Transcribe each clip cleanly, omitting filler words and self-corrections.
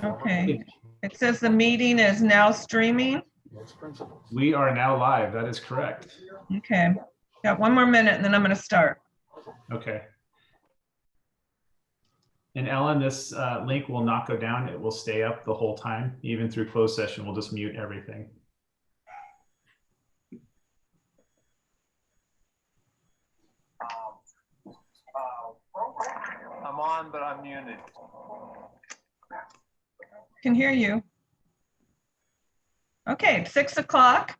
Okay. It says the meeting is now streaming. We are now live. That is correct. Okay. Got one more minute and then I'm going to start. Okay. And Ellen, this link will not go down. It will stay up the whole time, even through closed session. We'll just mute everything. I'm on, but I'm muted. Can hear you. Okay, 6 o'clock.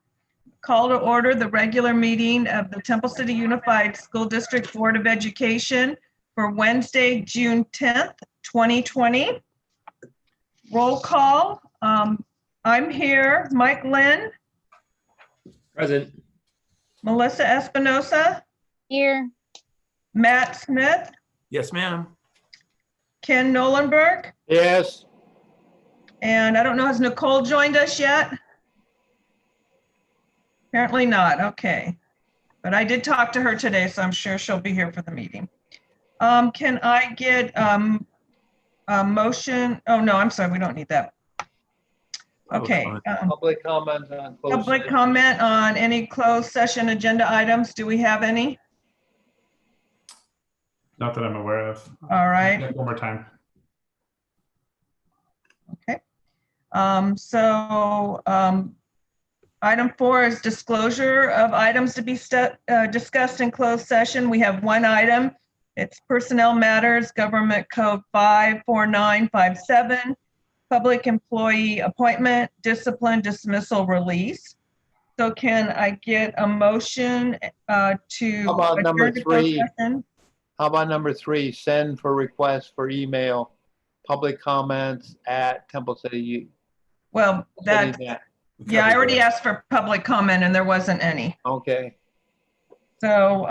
Call to order the regular meeting of the Temple City Unified School District Board of Education for Wednesday, June 10th, 2020. Roll call. I'm here. Mike Lynn. Present. Melissa Espinosa. Here. Matt Smith. Yes, ma'am. Ken Nolenberg. Yes. And I don't know, has Nicole joined us yet? Apparently not. Okay. But I did talk to her today, so I'm sure she'll be here for the meeting. Can I get a motion? Oh, no, I'm sorry. We don't need that. Okay. Public comment on closed Public session. comment on any closed session agenda items. Do we have any? Not that I'm aware of. All right. One more time. Okay. Item 4 is disclosure of items to be discussed in closed session. We have one item. It's personnel matters, government code 54957, public employee appointment, discipline, dismissal, release. So can I get a motion to How about number adjourn to closed 3? session? How about number 3? Send for requests for email, public comments at Temple City. Well, that, yeah, I already asked for public comment and there wasn't any. Okay. So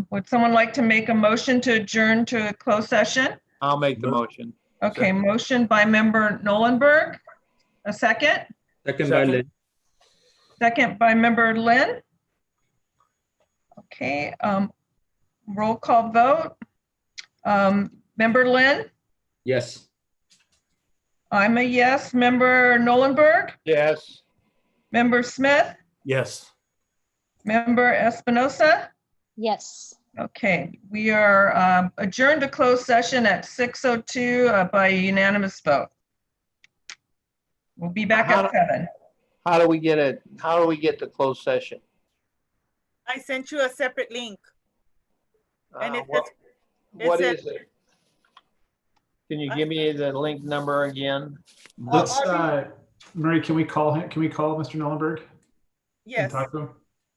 would someone like to make a motion to adjourn to a closed session? I'll make the motion. Okay, motion by member Nolenberg. A second? Second by Lynn. Second by member Lynn. Okay, roll call vote. Member Lynn? Yes. I'm a yes. Member Nolenberg? Yes. Member Smith? Yes. Member Espinosa? Yes. Okay, we are adjourned to closed session at 6:02 by unanimous vote. We'll be back at 7. How do we get it? How do we get to closed session? I sent you a separate link. And it What says- is it? Can you give me the link number again? Let's, Marie, can we call him? Can we call Mr. Nolenberg? And Yes, talk to him?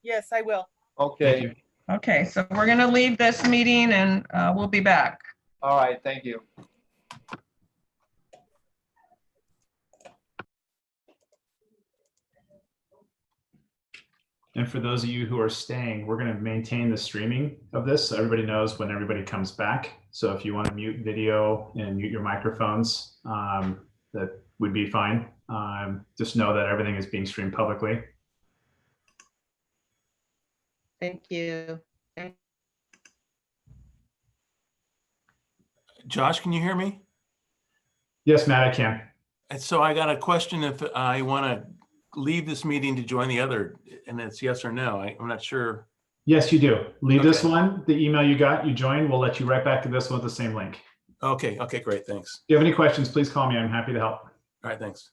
yes, I will. Thank Okay. you. Okay, so we're going to leave this meeting and we'll be back. All right. Thank you. And for those of you who are staying, we're going to maintain the streaming of this so everybody knows when everybody comes back. So if you want to mute video and mute your microphones, that would be fine. Just know that everything is being streamed publicly. Thank you. Josh, can you hear me? Yes, Matt, I can. And so I got a question if I want to leave this meeting to join the other, and it's yes or no. I'm not sure. Yes, you do. Leave this Okay. one, the email you got, you join. We'll let you right back to this one with the same link. Okay, great, thanks. If you have any questions, please call me. I'm happy to help. All right, thanks.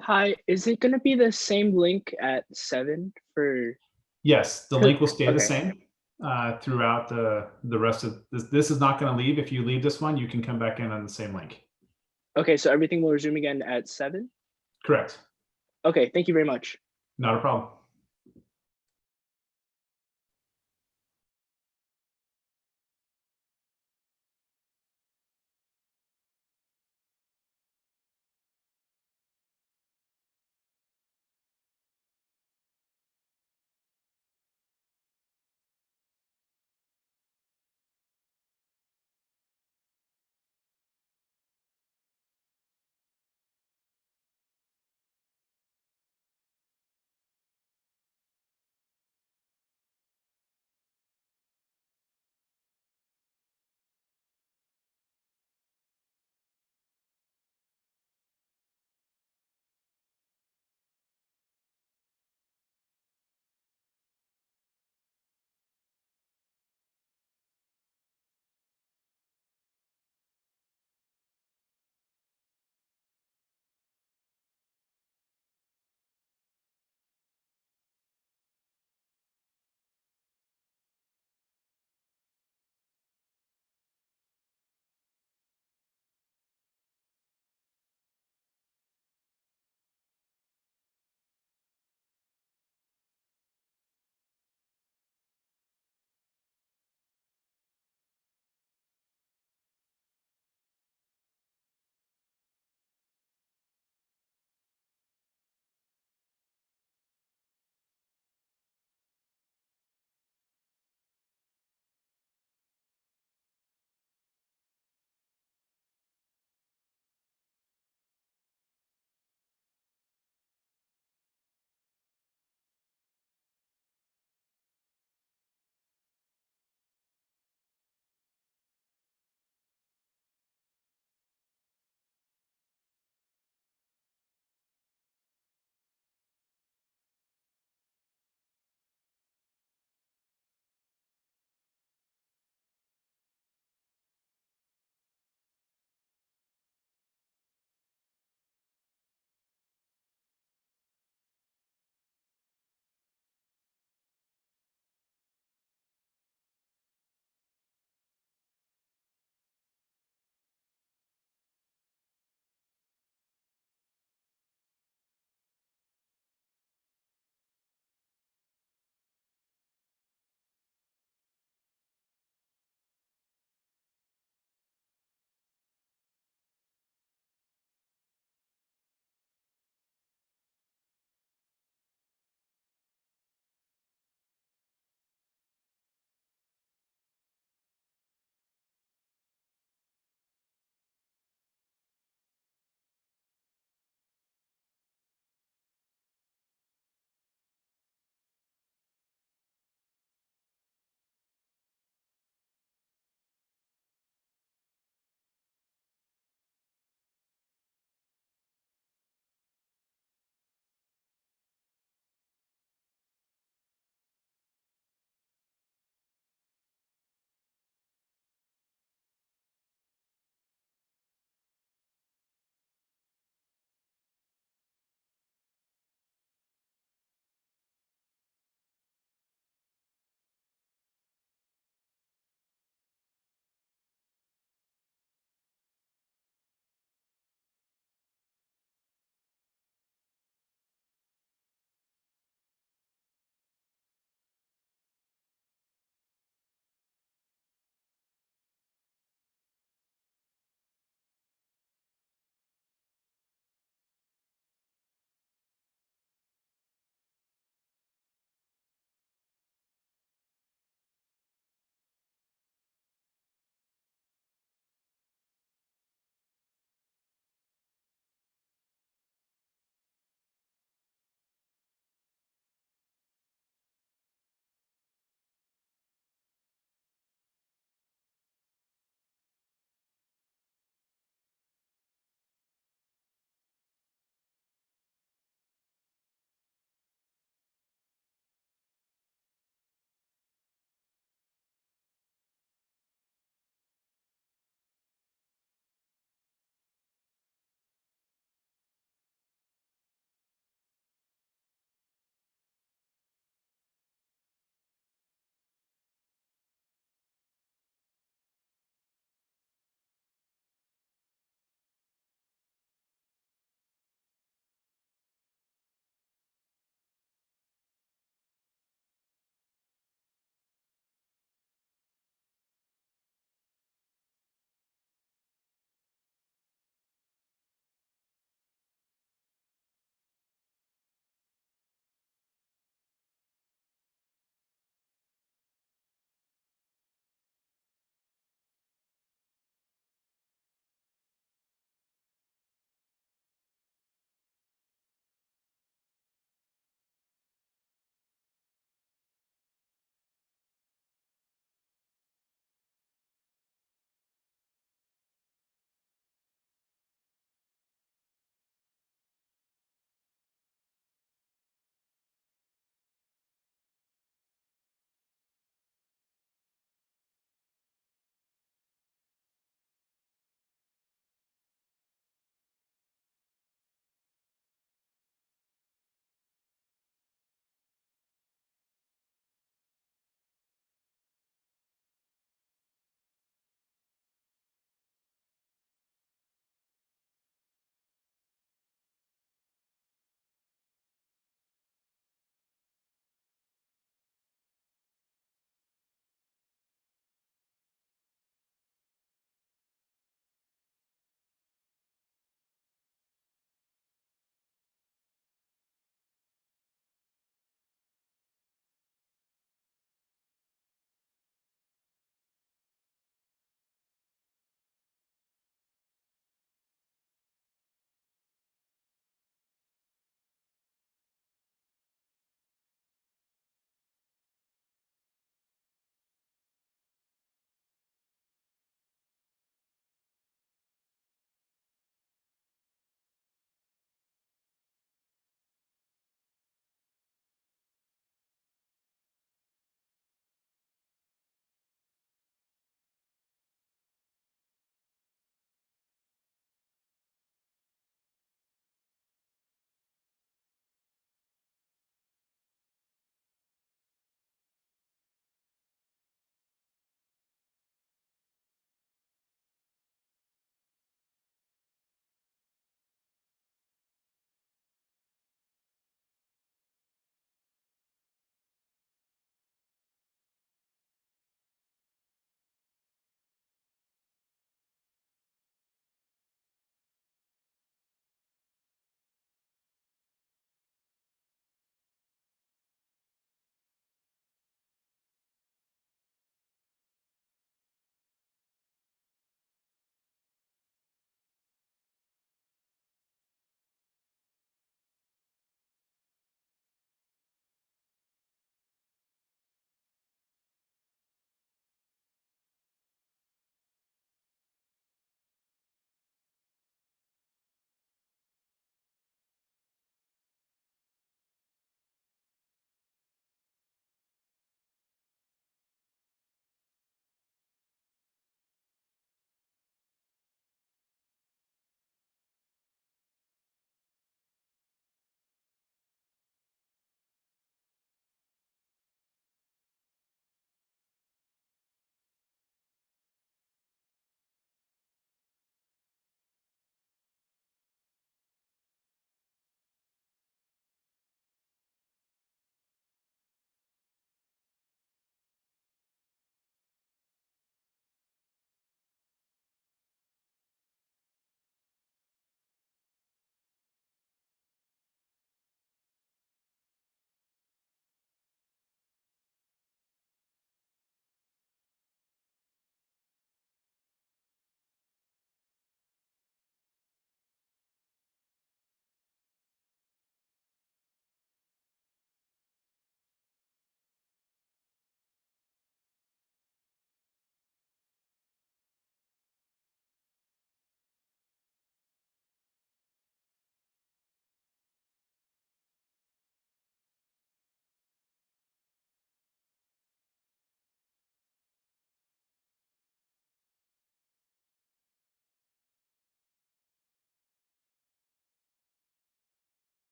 Hi, is it going to be the same link at 7 for? Yes, the link will stay the Okay. same throughout the rest of this. This is not going to leave. If you leave this one, you can come back in on the same link. Okay, so everything will resume again at 7? Correct. Okay, thank you very much. Not a problem.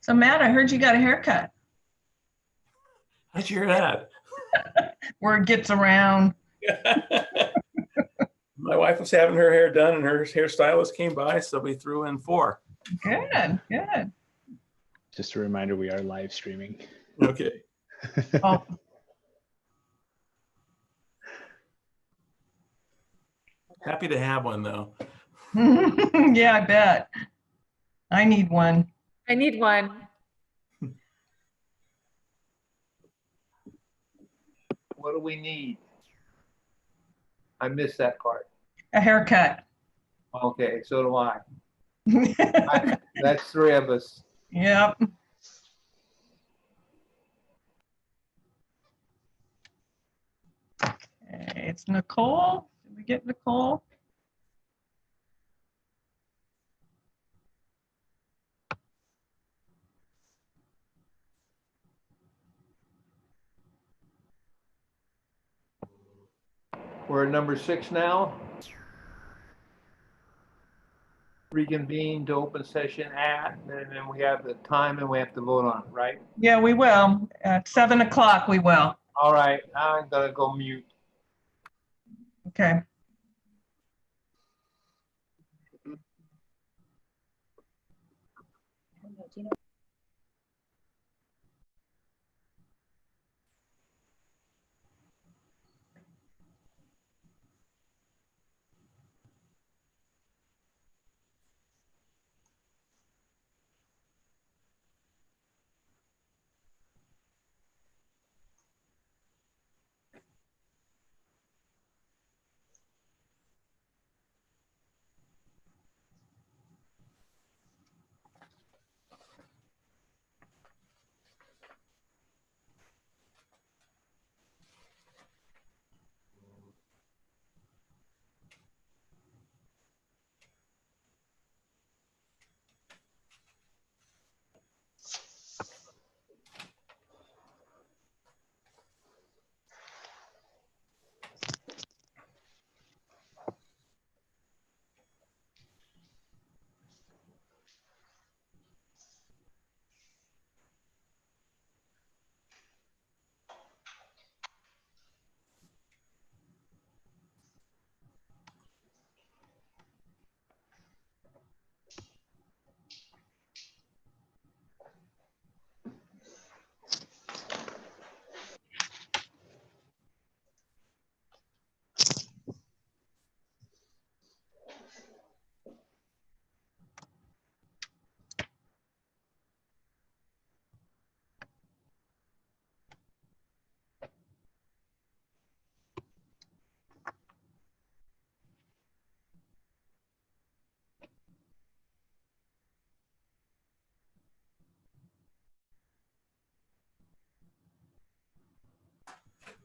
So Matt, I heard you got a haircut. How'd you hear that? Word gets around. My wife was having her hair done and her hairstylist came by, so we threw in 4. Good, good. Just a reminder, we are live streaming. Okay. Oh, Happy to have one though. yeah, I bet. I need one. I need one. What do we need? I missed that part. A haircut. Okay, so do I. That's 3 of us. Yep. Okay, it's Nicole. Did we get Nicole? We're at number 6 now. Reconvene to open session at, and then we have the time and we have to vote on it, right? Yeah, we will. At 7 o'clock, we will. All right, I'm gonna go mute. Okay.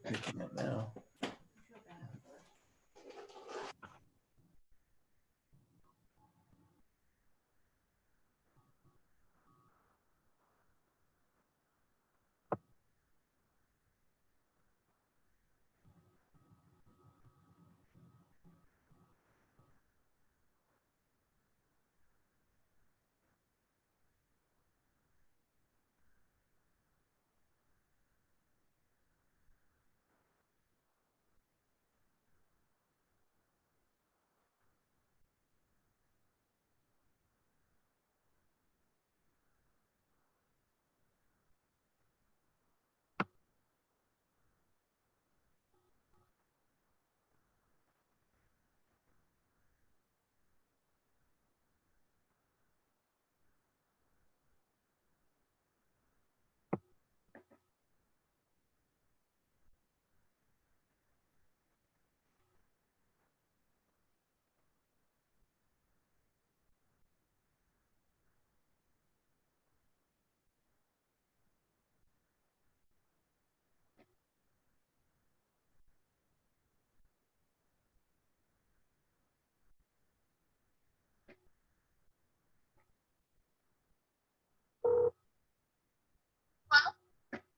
Picking it now.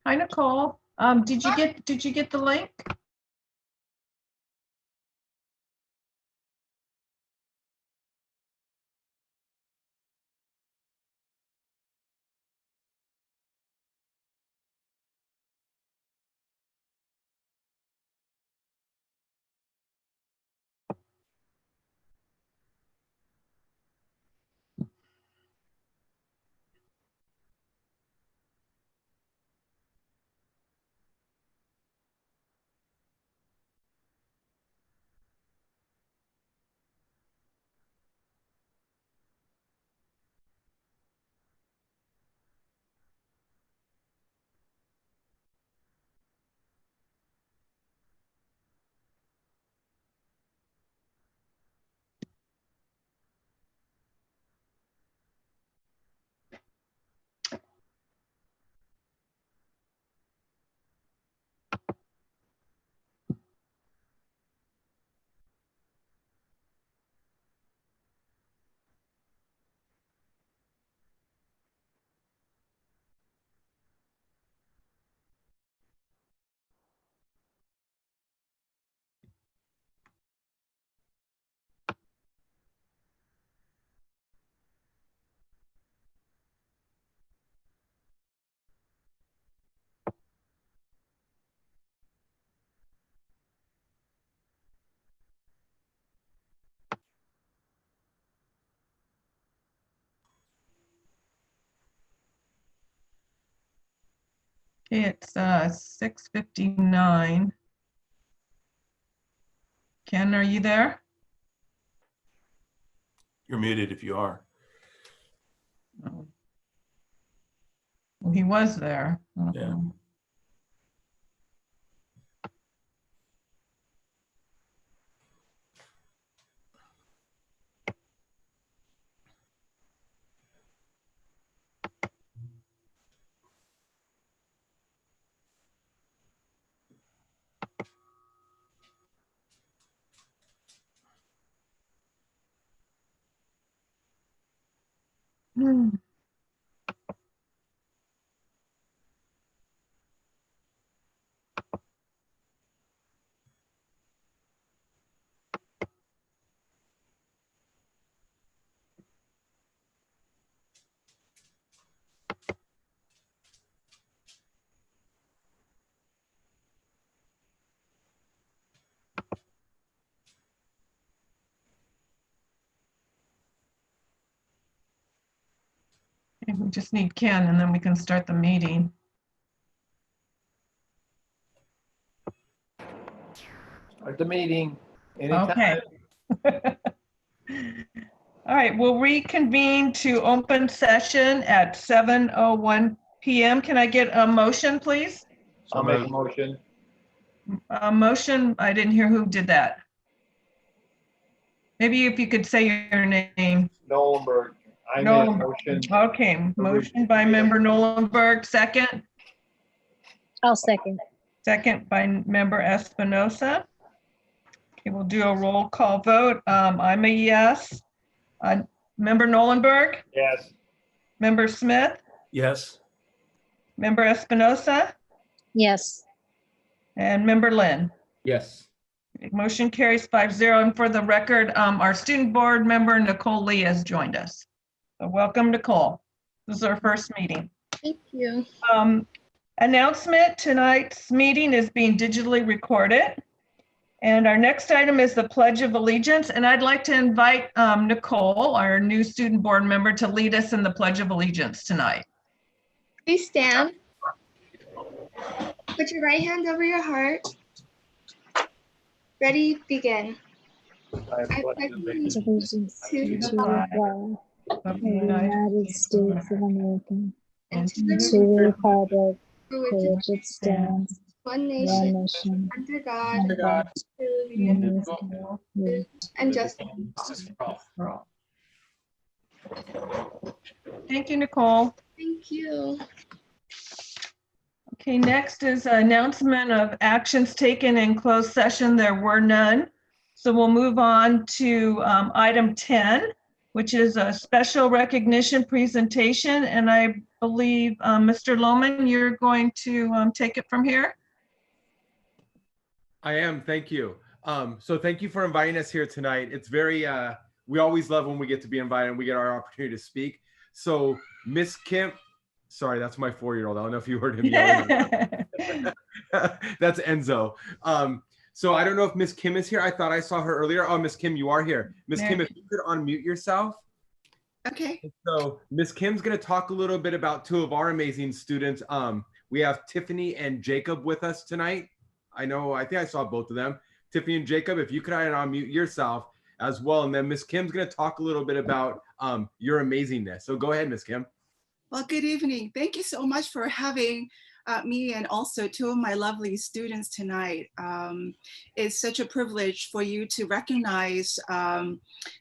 Hi, Nicole. Did you get the link? Okay, it's 6:59. Ken, are you there? You're muted if you are. Oh. Well, he was there. Yeah. Hmm. Okay, we just need Ken and then we can start the meeting. Start the meeting anytime. Okay. All right, we'll reconvene to open session at 7:01 PM. Can I get a motion, please? I'll make a motion. A motion, I didn't hear who did that. Maybe if you could say your name. Nolenberg. I made a Nolenberg. motion. Okay, motion by member Nolenberg, second. I'll second. Second by member Espinosa. Okay, we'll do a roll call vote. I'm a yes. Member Nolenberg, Yes. member Smith, Yes. member Espinosa, Yes. and member Lynn. Yes. Motion carries 5-0. And for the record, our student board member, Nicole Lee, has joined us. So welcome, Nicole. This is our first meeting. Thank you. Announcement, tonight's meeting is being digitally recorded. And our next item is the Pledge of Allegiance. And I'd like to invite Nicole, our new student board member, to lead us in the Pledge of Allegiance tonight. Please stand. Put your right hand over your heart. Ready, begin. I pledge allegiance Allegiance to the flag Of of the the United States of America and to the republic For for which it stands, one one nation, under God, under God, indivisible, indivisible, and just. For all. Thank you, Nicole. Thank you. Okay, next is an announcement of actions taken in closed session. There were none. So we'll move on to item 10, which is a special recognition presentation. And I believe, Mr. Lohman, you're going to take it from here. I am, thank you. So thank you for inviting us here tonight. It's very, we always love when we get to be invited and we get our opportunity to speak. So Miss Kim, sorry, that's my 4-year-old. I don't know if you heard him yelling. That's Enzo. So I don't know if Miss Kim is here. I thought I saw her earlier. Oh, Miss Kim, you are here. Miss Kim, if you could unmute yourself. Okay. So Miss Kim's going to talk a little bit about two of our amazing students. We have Tiffany and Jacob with us tonight. I think I saw both of them. Tiffany and Jacob, if you could unmute yourself as well. And then Miss Kim's going to talk a little bit about your amazingness. So go ahead, Miss Kim. Well, good evening. Thank you so much for having me and also two of my lovely students tonight. It's such a privilege for you to recognize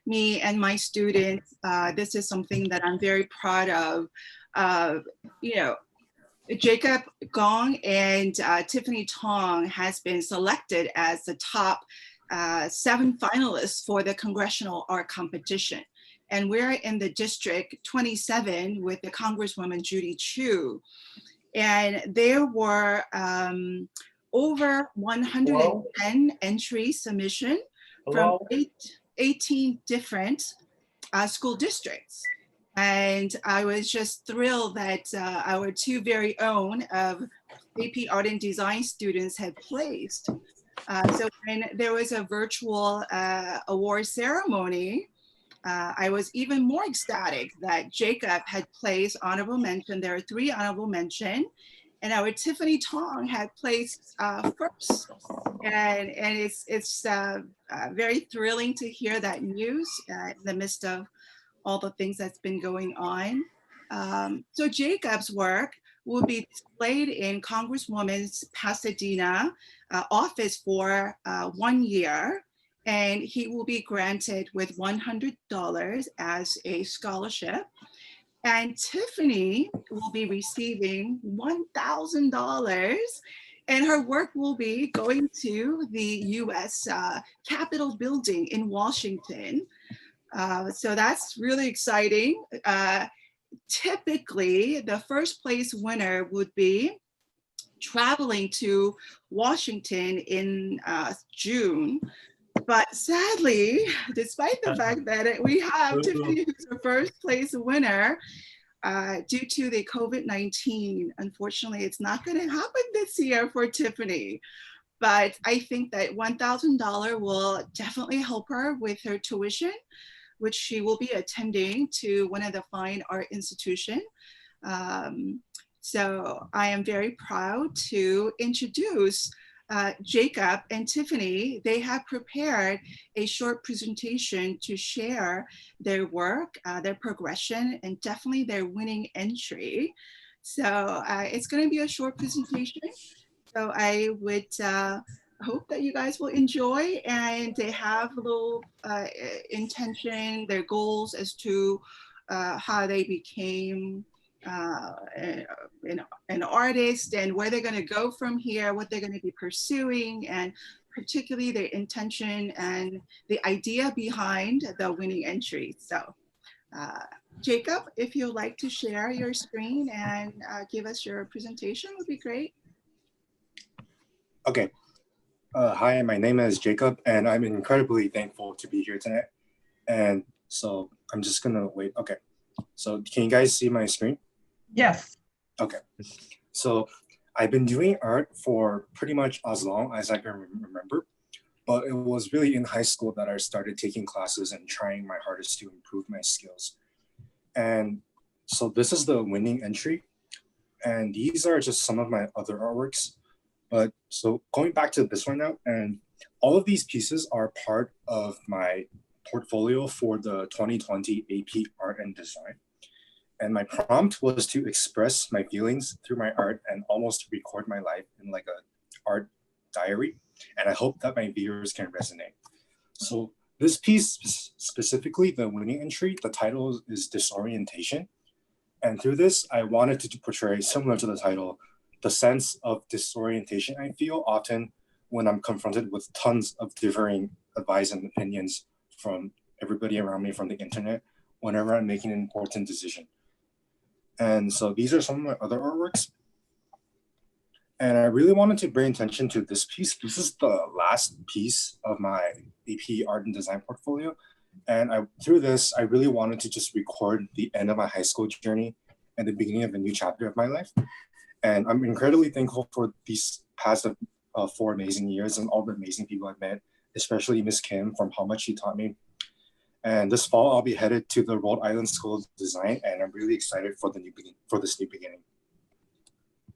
me and my students. This is something that I'm very proud of. Jacob Gong and Tiffany Tong has been selected as the top 7 finalists for the Congressional Art Competition. And we're in the District 27 with the Congresswoman Judy Chu. And there were over 110 entry submission from 18 different school districts. And I was just thrilled that our two very own of AP Art and Design students had placed. So when there was a virtual award ceremony, I was even more ecstatic that Jacob had placed honorable mention. There are 3 honorable mention, and our Tiffany Tong had placed first. And it's very thrilling to hear that news in the midst of all the things that's been going on. So Jacob's work will be displayed in Congresswoman's Pasadena office for 1 year, and he will be granted with $100 as a scholarship. And Tiffany will be receiving $1,000, and her work will be going to the US Capitol building in Washington. So that's really exciting. Typically, the first place winner would be traveling to Washington in June. But sadly, despite the fact that we have Tiffany who's the first place winner, due to the COVID-19, unfortunately, it's not going to happen this year for Tiffany. But I think that $1,000 will definitely help her with her tuition, which she will be attending to one of the fine art institutions. So I am very proud to introduce Jacob and Tiffany. They have prepared a short presentation to share their work, their progression, and definitely their winning entry. So it's going to be a short presentation. So I would hope that you guys will enjoy, and they have a little intention, their goals as to how they became an artist and where they're going to go from here, what they're going to be pursuing, and particularly their intention and the idea behind the winning entry. So Jacob, if you'd like to share your screen and give us your presentation, would be great. Okay. Hi, my name is Jacob, and I'm incredibly thankful to be here tonight. And so I'm just gonna wait. Okay. So can you guys see my screen? Yes. Okay. So I've been doing art for pretty much as long as I can remember, but it was really in high school that I started taking classes and trying my hardest to improve my skills. And so this is the winning entry. And these are just some of my other artworks. But so going back to this one now, and all of these pieces are part of my portfolio for the 2020 AP Art and Design. And my prompt was to express my feelings through my art and almost record my life in like a art diary. And I hope that my viewers can resonate. So this piece specifically, the winning entry, the title is Disorientation. And through this, I wanted to portray, similar to the title, the sense of disorientation I feel often when I'm confronted with tons of differing advice and opinions from everybody around me from the internet whenever I'm making an important decision. And so these are some of my other artworks. And I really wanted to bring attention to this piece. This is the last piece of my AP Art and Design portfolio. And through this, I really wanted to just record the end of my high school journey and the beginning of a new chapter of my life. And I'm incredibly thankful for these past 4 amazing years and all the amazing people I've met, especially Miss Kim, from how much she taught me. And this fall, I'll be headed to the Rhode Island School of Design, and I'm really excited for this new beginning.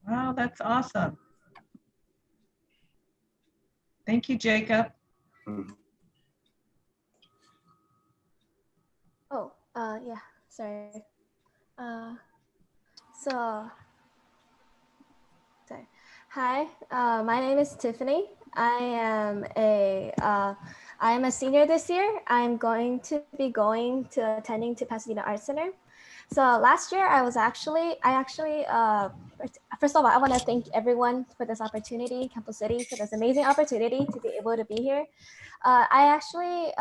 Wow, that's awesome. Thank you, Jacob. Mm-hmm. Oh, yeah, sorry. Sorry. Hi, my name is Tiffany. I am a senior this year. I'm going to be attending to Pasadena Art Center. So last year first of all, I want to thank everyone for this opportunity, Campus City, for this amazing opportunity to be able to be here. I actually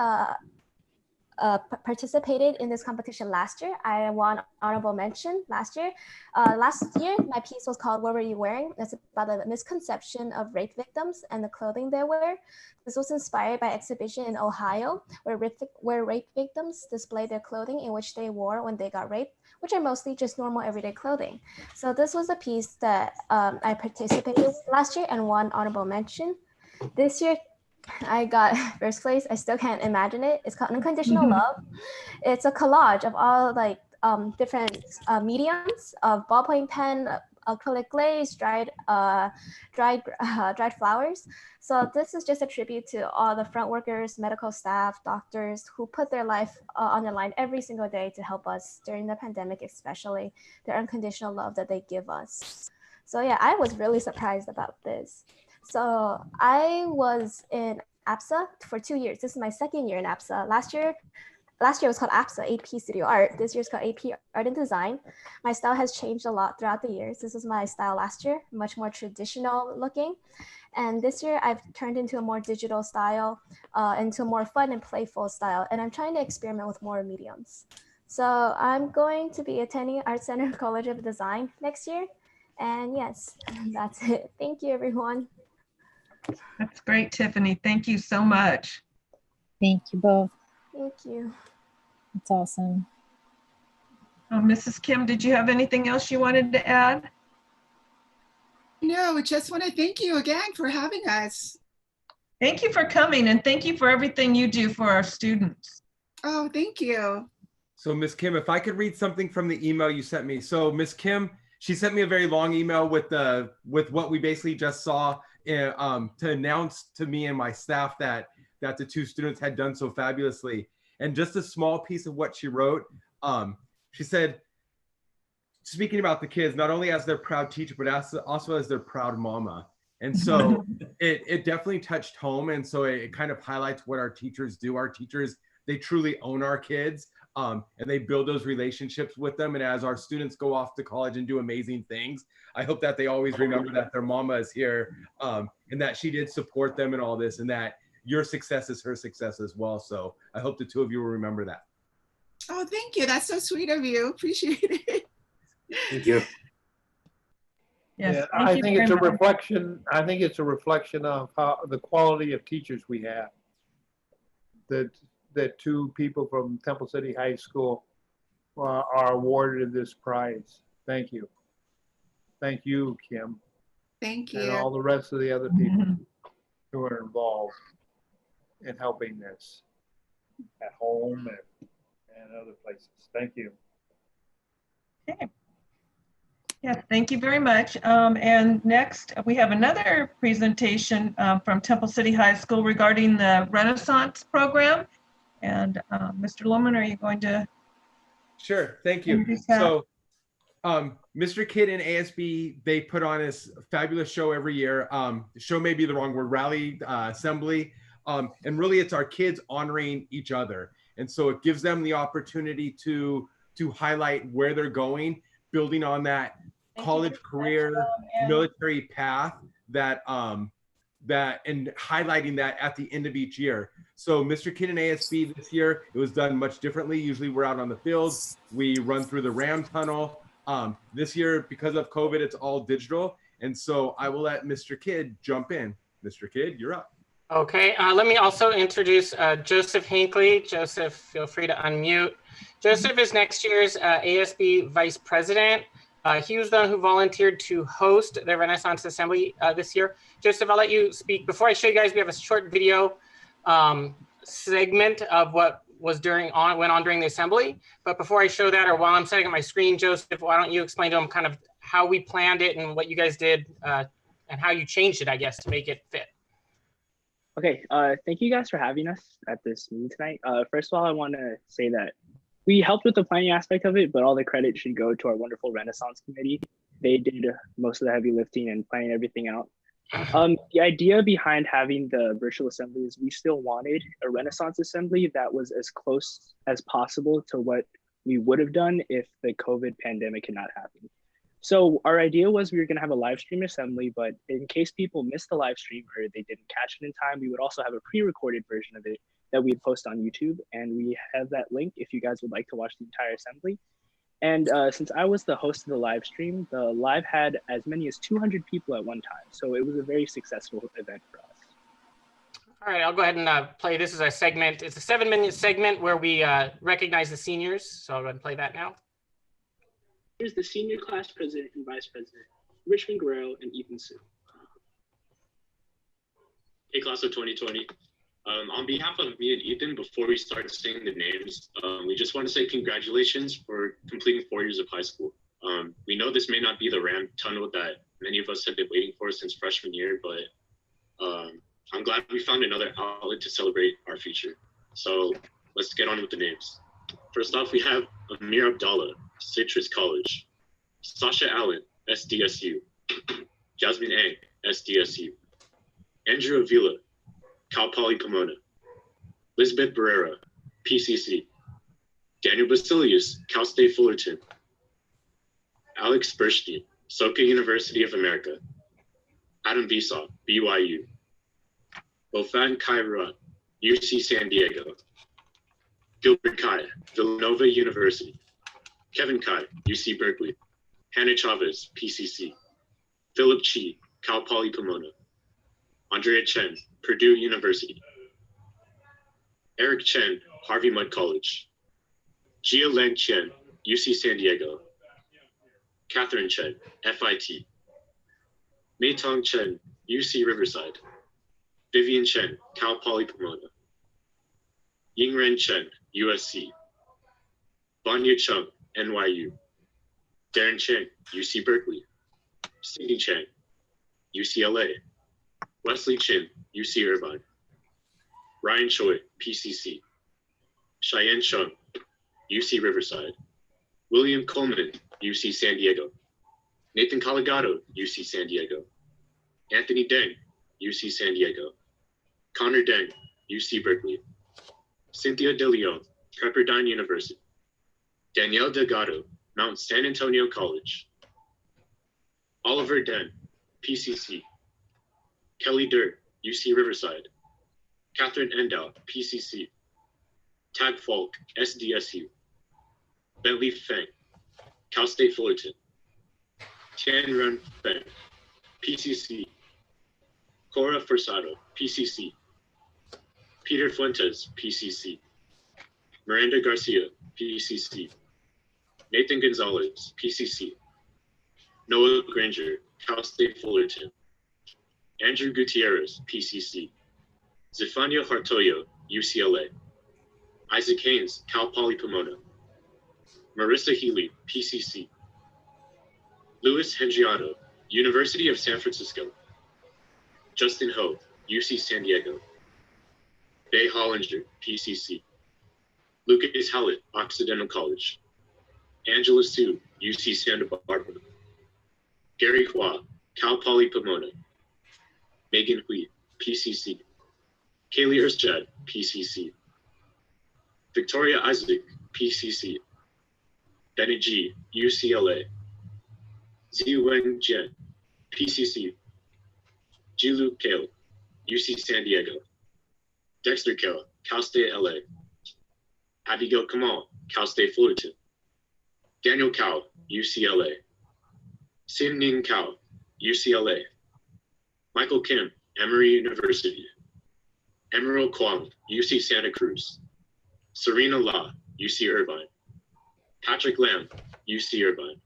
participated in this competition last year. I won honorable mention last year. Last year, my piece was called "What Were You Wearing?" It's about the misconception of rape victims and the clothing they wear. This was inspired by an exhibition in Ohio where rape victims displayed their clothing in which they wore when they got raped, which are mostly just normal everyday clothing. So this was a piece that I participated in last year and won honorable mention. This year, I got first place. I still can't imagine it. It's called Unconditional Love. It's a collage of all like different mediums of ballpoint pen, acrylic glaze, dried flowers. So this is just a tribute to all the front workers, medical staff, doctors who put their life on the line every single day to help us during the pandemic, especially their unconditional love that they give us. So yeah, I was really surprised about this. So I was in APSA for 2 years. This is my second year in APSA. Last year was called APSA, AP Studio Art. This year's called AP Art and Design. My style has changed a lot throughout the years. This was my style last year, much more traditional looking. And this year I've turned into a more digital style, into a more fun and playful style. And I'm trying to experiment with more mediums. So I'm going to be attending Art Center College of Design next year. And yes, that's it. Thank you, everyone. That's great, Tiffany. Thank you so much. Thank you both. Thank you. It's awesome. Mrs. Kim, did you have anything else you wanted to add? No, just want to thank you again for having us. Thank you for coming, and thank you for everything you do for our students. Oh, thank you. So Miss Kim, if I could read something from the email you sent me. So Miss Kim, she sent me a very long email with what we basically just saw to announce to me and my staff that the 2 students had done so fabulously. And just a small piece of what she wrote, she said, speaking about the kids, not only as their proud teacher, but also as their proud mama. And so it definitely touched home. And so it kind of highlights what our teachers do. Our teachers, they truly own our kids, and they build those relationships with them. And as our students go off to college and do amazing things, I hope that they always remember that their mama is here, and that she did support them in all this, and that your success is her success as well. So I hope the 2 of you will remember that. Oh, thank you. That's so sweet of you. Appreciate it. Thank you. Yes, Yeah, thank I you think very it's a much. reflection. I think it's a reflection of how the quality of teachers we have. That 2 people from Temple City High School are awarded this prize. Thank you. Thank you, Kim. Thank you. And all the rest of the other people who are involved in helping this at home and other places. Thank you. Okay. Yeah, thank you very much. And next, we have another presentation from Temple City High School regarding the Renaissance program. And Mr. Lohman, are you going to? Sure, thank you. So Mr. Kidd and ASB, they put on this fabulous show every year. Show may be the wrong word, rally, assembly. And really it's our kids honoring each other. And so it gives them the opportunity to highlight where they're going, building on that college career, military path that and highlighting that at the end of each year. So Mr. Kidd and ASB this year, it was done much differently. Usually we're out on the field, we run through the Ram Tunnel. This year, because of COVID, it's all digital. And so I will let Mr. Kidd jump in. Mr. Kidd, you're up. Okay, let me also introduce Joseph Hinckley. Joseph, feel free to unmute. Joseph is next year's ASB Vice President. He was the one who volunteered to host the Renaissance Assembly this year. Joseph, I'll let you speak. Before I show you guys, we have a short video segment of what was went on during the assembly. But before I show that, or while I'm setting up my screen, Joseph, why don't you explain to them kind of how we planned it and what you guys did and how you changed it, I guess, to make it fit. Okay, thank you guys for having us at this meeting tonight. First of all, I want to say that we helped with the planning aspect of it, but all the credit should go to our wonderful Renaissance committee. They did most of the heavy lifting and planning everything out. The idea behind having the virtual assembly is we still wanted a Renaissance assembly that was as close as possible to what we would have done if the COVID pandemic had not happened. So our idea was we were going to have a live stream assembly, but in case people missed the live stream or they didn't catch it in time, we would also have a pre-recorded version of it that we'd post on YouTube. And we have that link if you guys would like to watch the entire assembly. And since I was the host of the live stream, the live had as many as 200 people at one time. So it was a very successful event for us. All right, I'll go ahead and play this as a segment. It's a 7-minute segment where we recognize the seniors. So I'll go ahead and play that now. Here's the senior class president and vice president, Richmond Guerrero and Ethan Sue. Hey, class of 2020. On behalf of me and Ethan, before we start saying the names, we just want to say congratulations for completing 4 years of high school. We know this may not be the ramp tunnel that many of us have been waiting for since freshman year, but I'm glad we found another outlet to celebrate our future. So let's get on with the names. First off, we have Amir Abdallah, Citrus College. Sasha Allen, SDSU. Jasmine Ang, SDSU. Andrew Avila, Cal Poly Pomona. Lisbeth Barrera, PCC. Daniel Basilius, Cal State Fullerton. Alex Burstein, Soka University of America. Adam Vsaught, BYU. Bofan Kairat, UC San Diego. Gilbert Kai, Villanova University. Kevin Kai, UC Berkeley. Hannah Chavez, PCC. Philip Chi, Cal Poly Pomona. Andrea Chen, Purdue University. Eric Chen, Harvey Mudd College. Jia Len Chen, UC San Diego. Catherine Chen, FIT. Mei Tong Chen, UC Riverside. Vivian Chen, Cal Poly Pomona. Yingren Chen, USC. Vanya Chung, NYU. Darren Chang, UC Berkeley. Sydney Chang, UCLA. Wesley Chin, UC Irvine. Ryan Choi, PCC. Cheyenne Chung, UC Riverside. William Coleman, UC San Diego. Nathan Caligado, UC San Diego. Anthony Deng, UC San Diego. Connor Deng, UC Berkeley. Cynthia De Leon, Pepperdine University. Danielle Delgado, Mount San Antonio College. Oliver Den, PCC. Kelly Dirt, UC Riverside. Catherine Endow, PCC. Tag Falk, SDSU. Bentley Feng, Cal State Fullerton. Tian Run Feng, PCC. Cora Forsado, PCC. Peter Fuentes, PCC. Miranda Garcia, PCC. Nathan Gonzalez, PCC. Noah Granger, Cal State Fullerton. Andrew Gutierrez, PCC. Zefania Hartoyo, UCLA. Isaac Haynes, Cal Poly Pomona. Marissa Healy, PCC. Louis Hendriato, University of San Francisco. Justin Ho, UC San Diego. Bay Hollinger, PCC. Lucas Hallett, Occidental College. Angela Sue, UC Santa Barbara. Gary Hua, Cal Poly Pomona. Megan Hui, PCC. Kaylee Erstad, PCC. Victoria Isaac, PCC. Benny G, UCLA. Ziwen Jian, PCC. Jilu Kale, UC San Diego. Dexter Kale, Cal State LA. Abigail Kamal, Cal State Fullerton. Daniel Cao, UCLA. Sim Ning Cao, UCLA. Michael Kim, Emory University. Emerald Kwong, UC Santa Cruz. Serena La, UC Irvine. Patrick Lamb, UC Irvine.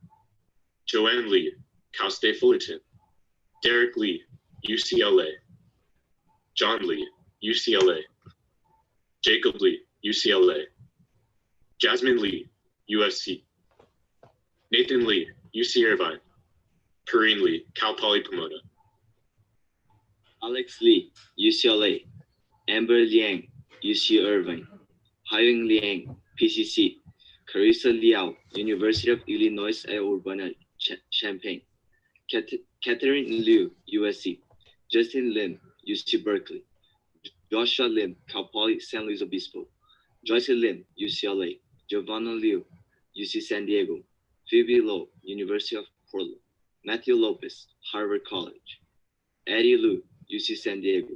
Joanne Lee, Cal State Fullerton. Derek Lee, UCLA. John Lee, UCLA. Jacob Lee, UCLA. Jasmine Lee, USC. Nathan Lee, UC Irvine. Perrine Lee, Cal Poly Pomona. Alex Lee, UCLA. Amber Liang, UC Irvine. Haiying Liang, PCC. Carissa Liao, University of Illinois at Urbana-Champaign. Catherine Liu, USC. Justin Lim, UC Berkeley. Joshua Lim, Cal Poly San Luis Obispo. Joyce Lim, UCLA. Giovanna Liu, UC San Diego. Phoebe Lowe, University of Portland. Matthew Lopez, Harvard College. Eddie Liu, UC San Diego.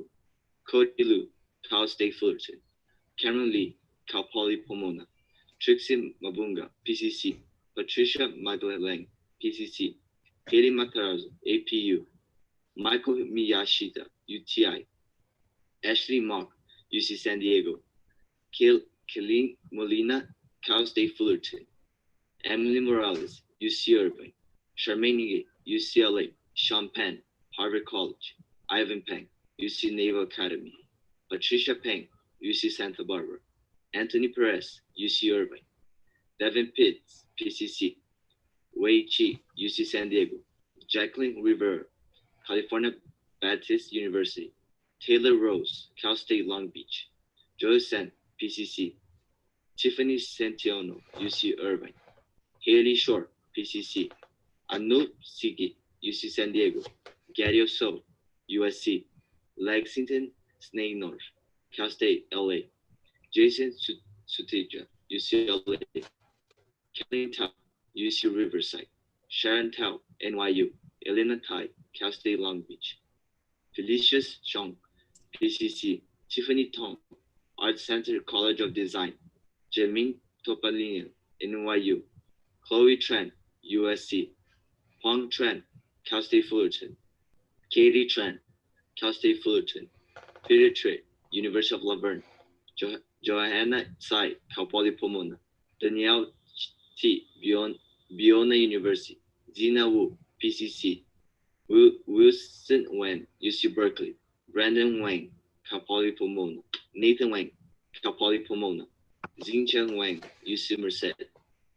Cody Liu, Cal State Fullerton. Cameron Lee, Cal Poly Pomona. Trixie Mabunga, PCC. Patricia Magdalene, PCC. Haley Matarazzo, APU. Michael Miyashita, UTI. Ashley Mock, UC San Diego. Kayleen Molina, Cal State Fullerton. Emily Morales, UC Irvine. Charmaine Nige, UCLA. Sean Penn, Harvard College. Ivan Peng, UC Naval Academy. Patricia Peng, UC Santa Barbara. Anthony Perez, UC Irvine. Devin Pitts, PCC. Wei Chi, UC San Diego, Jacqueline Rivera, California Baptist University, Taylor Rose, Cal State Long Beach, Joy Sen, PCC, Tiffany Santiano, UC Irvine, Haley Shore, PCC, Anu Sigi, UC San Diego, Gary So, USC, Lexington Snagnor, Cal State LA, Jason Sutija, UCLA, Kelly Tao, UC Riverside, Sharon Tao, NYU, Elena Kai, Cal State Long Beach, Felicius Chong, PCC, Tiffany Tong, Art Center College of Design, Jeming Topalinian, NYU, Chloe Tran, USC, Huang Tran, Cal State Fullerton, Katie Tran, Cal State Fullerton, Peter Trey, University of Laverne, Johanna Tsai, Cal Poly Pomona, Danielle T, Biona University, Zina Wu, PCC, Wilson Wen, UC Berkeley, Brandon Wang, Cal Poly Pomona, Nathan Wang, Cal Poly Pomona, Xingchen Wang, UC Merced,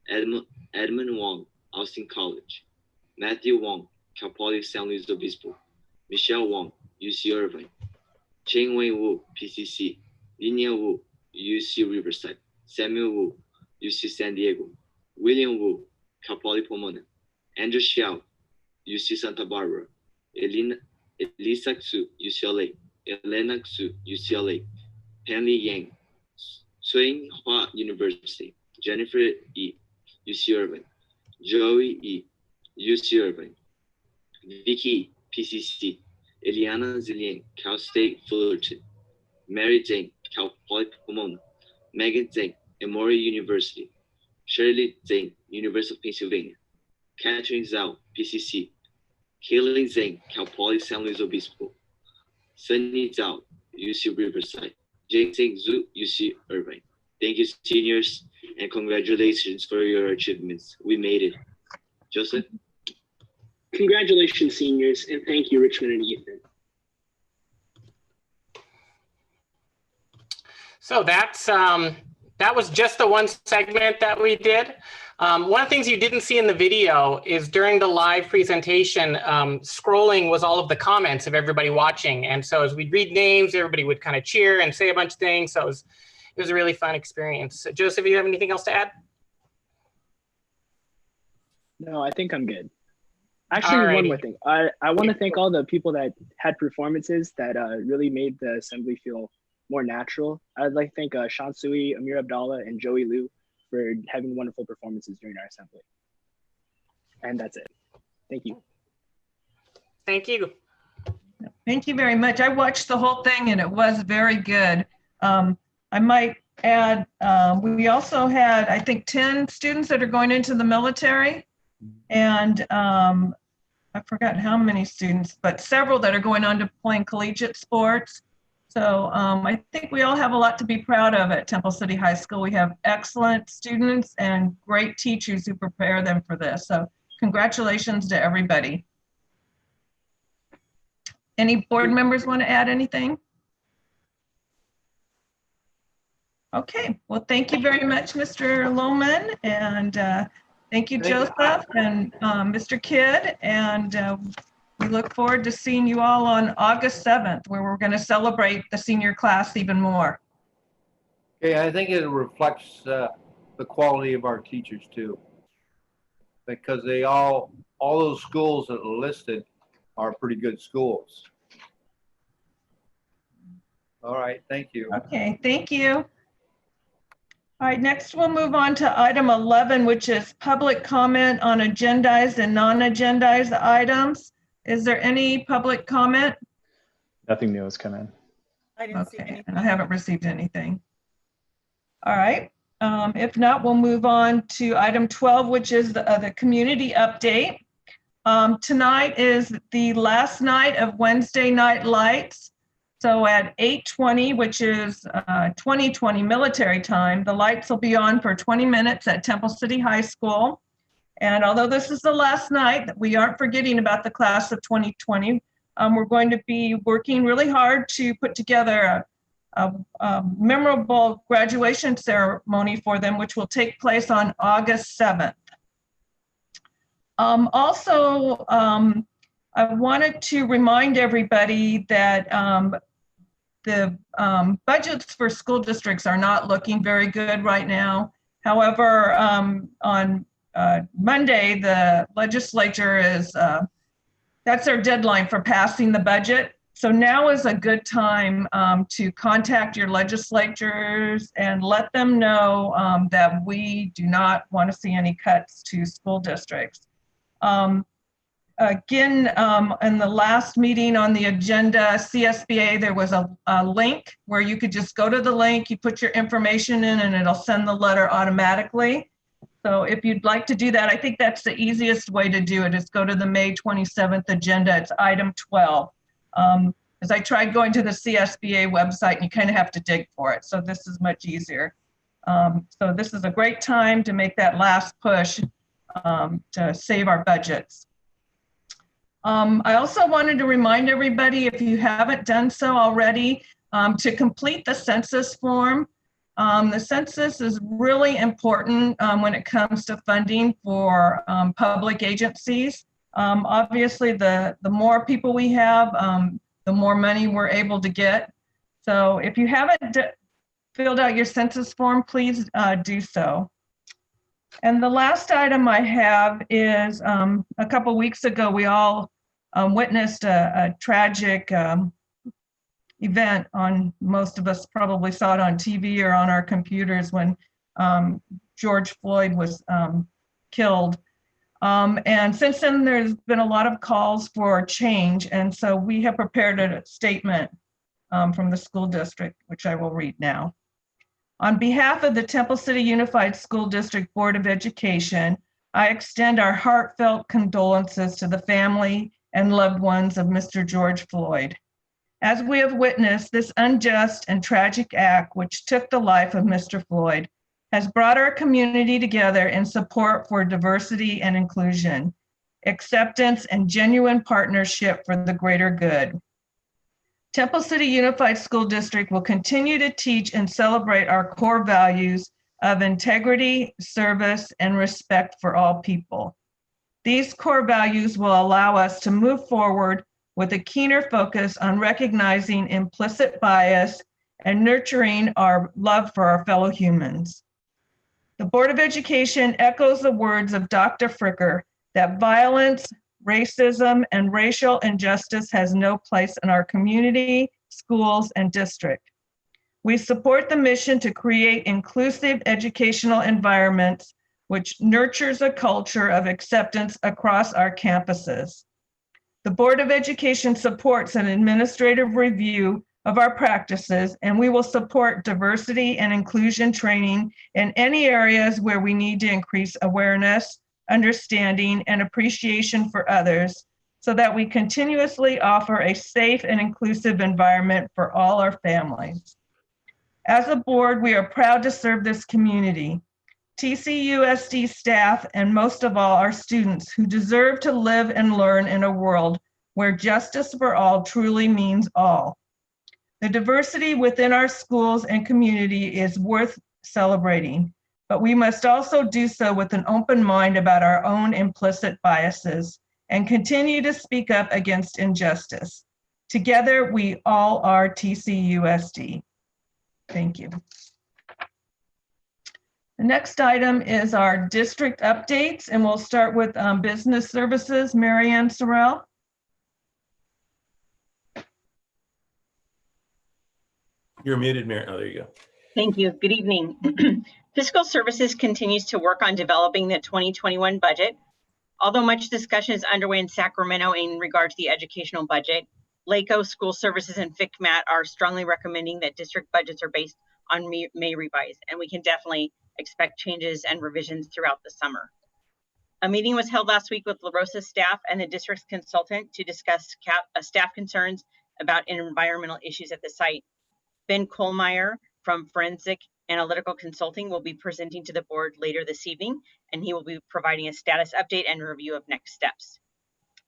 Edmund Wong, Austin College, Matthew Wong, Cal Poly San Luis Obispo, Michelle Wong, UC Irvine, Cheng Wei Wu, PCC, Linia Wu, UC Riverside, Samuel Wu, UC San Diego, William Wu, Cal Poly Pomona, Andrew Xiao, UC Santa Barbara, Elisa Xu, UCLA, Elena Xu, UCLA, Penley Yang, Tsinghua University, Jennifer E, UC Irvine, Joey E, UC Irvine, Vicky, PCC, Eliana Zillian, Cal State Fullerton, Mary Zhang, Cal Poly Pomona, Megan Zhang, Emory University, Shirley Zhang, University of Pennsylvania, Catherine Zhao, PCC, Kaylee Zhang, Cal Poly San Luis Obispo, Sunny Zhao, UC Riverside, Jason Zhu, UC Irvine. Thank you, seniors, and congratulations for your achievements. We made it. Joseph? Congratulations, seniors, and thank you, Richmond and Ethan. So that was just the one segment that we did. One of the things you didn't see in the video is during the live presentation, scrolling was all of the comments of everybody watching. And so as we'd read names, everybody would kind of cheer and say a bunch of things. So it was a really fun experience. So Joseph, do you have anything else to add? No, I think I'm good. Actually, one more thing. I want to thank all the people that had performances that really made the assembly feel more natural. I'd like to thank Sean Sui, Amir Abdallah, and Joey Liu for having wonderful performances during our assembly. And that's it. Thank you. Thank you. Thank you very much. I watched the whole thing and it was very good. I might add, we also had, I think, 10 students that are going into the military. And I forgot how many students, but several that are going on to playing collegiate sports. So I think we all have a lot to be proud of at Temple City High School. We have excellent students and great teachers who prepare them for this. So congratulations to everybody. Any board members want to add anything? Okay, well, thank you very much, Mr. Lohman, and thank you, Joseph, and Mr. Kidd, and we look forward to seeing you all on August 7th, where we're going to celebrate the senior class even more. Okay, I think it reflects the quality of our teachers too, because they all those schools that are listed are pretty good schools. All right, thank you. Okay, thank you. All right, next we'll move on to item 11, which is public comment on agendized and non-agendized items. Is there any public comment? Nothing new has come in. I didn't see anything. And I haven't received anything. All right, if not, we'll move on to item 12, which is the community update. Tonight is the last night of Wednesday Night Lights. So at 8:20, which is 2020 military time, the lights will be on for 20 minutes at Temple City High School. And although this is the last night, we aren't forgetting about the class of 2020. We're going to be working really hard to put together a memorable graduation ceremony for them, which will take place on August 7th. Also, I wanted to remind everybody that the budgets for school districts are not looking very good right now. However, on Monday, the legislature is, that's their deadline for passing the budget. So now is a good time to contact your legislatures and let them know that we do not want to see any cuts to school districts. Again, in the last meeting on the agenda, CSBA, there was a link where you could just go to the link, you put your information in, and it'll send the letter automatically. So if you'd like to do that, I think that's the easiest way to do it, is go to the May 27th agenda. It's item 12. As I tried going to the CSBA website, and you kind of have to dig for it. So this is much easier. So this is a great time to make that last push to save our budgets. I also wanted to remind everybody, if you haven't done so already, to complete the census form. The census is really important when it comes to funding for public agencies. Obviously, the more people we have, the more money we're able to get. So if you haven't filled out your census form, please do so. And the last item I have is a couple weeks ago, we all witnessed a tragic event. Most of us probably saw it on TV or on our computers when George Floyd was killed. And since then, there's been a lot of calls for change. And so we have prepared a statement from the school district, which I will read now. On behalf of the Temple City Unified School District Board of Education, I extend our heartfelt condolences to the family and loved ones of Mr. George Floyd. As we have witnessed, this unjust and tragic act, which took the life of Mr. Floyd, has brought our community together in support for diversity and inclusion, acceptance, and genuine partnership for the greater good. Temple City Unified School District will continue to teach and celebrate our core values of integrity, service, and respect for all people. These core values will allow us to move forward with a keener focus on recognizing implicit bias and nurturing our love for our fellow humans. The Board of Education echoes the words of Dr. Fricker that violence, racism, and racial injustice has no place in our community, schools, and district. We support the mission to create inclusive educational environments which nurtures a culture of acceptance across our campuses. The Board of Education supports an administrative review of our practices, and we will support diversity and inclusion training in any areas where we need to increase awareness, understanding, and appreciation for others, so that we continuously offer a safe and inclusive environment for all our families. As a board, we are proud to serve this community. TCUSD staff, and most of all, our students who deserve to live and learn in a world where justice for all truly means all. The diversity within our schools and community is worth celebrating, but we must also do so with an open mind about our own implicit biases and continue to speak up against injustice. Together, we all are TCUSD. Thank you. The next item is our district updates, and we'll start with business services. Mary Ann Sorrell. You're muted, Mary. Oh, there you go. Thank you. Good evening. Fiscal Services continues to work on developing the 2021 budget. Although much discussion is underway in Sacramento in regard to the educational budget, LACO, School Services, and FCMAT are strongly recommending that district budgets are based on May revise, and we can definitely expect changes and revisions throughout the summer. A meeting was held last week with La Rosa staff and the district's consultant to discuss staff concerns about environmental issues at the site. Ben Kohlmeyer from Forensic Analytical Consulting will be presenting to the board later this evening, and he will be providing a status update and review of next steps.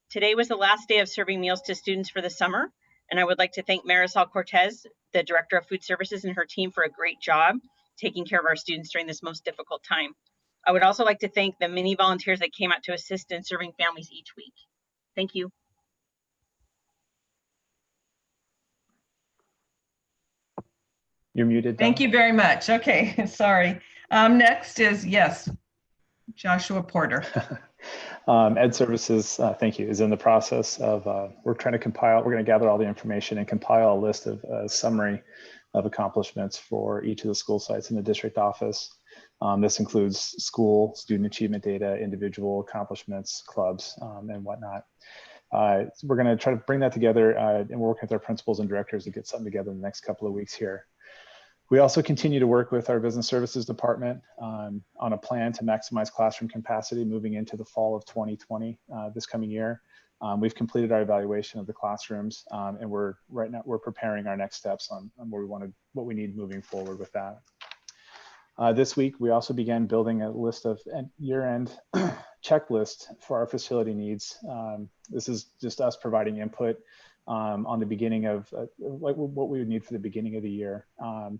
Today was the last day of serving meals to students for the summer, and I would like to thank Marisol Cortez, the Director of Food Services, and her team for a great job taking care of our students during this most difficult time. I would also like to thank the many volunteers that came out to assist in serving families each week. Thank you. You're muted. Thank you very much. Okay, sorry. Next is, yes, Joshua Porter. Ed Services, thank you, is in the process of, we're trying to compile, we're going to gather all the information and compile a list of summary of accomplishments for each of the school sites in the district office. This includes school, student achievement data, individual accomplishments, clubs, and whatnot. We're going to try to bring that together and we're working with our principals and directors to get something together in the next couple of weeks here. We also continue to work with our business services department on a plan to maximize classroom capacity moving into the fall of 2020, this coming year. We've completed our evaluation of the classrooms and right now we're preparing our next steps on what we need moving forward with that. This week, we also began building a list of year-end checklist for our facility needs. This is just us providing input on the beginning of like what we would need for the beginning of the year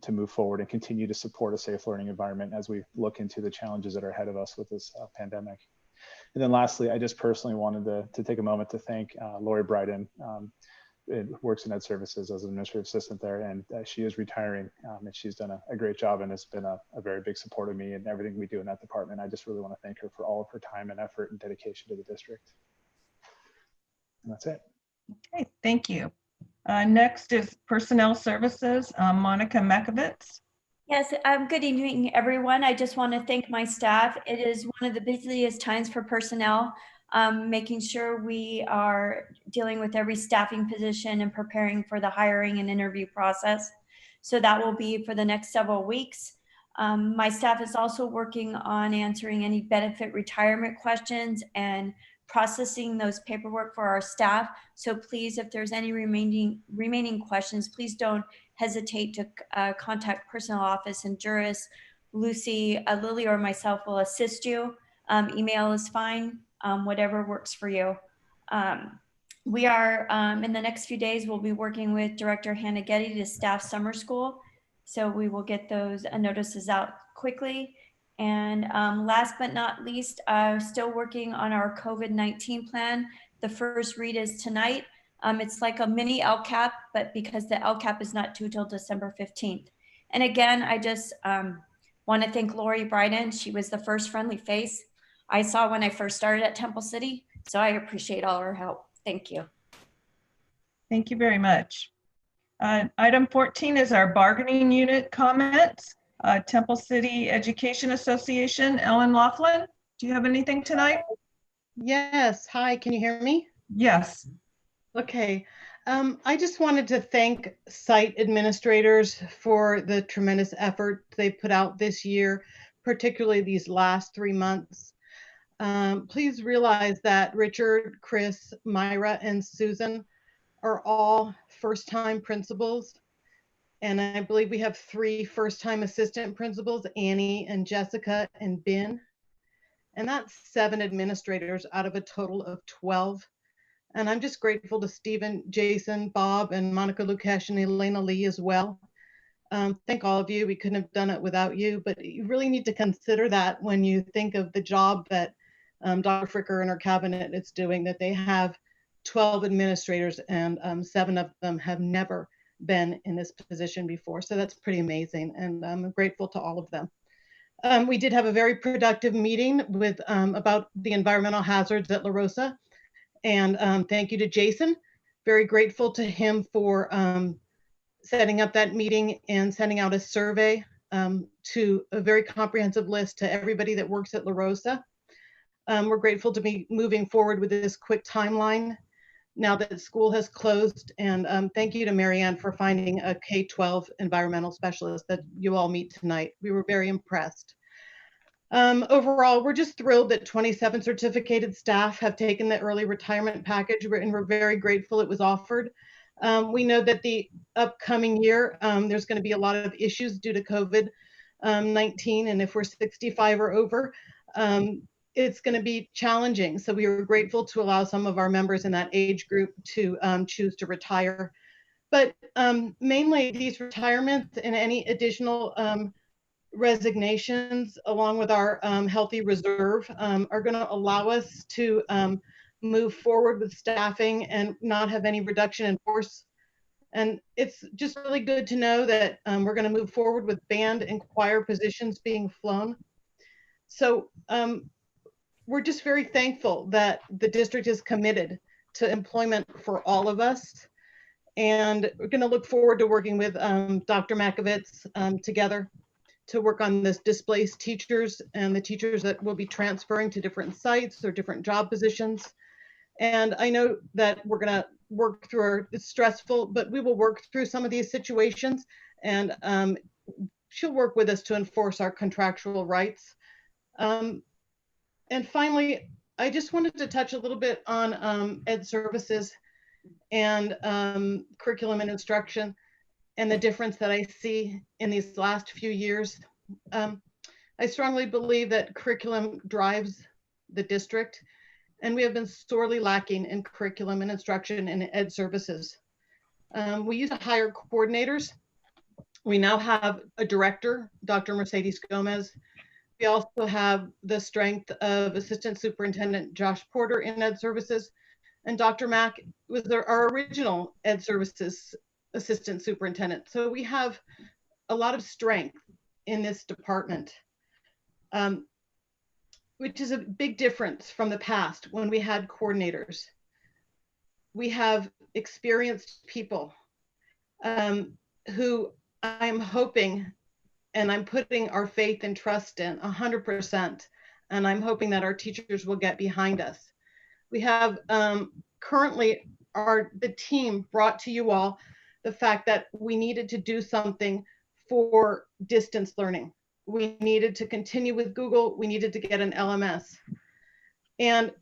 to move forward and continue to support a safe learning environment as we look into the challenges that are ahead of us with this pandemic. And then lastly, I just personally wanted to take a moment to thank Lori Bryden, who works in Ed Services as an administrative assistant there, and she is retiring and she's done a great job and has been a very big support of me and everything we do in that department. I just really want to thank her for all of her time and effort and dedication to the district. And that's it. Okay, thank you. Next is Personnel Services, Monica Makovitz. Yes, good evening, everyone. I just want to thank my staff. It is one of the busiest times for personnel, making sure we are dealing with every staffing position and preparing for the hiring and interview process. So that will be for the next several weeks. My staff is also working on answering any benefit retirement questions and processing those paperwork for our staff. So please, if there's any remaining questions, please don't hesitate to contact personnel office and Juris. Lucy, Lily, or myself will assist you. Email is fine, whatever works for you. We are, in the next few days, we'll be working with Director Hannah Getty to staff summer school. So we will get those notices out quickly. And last but not least, still working on our COVID-19 plan. The first read is tonight. It's like a mini LCAP, but because the LCAP is not due till December 15th. And again, I just want to thank Lori Bryden. She was the first friendly face I saw when I first started at Temple City. So I appreciate all her help. Thank you. Thank you very much. Item 14 is our bargaining unit comments. Temple City Education Association, Ellen Laughlin, do you have anything tonight? Yes, hi, can you hear me? Yes. Okay, I just wanted to thank site administrators for the tremendous effort they put out this year, particularly these last 3 months. Please realize that Richard, Chris, Myra, and Susan are all first-time principals. And I believe we have 3 first-time assistant principals, Annie and Jessica and Ben. And that's 7 administrators out of a total of 12. And I'm just grateful to Stephen, Jason, Bob, and Monica Lukesh and Elena Lee as well. Thank all of you. We couldn't have done it without you, but you really need to consider that when you think of the job that Dr. Fricker and her cabinet is doing, that they have 12 administrators and 7 of them have never been in this position before. So that's pretty amazing. And I'm grateful to all of them. We did have a very productive meeting with about the environmental hazards at La Rosa. And thank you to Jason. Very grateful to him for setting up that meeting and sending out a survey to a very comprehensive list to everybody that works at La Rosa. We're grateful to be moving forward with this quick timeline now that school has closed. And thank you to Marianne for finding a K-12 environmental specialist that you all meet tonight. We were very impressed. Overall, we're just thrilled that 27 certificated staff have taken the early retirement package, and we're very grateful it was offered. We know that the upcoming year, there's going to be a lot of issues due to COVID-19, and if we're 65 or over, it's going to be challenging. So we were grateful to allow some of our members in that age group to choose to retire. But mainly these retirements and any additional resignations, along with our healthy reserve, are going to allow us to move forward with staffing and not have any reduction in force. And it's just really good to know that we're going to move forward with band and choir positions being flown. So we're just very thankful that the district is committed to employment for all of us. And we're going to look forward to working with Dr. Makovitz together to work on this displaced teachers and the teachers that will be transferring to different sites or different job positions. And I know that we're going to work through it's stressful, but we will work through some of these situations, and she'll work with us to enforce our contractual rights. And finally, I just wanted to touch a little bit on ed services and curriculum and instruction and the difference that I see in these last few years. I strongly believe that curriculum drives the district, and we have been sorely lacking in curriculum and instruction in ed services. We used to hire coordinators. We now have a director, Dr. Mercedes Gomez. We also have the strength of Assistant Superintendent Josh Porter in ed services, and Dr. Mack was our original ed services assistant superintendent. So we have a lot of strength in this department, which is a big difference from the past when we had coordinators. We have experienced people who I'm hoping, and I'm putting our faith and trust in 100%, and I'm hoping that our teachers will get behind us. We have currently the team brought to you all the fact that we needed to do something for distance learning. We needed to continue with Google. We needed to get an LMS. And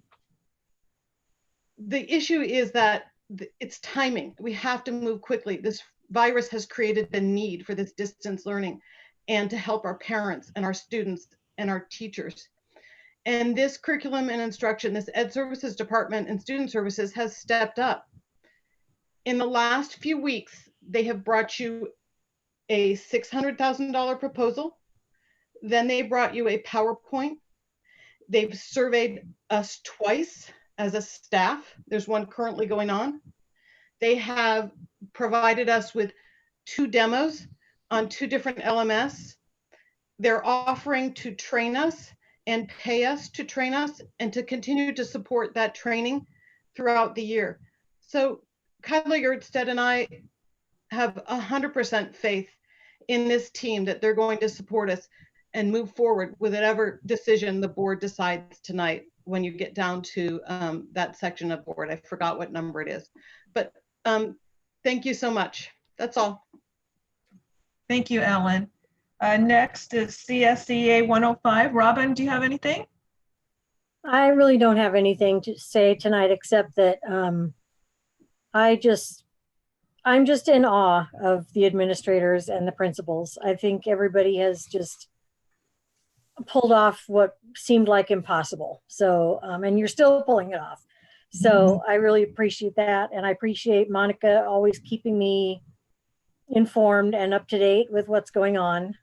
the issue is that it's timing. We have to move quickly. This virus has created the need for this distance learning and to help our parents and our students and our teachers. And this curriculum and instruction, this ed services department and student services has stepped up. In the last few weeks, they have brought you a $600,000 proposal. Then they brought you a PowerPoint. They've surveyed us twice as a staff. There's one currently going on. They have provided us with 2 demos on 2 different LMS. They're offering to train us and pay us to train us and to continue to support that training throughout the year. So Kyla Yurtstead and I have 100% faith in this team that they're going to support us and move forward with whatever decision the board decides tonight when you get down to that section of board. I forgot what number it is, but thank you so much. That's all. Thank you, Ellen. Next is CSEA 105. Robin, do you have anything? I really don't have anything to say tonight, except that I'm just in awe of the administrators and the principals. I think everybody has just pulled off what seemed like impossible. So, and you're still pulling it off. So I really appreciate that. And I appreciate Monica always keeping me informed and up to date with what's going on.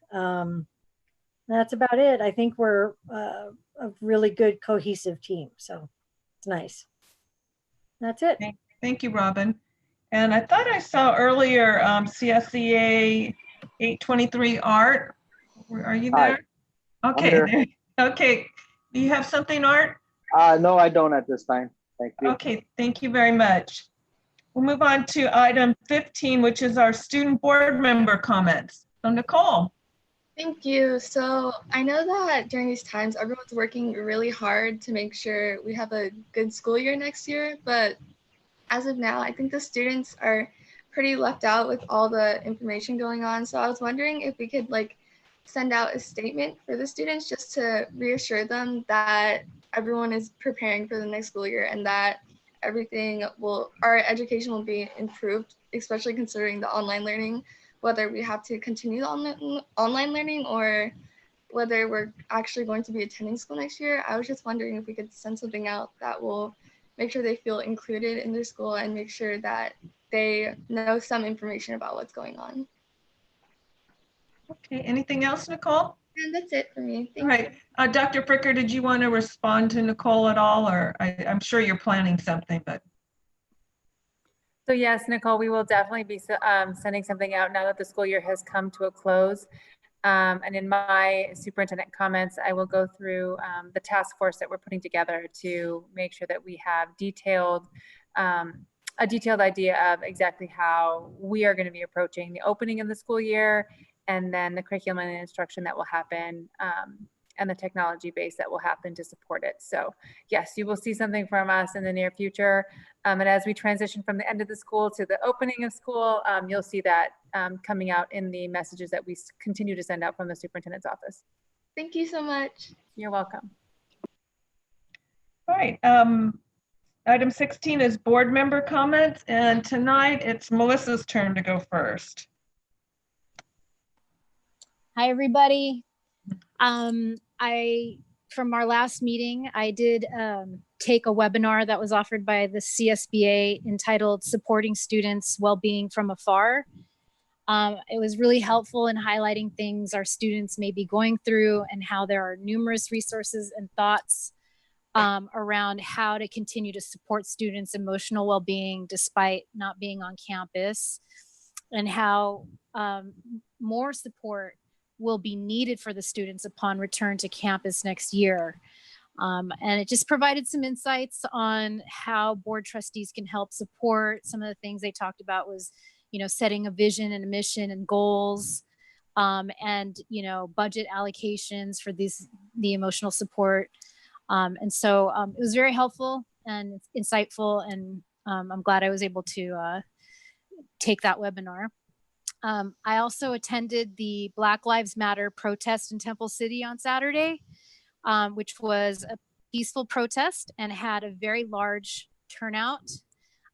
That's about it. I think we're a really good cohesive team. So it's nice. That's it. Thank you, Robin. And I thought I saw earlier CSEA 823 Art. Are you there? Hi. Okay. Okay. Do you have something, Art? No, I don't at this time. Thank you. Okay. Thank you very much. We'll move on to item 15, which is our student board member comments. So Nicole. Thank you. So I know that during these times, everyone's working really hard to make sure we have a good school year next year. But as of now, I think the students are pretty left out with all the information going on. So I was wondering if we could send out a statement for the students just to reassure them that everyone is preparing for the next school year and that our education will be improved, especially considering the online learning, whether we have to continue the online learning or whether we're actually going to be attending school next year. I was just wondering if we could send something out that will make sure they feel included in their school and make sure that they know some information about what's going on. Okay, anything else, Nicole? And that's it for me. All right, Dr. Fricker, did you want to respond to Nicole at all, or I'm sure you're planning something, but. So yes, Nicole, we will definitely be sending something out now that the school year has come to a close. And in my superintendent comments, I will go through the task force that we're putting together to make sure that we have a detailed idea of exactly how we are going to be approaching the opening of the school year, and then the curriculum and instruction that will happen, and the technology base that will happen to support it. So yes, you will see something from us in the near future. And as we transition from the end of the school to the opening of school, you'll see that coming out in the messages that we continue to send out from the superintendent's office. Thank you so much. You're welcome. All right. Item 16 is board member comments, and tonight it's Melissa's turn to go first. Hi, everybody. From our last meeting, I did take a webinar that was offered by the CSBA entitled Supporting Students' Wellbeing from Afar. It was really helpful in highlighting things our students may be going through and how there are numerous resources and thoughts around how to continue to support students' emotional well-being despite not being on campus, and how more support will be needed for the students upon return to campus next year. And it just provided some insights on how board trustees can help support. Some of the things they talked about was, setting a vision and a mission and goals, and, budget allocations for the emotional support. And so it was very helpful and insightful, and I'm glad I was able to take that webinar. I also attended the Black Lives Matter protest in Temple City on Saturday, which was a peaceful protest and had a very large turnout.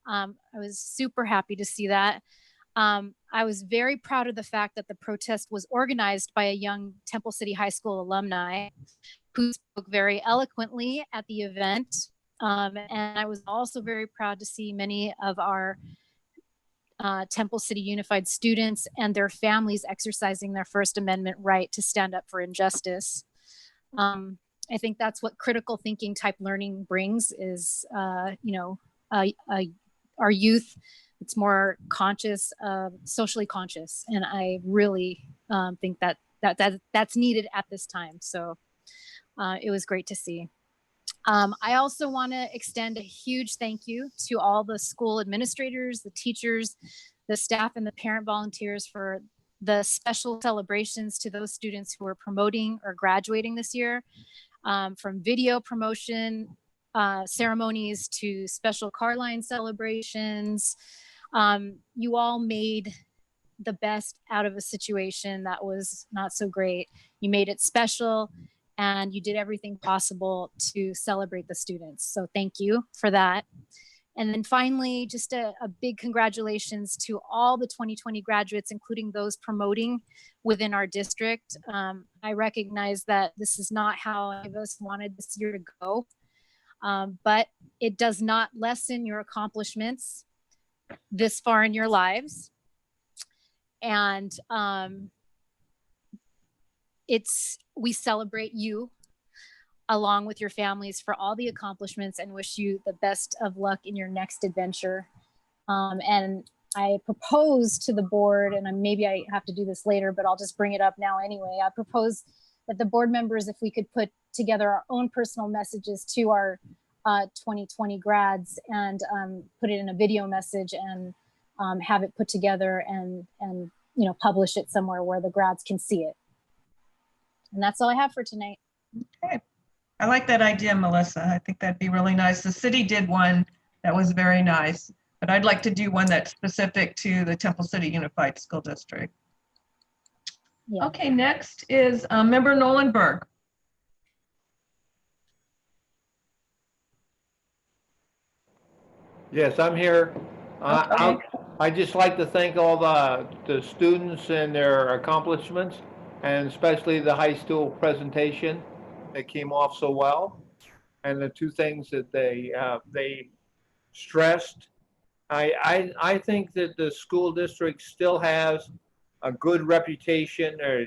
I was super happy to see that. I was very proud of the fact that the protest was organized by a young Temple City High School alumni who spoke very eloquently at the event. And I was also very proud to see many of our Temple City Unified students and their families exercising their First Amendment right to stand up for injustice. I think that's what critical thinking type learning brings is, our youth. It's more conscious, socially conscious. And I really think that's needed at this time. So it was great to see. I also want to extend a huge thank you to all the school administrators, the teachers, the staff, and the parent volunteers for the special celebrations to those students who are promoting or graduating this year, from video promotion ceremonies to special car line celebrations. You all made the best out of a situation that was not so great. You made it special, and you did everything possible to celebrate the students. So thank you for that. And then finally, just a big congratulations to all the 2020 graduates, including those promoting within our district. I recognize that this is not how any of us wanted this year to go, but it does not lessen your accomplishments this far in your lives. And we celebrate you along with your families for all the accomplishments and wish you the best of luck in your next adventure. And I propose to the board, and maybe I have to do this later, but I'll just bring it up now anyway. I propose that the board members, if we could put together our own personal messages to our 2020 grads and put it in a video message and have it put together and publish it somewhere where the grads can see it. And that's all I have for tonight. Okay. I like that idea, Melissa. I think that'd be really nice. The city did one that was very nice, but I'd like to do one that's specific to the Temple City Unified School District. Yeah. Okay, next is Member Nolenberg. Yes, I'm here. I just like to thank all the students and their accomplishments, and especially the high school presentation that came off so well. And the two things that they stressed. I think that the school district still has a good reputation, or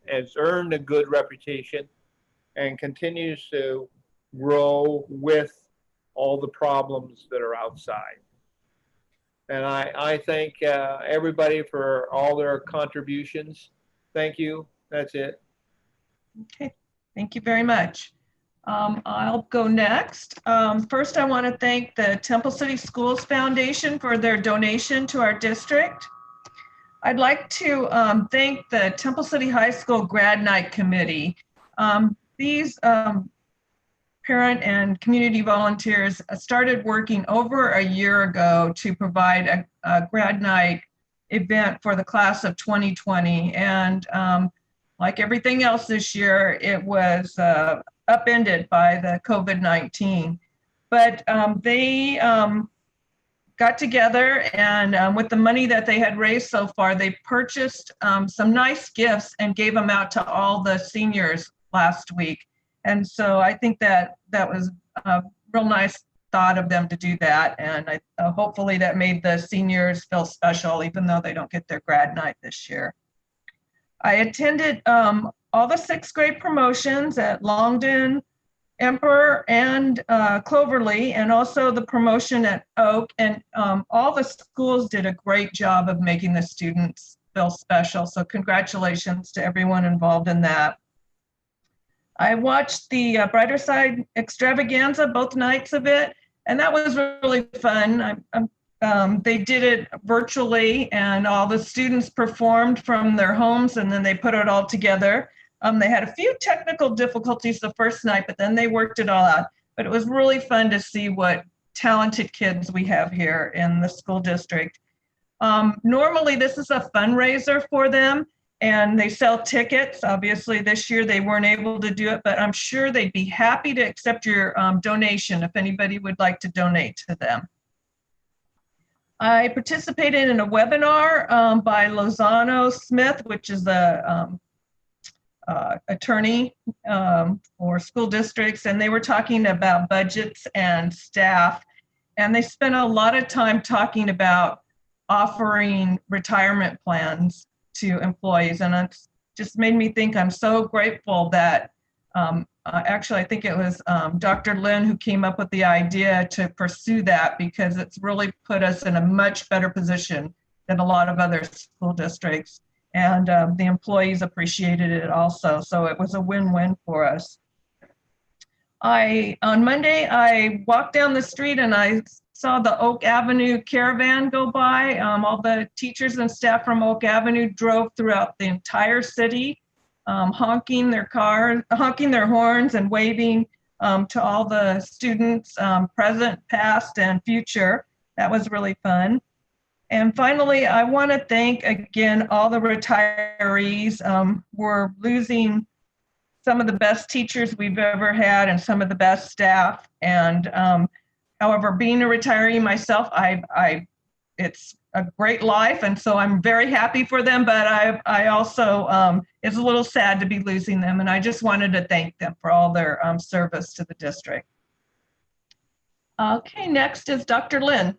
has earned a good reputation, and continues to grow with all the problems that are outside. And I thank everybody for all their contributions. Thank you. That's it. Okay, thank you very much. I'll go next. First, I want to thank the Temple City Schools Foundation for their donation to our district. I'd like to thank the Temple City High School Grad Night Committee. These parent and community volunteers started working over a year ago to provide a grad night event for the class of 2020. And like everything else this year, it was upended by the COVID-19. But they got together, and with the money that they had raised so far, they purchased some nice gifts and gave them out to all the seniors last week. And so I think that was a real nice thought of them to do that. And hopefully that made the seniors feel special, even though they don't get their grad night this year. I attended all the 6th grade promotions at Longden, Emperor, and Cloverly, and also the promotion at Oak. And all the schools did a great job of making the students feel special. So congratulations to everyone involved in that. I watched the Brighter Side Extravaganza, both nights of it, and that was really fun. They did it virtually, and all the students performed from their homes, and then they put it all together. They had a few technical difficulties the first night, but then they worked it all out. But it was really fun to see what talented kids we have here in the school district. Normally, this is a fundraiser for them, and they sell tickets. Obviously, this year they weren't able to do it, but I'm sure they'd be happy to accept your donation if anybody would like to donate to them. I participated in a webinar by Lozano Smith, which is the attorney for school districts, and they were talking about budgets and staff. And they spent a lot of time talking about offering retirement plans to employees. And it just made me think I'm so grateful that actually, I think it was Dr. Lynn who came up with the idea to pursue that, because it's really put us in a much better position than a lot of other school districts. And the employees appreciated it also. So it was a win-win for us. On Monday, I walked down the street and I saw the Oak Avenue caravan go by. All the teachers and staff from Oak Avenue drove throughout the entire city, honking their horns and waving to all the students, present, past, and future. That was really fun. And finally, I want to thank again all the retirees. We're losing some of the best teachers we've ever had and some of the best staff. And however, being a retiree myself, it's a great life, and so I'm very happy for them. But I also it's a little sad to be losing them, and I just wanted to thank them for all their service to the district. Okay, next is Dr. Lynn.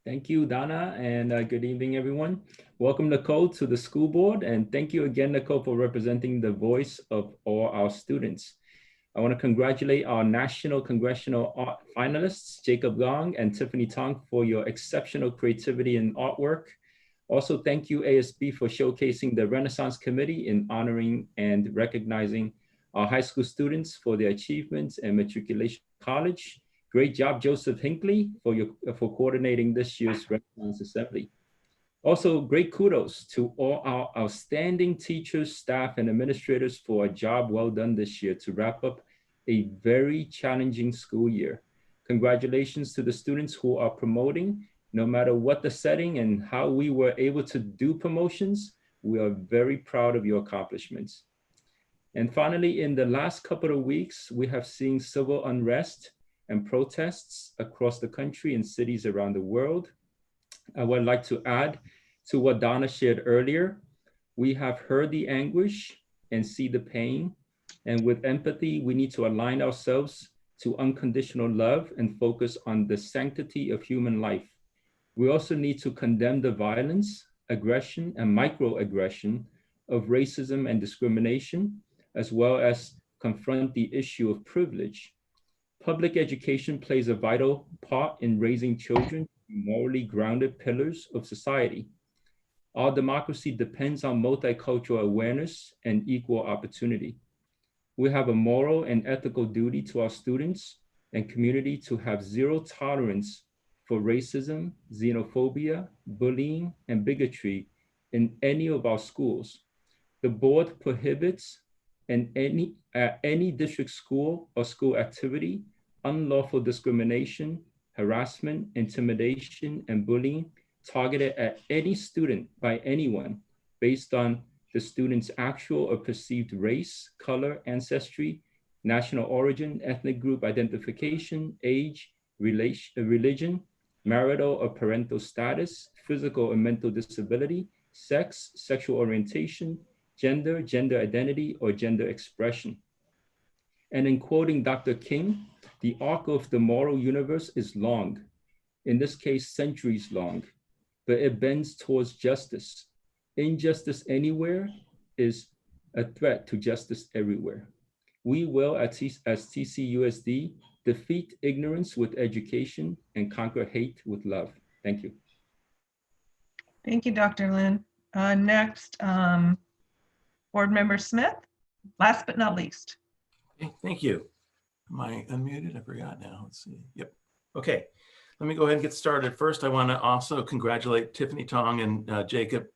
Thank you, Donna, and good evening, everyone. Welcome, Nicole, to the school board, and thank you again, Nicole, for representing the voice of all our students. I want to congratulate our National Congressional Art finalists, Jacob Gong and Tiffany Tong, for your exceptional creativity and artwork. Also, thank you, ASB, for showcasing the Renaissance Committee in honoring and recognizing our high school students for their achievements and matriculation college. Great job, Joseph Hinckley, for coordinating this year's Renaissance Assembly. Also, great kudos to all our outstanding teachers, staff, and administrators for a job well done this year to wrap up a very challenging school year. Congratulations to the students who are promoting. No matter what the setting and how we were able to do promotions, we are very proud of your accomplishments. And finally, in the last couple of weeks, we have seen civil unrest and protests across the country and cities around the world. I would like to add to what Donna shared earlier. We have heard the anguish and see the pain. And with empathy, we need to align ourselves to unconditional love and focus on the sanctity of human life. We also need to condemn the violence, aggression, and microaggression of racism and discrimination, as well as confront the issue of privilege. Public education plays a vital part in raising children morally grounded pillars of society. Our democracy depends on multicultural awareness and equal opportunity. We have a moral and ethical duty to our students and community to have zero tolerance for racism, xenophobia, bullying, and bigotry in any of our schools. The board prohibits any district school or school activity, unlawful discrimination, harassment, intimidation, and bullying targeted at any student by anyone based on the student's actual or perceived race, color, ancestry, national origin, ethnic group identification, age, religion, marital or parental status, physical or mental disability, sex, sexual orientation, gender, gender identity, or gender expression. And in quoting Dr. King, the arc of the moral universe is long, in this case, centuries long, but it bends towards justice. Injustice anywhere is a threat to justice everywhere. We will, as TCUSD, defeat ignorance with education and conquer hate with love. Thank you. Thank you, Dr. Lin. Next, Board Member Smith, last but not least. Okay, thank you. Am I unmuted? I forgot now. Let's see. Yep. Okay, let me go ahead and get started. First, I want to also congratulate Tiffany Tong and Jacob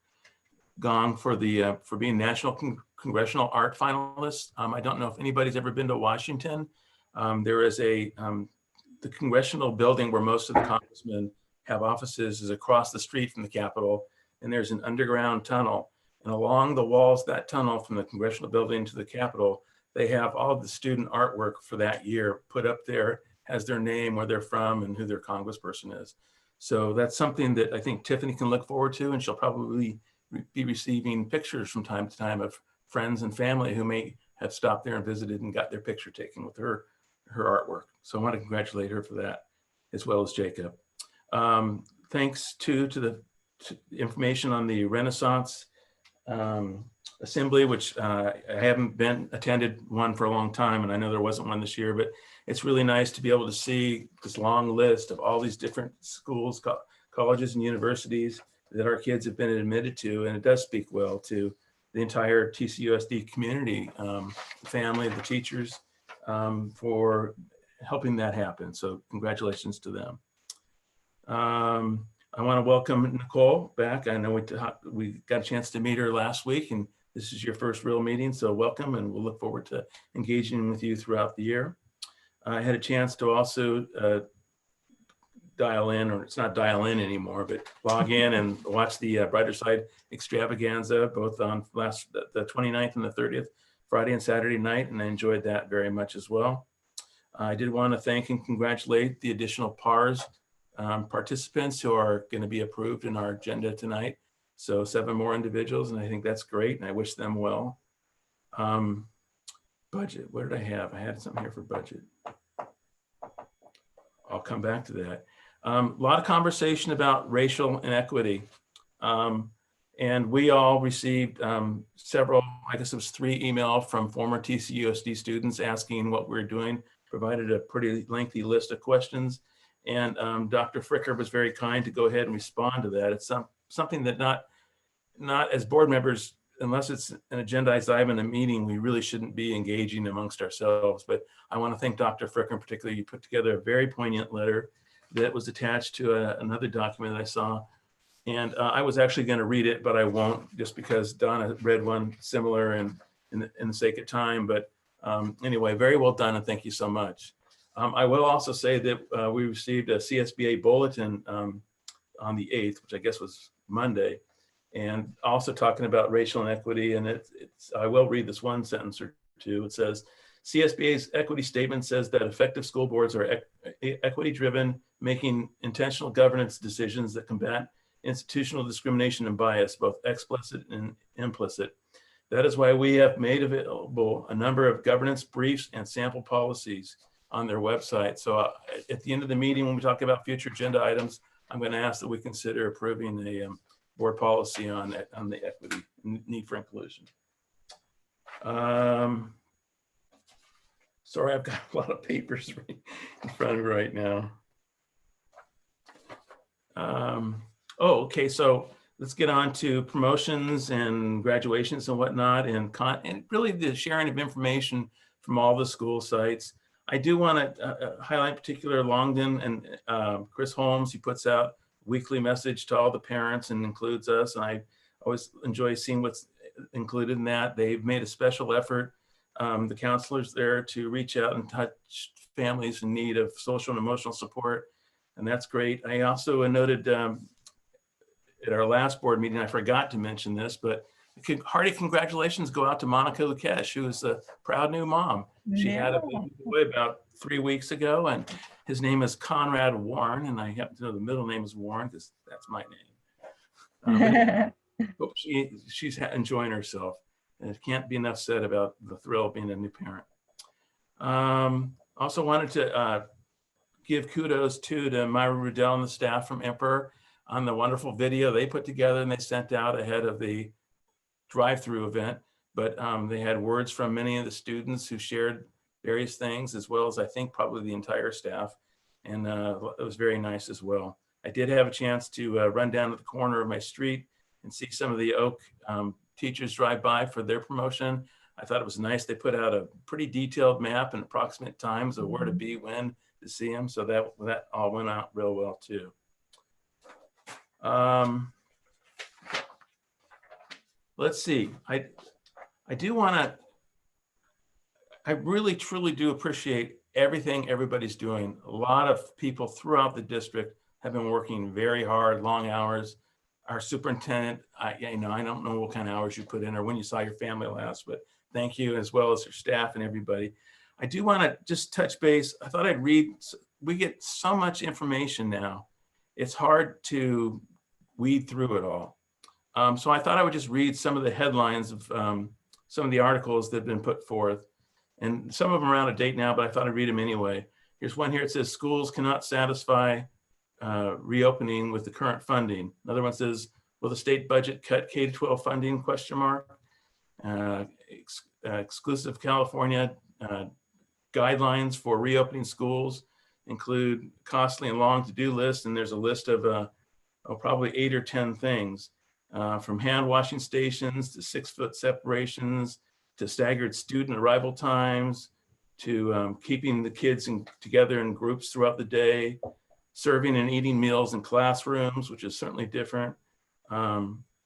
Gong for being National Congressional Art Finalists. I don't know if anybody's ever been to Washington. There is the congressional building where most of the congressmen have offices is across the street from the Capitol, and there's an underground tunnel. And along the walls of that tunnel from the congressional building to the Capitol, they have all of the student artwork for that year put up there, has their name, where they're from, and who their congressperson is. So that's something that I think Tiffany can look forward to, and she'll probably be receiving pictures from time to time of friends and family who may have stopped there and visited and got their picture taken with her artwork. So I want to congratulate her for that, as well as Jacob. Thanks to the information on the Renaissance Assembly, which I haven't attended one for a long time, and I know there wasn't one this year, but it's really nice to be able to see this long list of all these different schools, colleges, and universities that our kids have been admitted to, and it does speak well to the entire TCUSD community, the family, the teachers, for helping that happen. So congratulations to them. I want to welcome Nicole back. I know we got a chance to meet her last week, and this is your first real meeting, so welcome, and we'll look forward to engaging with you throughout the year. I had a chance to also dial in, or it's not dial in anymore, but log in and watch the Brighter Side extravaganza, both on the 29th and the 30th, Friday and Saturday night, and I enjoyed that very much as well. I did want to thank and congratulate the additional PARS participants who are going to be approved in our agenda tonight. So 7 more individuals, and I think that's great, and I wish them well. Budget, what did I have? I had something here for budget. I'll come back to that. A lot of conversation about racial inequity. And we all received several, I guess it was 3 emails from former TCUSD students asking what we're doing, provided a pretty lengthy list of questions. And Dr. Fricker was very kind to go ahead and respond to that. It's something that not as board members, unless it's an agendized item in a meeting, we really shouldn't be engaging amongst ourselves. But I want to thank Dr. Fricker in particular. You put together a very poignant letter that was attached to another document that I saw. And I was actually going to read it, but I won't, just because Donna read one similar and in the sake of time. But anyway, very well done, and thank you so much. I will also say that we received a CSBA bulletin on the 8th, which I guess was Monday, and also talking about racial inequity. And I will read this one sentence or two. It says, CSBA's equity statement says that effective school boards are equity-driven, making intentional governance decisions that combat institutional discrimination and bias, both explicit and implicit. That is why we have made available a number of governance briefs and sample policies on their website. So at the end of the meeting, when we talk about future agenda items, I'm going to ask that we consider approving the board policy on the equity need for inclusion. Sorry, I've got a lot of papers in front of me right now. Oh, okay. So let's get on to promotions and graduations and whatnot, and really the sharing of information from all the school sites. I do want to highlight in particular Longden and Chris Holmes. He puts out a weekly message to all the parents and includes us. And I always enjoy seeing what's included in that. They've made a special effort, the counselors there, to reach out and touch families in need of social and emotional support. And that's great. I also noted at our last board meeting, I forgot to mention this, but hearty congratulations go out to Monica Lukesh, who is a proud new mom. She had a baby boy about 3 weeks ago, and his name is Conrad Warren, and I happen to know the middle name is Warren because that's my name. But she's enjoying herself, and it can't be enough said about the thrill of being a new parent. Also wanted to give kudos to Myra Rudell and the staff from Emperor on the wonderful video they put together and they sent out ahead of the drive-through event. But they had words from many of the students who shared various things, as well as I think probably the entire staff. And it was very nice as well. I did have a chance to run down to the corner of my street and see some of the Oak teachers drive by for their promotion. I thought it was nice. They put out a pretty detailed map and approximate times of where to be, when to see them. So that all went out real well too. Let's see. I do want to, I really truly do appreciate everything everybody's doing. A lot of people throughout the district have been working very hard, long hours. Our superintendent, I don't know what kind of hours you put in or when you saw your family last, but thank you, as well as your staff and everybody. I do want to just touch base. I thought I'd read, we get so much information now. It's hard to weed through it all. So I thought I would just read some of the headlines of some of the articles that have been put forth. And some of them are out of date now, but I thought I'd read them anyway. Here's one here. It says, schools cannot satisfy reopening with the current funding. Another one says, will the state budget cut K-12 funding, question mark? Exclusive California guidelines for reopening schools include costly and long to-do lists. And there's a list of probably 8 or 10 things, from hand washing stations to 6-foot separations, to staggered student arrival times, to keeping the kids together in groups throughout the day, serving and eating meals in classrooms, which is certainly different,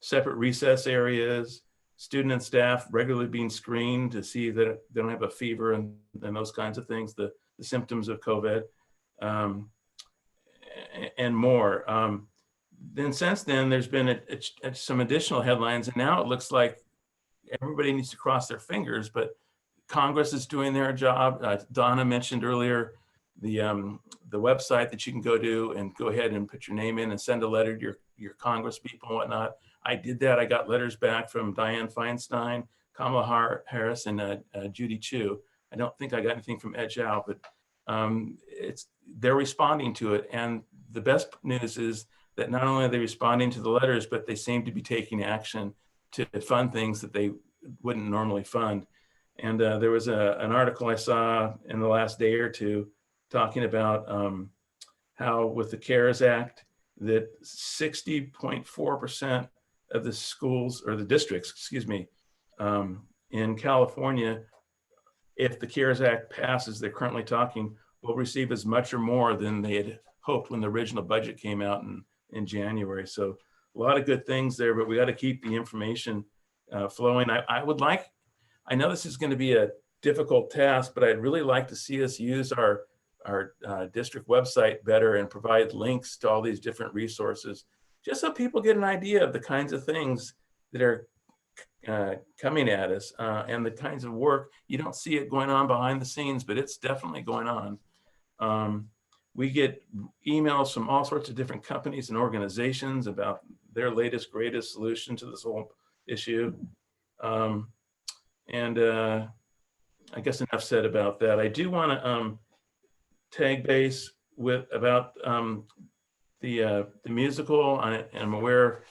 separate recess areas, student and staff regularly being screened to see that they don't have a fever and those kinds of things, the symptoms of COVID, and more. Then since then, there's been some additional headlines, and now it looks like everybody needs to cross their fingers, but Congress is doing their job. Donna mentioned earlier the website that you can go to and go ahead and put your name in and send a letter to your Congress people and whatnot. I did that. I got letters back from Dianne Feinstein, Kamala Harris, and Judy Chu. I don't think I got anything from Ed Zhao, but they're responding to it. And the best news is that not only are they responding to the letters, but they seem to be taking action to fund things that they wouldn't normally fund. And there was an article I saw in the last day or two talking about how with the CARES Act, that 60.4% of the schools, or the districts, excuse me, in California, if the CARES Act passes, they're currently talking, will receive as much or more than they had hoped when the original budget came out in January. So a lot of good things there, but we got to keep the information flowing. I know this is going to be a difficult task, but I'd really like to see us use our district website better and provide links to all these different resources, just so people get an idea of the kinds of things that are coming at us and the kinds of work. You don't see it going on behind the scenes, but it's definitely going on. We get emails from all sorts of different companies and organizations about their latest, greatest solution to this whole issue. I guess enough said about that. I do want to tag base with about the musical, I'm aware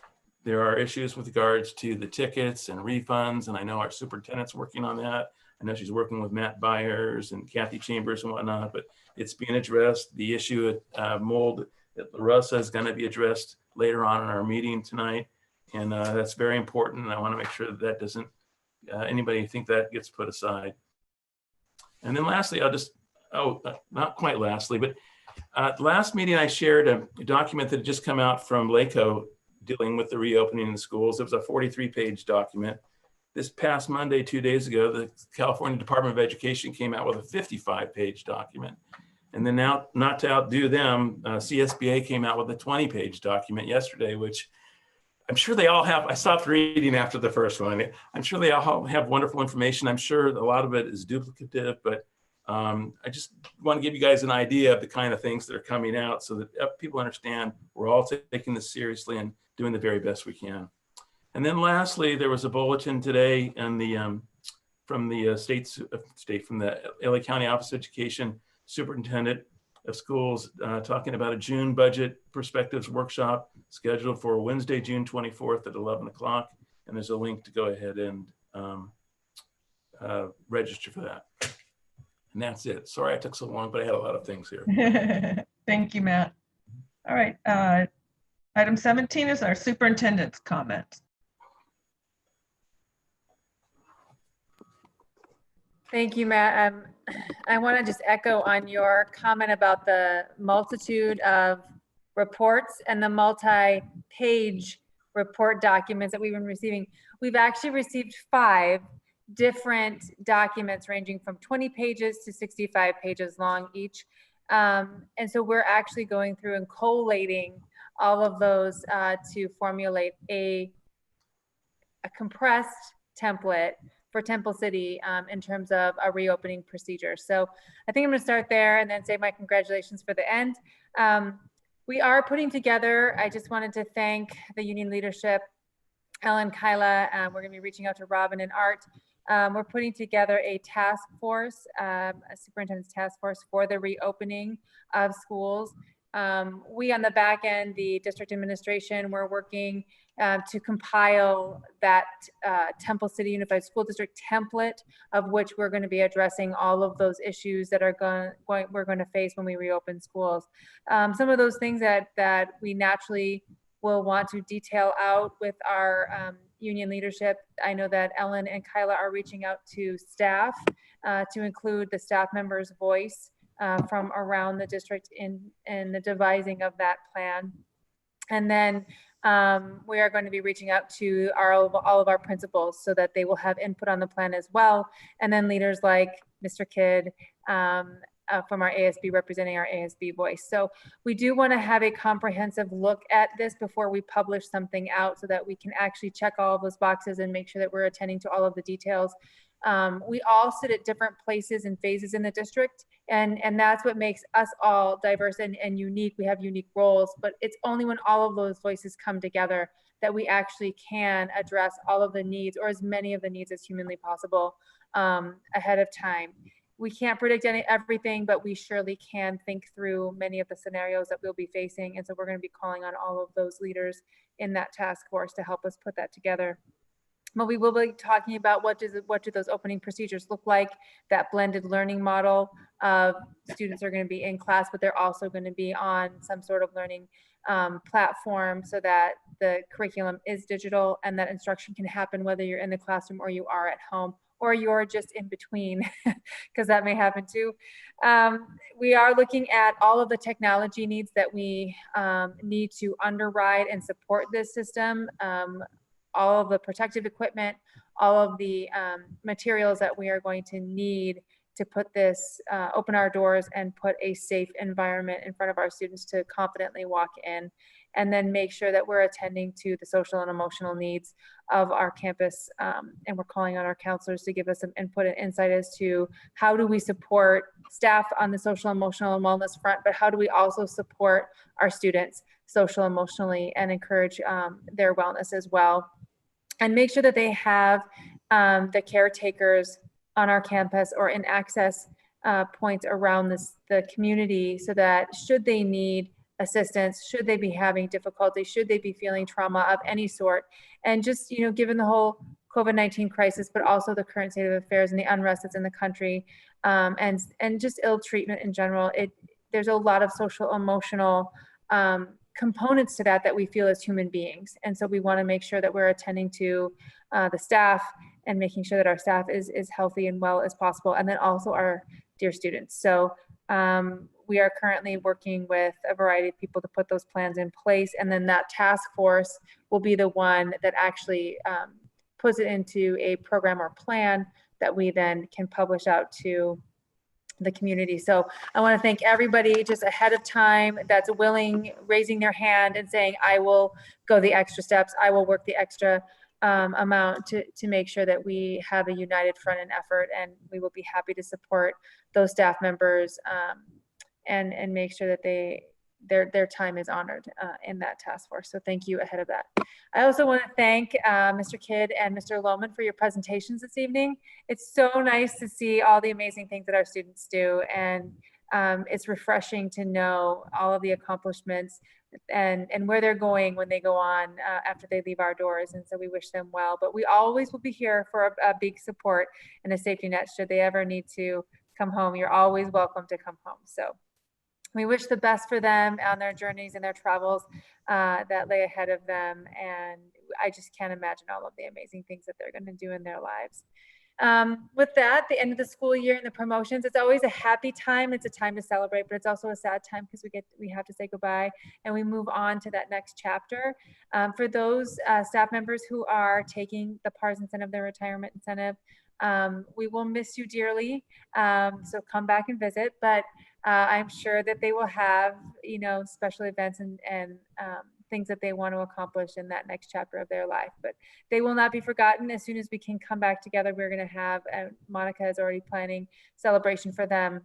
there are issues with regards to the tickets and refunds, and I know our superintendent's working on that. I know she's working with Matt Byers and Kathy Chambers and whatnot, but it's being addressed. The issue at mold at La Rosa is going to be addressed later on in our meeting tonight, and that's very important. And I want to make sure that that doesn't anybody think that gets put aside. And then lastly, I'll just not quite lastly, but last meeting I shared a document that had just come out from LACO dealing with the reopening of the schools. It was a 43-page document. This past Monday, 2 days ago, the California Department of Education came out with a 55-page document. And then now, not to outdo them, CSBA came out with a 20-page document yesterday, which I'm sure they all have. I stopped reading after the first one. I'm sure they all have wonderful information. I'm sure a lot of it is duplicative, but I just want to give you guys an idea of the kind of things that are coming out so that people understand we're all taking this seriously and doing the very best we can. And then lastly, there was a bulletin today and from the from the LA County Office of Education Superintendent of Schools talking about a June budget perspectives workshop scheduled for Wednesday, June 24th at 11 o'clock. And there's a link to go ahead and register for that. And that's it. Sorry I took so long, but I had a lot of things here. Thank you, Matt. All right. Item 17 is our superintendent's comments. Thank you, Matt. I want to just echo on your comment about the multitude of reports and the multi-page report documents that we've been receiving. We've actually received 5 different documents ranging from 20 pages to 65 pages long each. And so we're actually going through and collating all of those to formulate a compressed template for Temple City in terms of a reopening procedure. So I think I'm gonna start there and then say my congratulations for the end. We are putting together, I just wanted to thank the union leadership, Ellen, Kyla, we're gonna be reaching out to Robin and Art. We're putting together a task force, a superintendent's task force for the reopening of schools. We on the back end, the district administration, we're working to compile that Temple City Unified School District template, of which we're going to be addressing all of those issues that are we're going to face when we reopen schools. Some of those things that we naturally will want to detail out with our union leadership. I know that Ellen and Kyla are reaching out to staff to include the staff member's voice from around the district in the devising of that plan. And then we are going to be reaching out to all of our principals so that they will have input on the plan as well. And then leaders like Mr. Kidd from our ASB representing our ASB voice. So we do want to have a comprehensive look at this before we publish something out so that we can actually check all of those boxes and make sure that we're attending to all of the details. We all sit at different places and phases in the district, and that's what makes us all diverse and unique. We have unique roles, but it's only when all of those voices come together that we actually can address all of the needs, or as many of the needs as humanly possible, ahead of time. We can't predict everything, but we surely can think through many of the scenarios that we'll be facing. And so we're going to be calling on all of those leaders in that task force to help us put that together. But we will be talking about what do those opening procedures look like, that blended learning model of students are going to be in class, but they're also going to be on some sort of learning platform so that the curriculum is digital and that instruction can happen whether you're in the classroom or you are at home, or you're just in between, because that may happen too. We are looking at all of the technology needs that we need to underwrite and support this system. All of the protective equipment, all of the materials that we are going to need to put this, open our doors and put a safe environment in front of our students to confidently walk in, and then make sure that we're attending to the social and emotional needs of our campus. And we're calling on our counselors to give us some input and insight as to how do we support staff on the social, emotional, and wellness front, but how do we also support our students social, emotionally, and encourage their wellness as well. And make sure that they have the caretakers on our campus or in access points around the community so that should they need assistance should they be having difficulty, should they be feeling trauma of any sort. And just, you know, given the whole COVID-19 crisis, but also the current state of affairs and the unrest that's in the country, and just ill treatment in general, there's a lot of social emotional components to that we feel as human beings. And so we want to make sure that we're attending to the staff and making sure that our staff is healthy and well as possible, and then also our dear students. So we are currently working with a variety of people to put those plans in place, and then that task force will be the one that actually puts it into a program or plan that we then can publish out to the community. So I want to thank everybody just ahead of time that's willing, raising their hand and saying, I will go the extra steps, I will work the extra amount to make sure that we have a united front and effort, and we will be happy to support those staff members and make sure that their time is honored in that task force. So thank you ahead of that. I also want to thank Mr. Kidd and Mr. Lohman for your presentations this evening. It's so nice to see all the amazing things that our students do, and it's refreshing to know all of the accomplishments and where they're going when they go on after they leave our doors. And so we wish them well, but we always will be here for a big support and a safety net should they ever need to come home. You're always welcome to come home. So we wish the best for them on their journeys and their travels that lay ahead of them. And I just can't imagine all of the amazing things that they're going to do in their lives. With that, the end of the school year and the promotions, it's always a happy time. It's a time to celebrate, but it's also a sad time because we have to say goodbye and we move on to that next chapter. For those staff members who are taking the PARS incentive, their retirement incentive, we will miss you dearly. So come back and visit, but I'm sure that they will have, you know, special events and things that they want to accomplish in that next chapter of their life, but they will not be forgotten. As soon as we can come back together, we're going to have, Monica is already planning celebration for them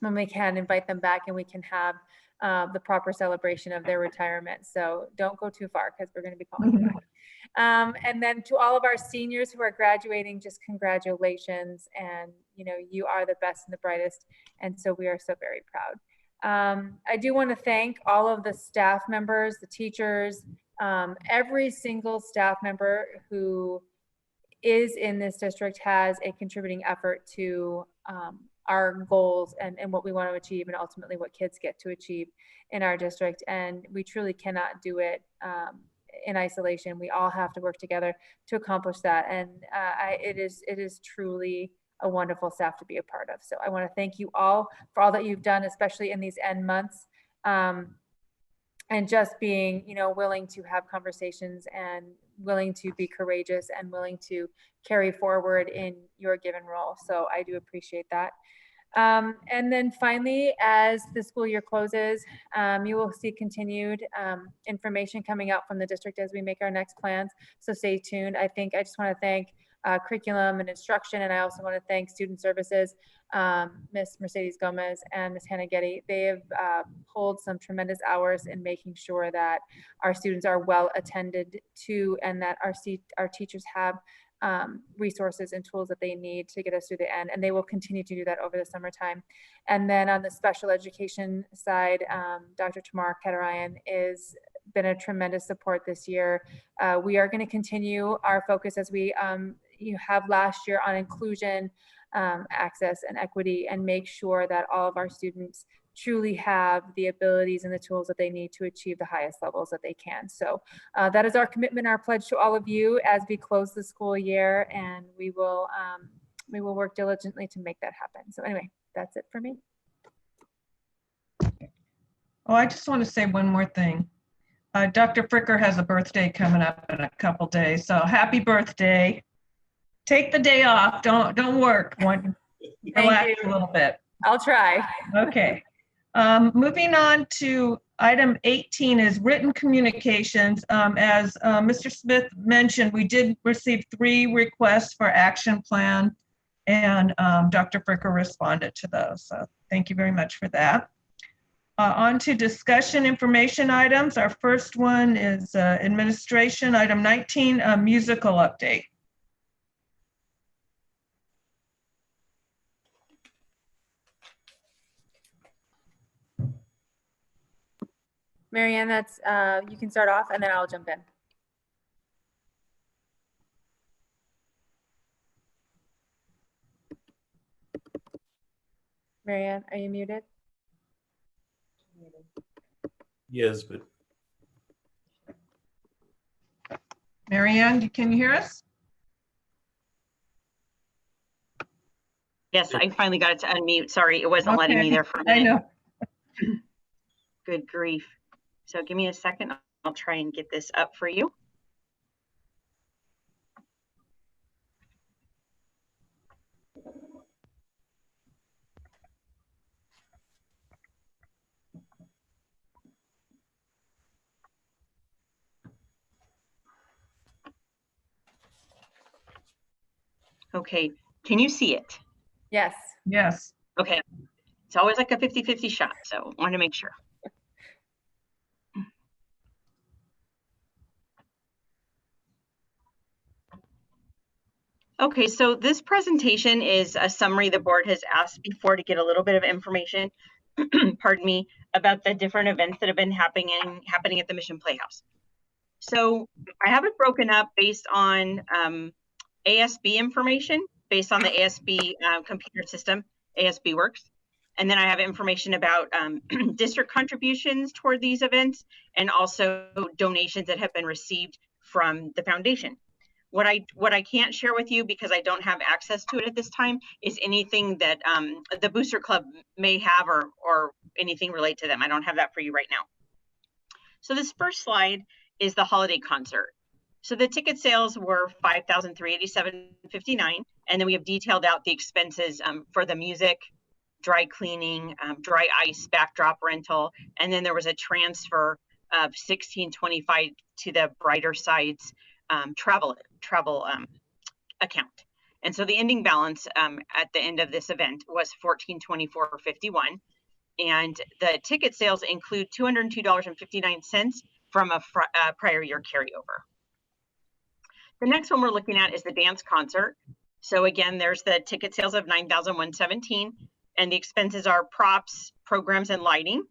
when we can invite them back and we can have the proper celebration of their retirement. So don't go too far because we're going to be calling you back. And then to all of our seniors who are graduating, just congratulations. And, you know, you are the best and the brightest. And so we are so very proud. I do want to thank all of the staff members, the teachers, every single staff member who is in this district has a contributing effort to our goals and what we want to achieve and ultimately what kids get to achieve in our district. And we truly cannot do it in isolation. We all have to work together to accomplish that. And it is truly a wonderful staff to be a part of. So I want to thank you all for all that you've done, especially in these end months, and just being, you know, willing to have conversations and willing to be courageous and willing to carry forward in your given role. So I do appreciate that. And then finally, as the school year closes, you will see continued information coming out from the district as we make our next plans. So stay tuned. I just want to thank curriculum and instruction, and I also want to thank student services, Miss Mercedes Gomez and Miss Hannah Getty. They have pulled some tremendous hours in making sure that our students are well attended to and that our teachers have resources and tools that they need to get us through the end, and they will continue to do that over the summertime. And then on the special education side, Dr. Tamar Katarayan has been a tremendous support this year. We are going to continue our focus as we have last year on inclusion, access, and equity, and make sure that all of our students truly have the abilities and the tools that they need to achieve the highest levels that they can. So that is our commitment, our pledge to all of you as we close the school year, and we will work diligently to make that happen. So anyway, that's it for me. Oh, I just want to say one more thing. Dr. Fricker has a birthday coming up in a couple days, so happy birthday. Take the day off, don't work. Relax a little bit. I'll try. Okay. Moving on to item 18 is written communications. As Mr. Smith mentioned, we did receive 3 requests for action plan, and Dr. Fricker responded to those. So thank you very much for that. On to discussion information items. Our first one is administration. Item 19, a musical update. Marianne, that's, you can start off and then I'll jump in. Marianne, are you muted? Yes, but Marianne, can you hear us? Yes, I finally got it to unmute. Sorry, it wasn't letting me there for a minute. I know. Good grief. So give me a second. I'll try and get this up for you. Okay, can you see it? Yes. Yes. Okay, it's always like a 50-50 shot, so I want to make sure. Okay, so this presentation is a summary the board has asked before to get a little bit of information, pardon me, about the different events that have been happening at the Mission Playhouse. So I have it broken up based on ASB information, based on the ASB computer system, ASB Works. And then I have information about district contributions toward these events and also donations that have been received from the foundation. What I can't share with you because I don't have access to it at this time is anything that the Booster Club may have or anything related to them. I don't have that for you right now. So this first slide is the holiday concert. So the ticket sales were $5,387.59, and then we have detailed out the expenses for the music, dry cleaning, dry ice backdrop rental, and then there was a transfer of $1,625 to the Brighter Sides travel account. And so the ending balance at the end of this event was $1,424.51. And the ticket sales include $202.59 from a prior year carryover. The next one we're looking at is the dance concert. So again, there's the ticket sales of $9,117, and the expenses are props, programs, and lighting.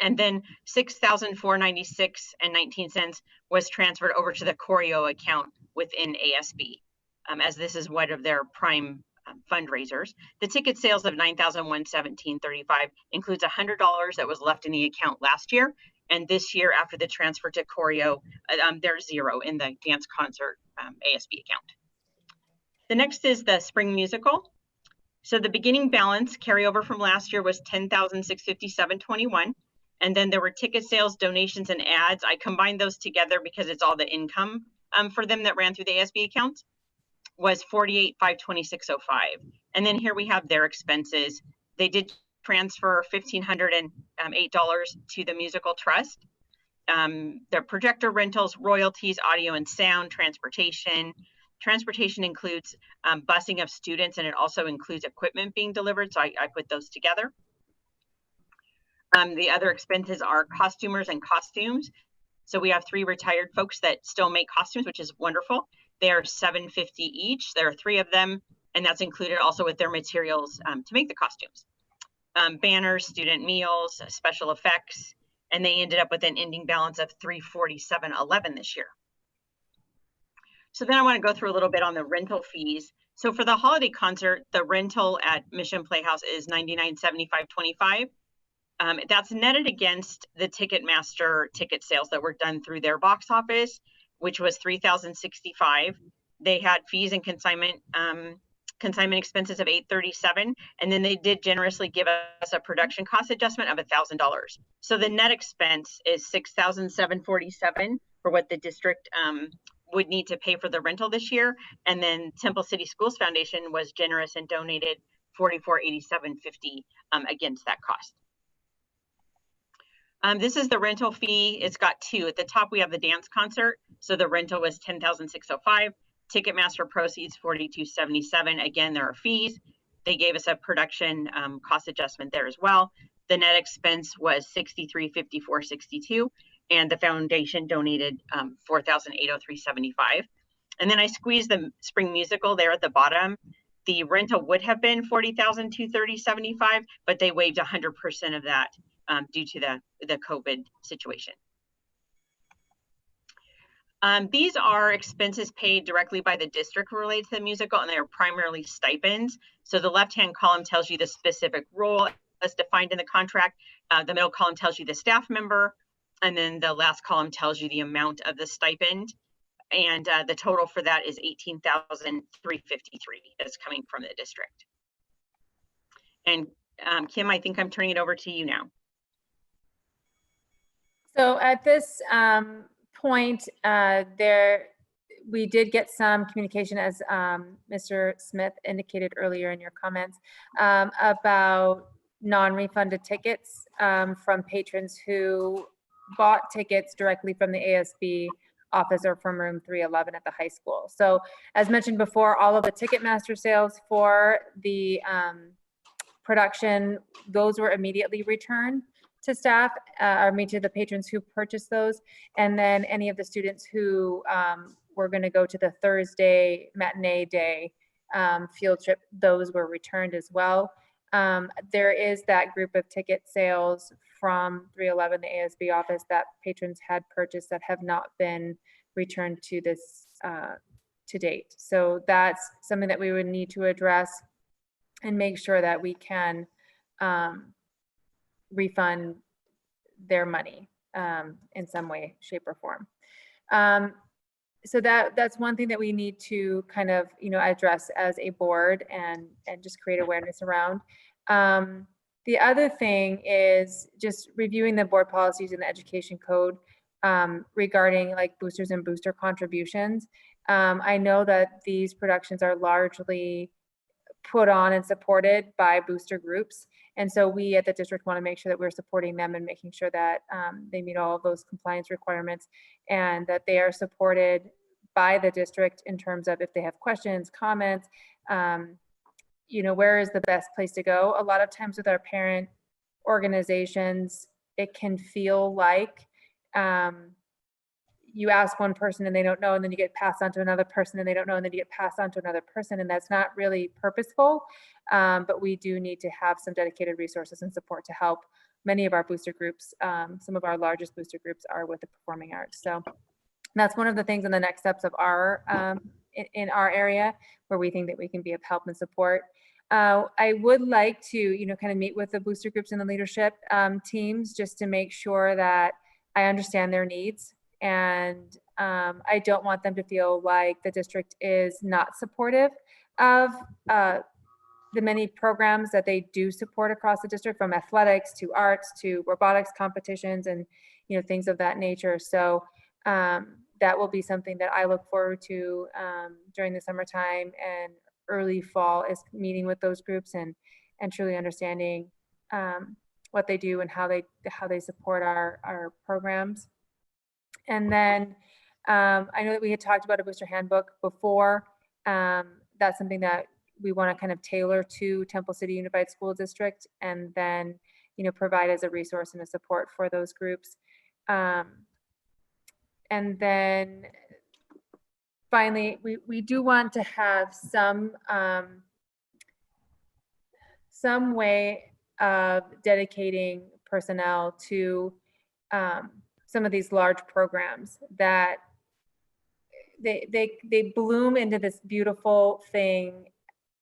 And then $6,496.19 was transferred over to the choreo account within ASB, as this is one of their prime fundraisers. The ticket sales of $9,117.35 includes $100 that was left in the account last year, and this year after the transfer to choreo, there's $0 in the dance concert ASB account. The next is the spring musical. So the beginning balance carryover from last year was $10,657.21. And then there were ticket sales, donations, and ads. I combined those together because it's all the income for them that ran through the ASB accounts, was $48,526.05. And then here we have their expenses. They did transfer $1,508 to the musical trust. Their projector rentals, royalties, audio and sound, transportation. Transportation includes busing of students, and it also includes equipment being delivered. So I put those together. The other expenses are costumers and costumes. So we have 3 retired folks that still make costumes, which is wonderful. They are $750 each. There are 3 of them, and that's included also with their materials to make the costumes. Banners, student meals, special effects, and they ended up with an ending balance of $347.11 this year. So then I want to go through a little bit on the rental fees. So for the holiday concert, the rental at Mission Playhouse is $99.75.25. That's netted against the Ticketmaster ticket sales that were done through their box office, which was $3,065. They had fees and consignment expenses of $837, and then they did generously give us a production cost adjustment of $1,000. So the net expense is $6,747 for what the district would need to pay for the rental this year, and then Temple City Schools Foundation was generous and donated $4487.50 against that cost. This is the rental fee. It's got 2. At the top, we have the dance concert. So the rental was $10,605. Ticketmaster proceeds $4277. Again, there are fees. They gave us a production cost adjustment there as well. The net expense was $6354.62, and the foundation donated $4,803.75. And then I squeezed the spring musical there at the bottom. The rental would have been $40,230.75, but they waived 100% of that due to the COVID situation. These are expenses paid directly by the district related to the musical, and they are primarily stipends. So the left-hand column tells you the specific role as defined in the contract. The middle column tells you the staff member, and then the last column tells you the amount of the stipend. And the total for that is $18,353 that's coming from the district. And Kim, I think I'm turning it over to you now. So at this point, we did get some communication, as Mr. Smith indicated earlier in your comments, about non-refunded tickets from patrons who bought tickets directly from the ASB office or from room 311 at the high school. So as mentioned before, all of the Ticketmaster sales for the production, those were immediately returned to staff, to the patrons who purchased those. And then any of the students who were going to go to the Thursday matinee day field trip, those were returned as well. There is that group of ticket sales from 311, the ASB office, that patrons had purchased that have not been returned to this to date. So that's something that we would need to address and make sure that we can refund their money in some way, shape, or form. So that's one thing that we need to kind of, address as a board and just create awareness around. The other thing is just reviewing the board policies in the education code regarding like boosters and booster contributions. I know that these productions are largely put on and supported by booster groups. And so we at the district want to make sure that we're supporting them and making sure that they meet all of those compliance requirements and that they are supported by the district in terms of if they have questions, comments, where is the best place to go? A lot of times with our parent organizations, it can feel like you ask one person and they don't know, and then you get passed on to another person and they don't know, and then you get passed on to another person, and that's not really purposeful. But we do need to have some dedicated resources and support to help many of our booster groups. Some of our largest booster groups are with the performing arts. So that's one of the things in the next steps of our in our area where we think that we can be of help and support. I would like to, kind of meet with the booster groups and the leadership teams just to make sure that I understand their needs. And I don't want them to feel like the district is not supportive of the many programs that they do support across the district, from athletics to arts to robotics competitions and things of that nature. So that will be something that I look forward to during the summertime and early fall, is meeting with those groups and truly understanding what they do and how they support our programs. And then I know that we had talked about a booster handbook before. That's something that we want to kind of tailor to Temple City Unified School District, and then provide as a resource and a support for those groups. And then finally, we do want to have some way of dedicating personnel to some of these large programs that they bloom into this beautiful thing.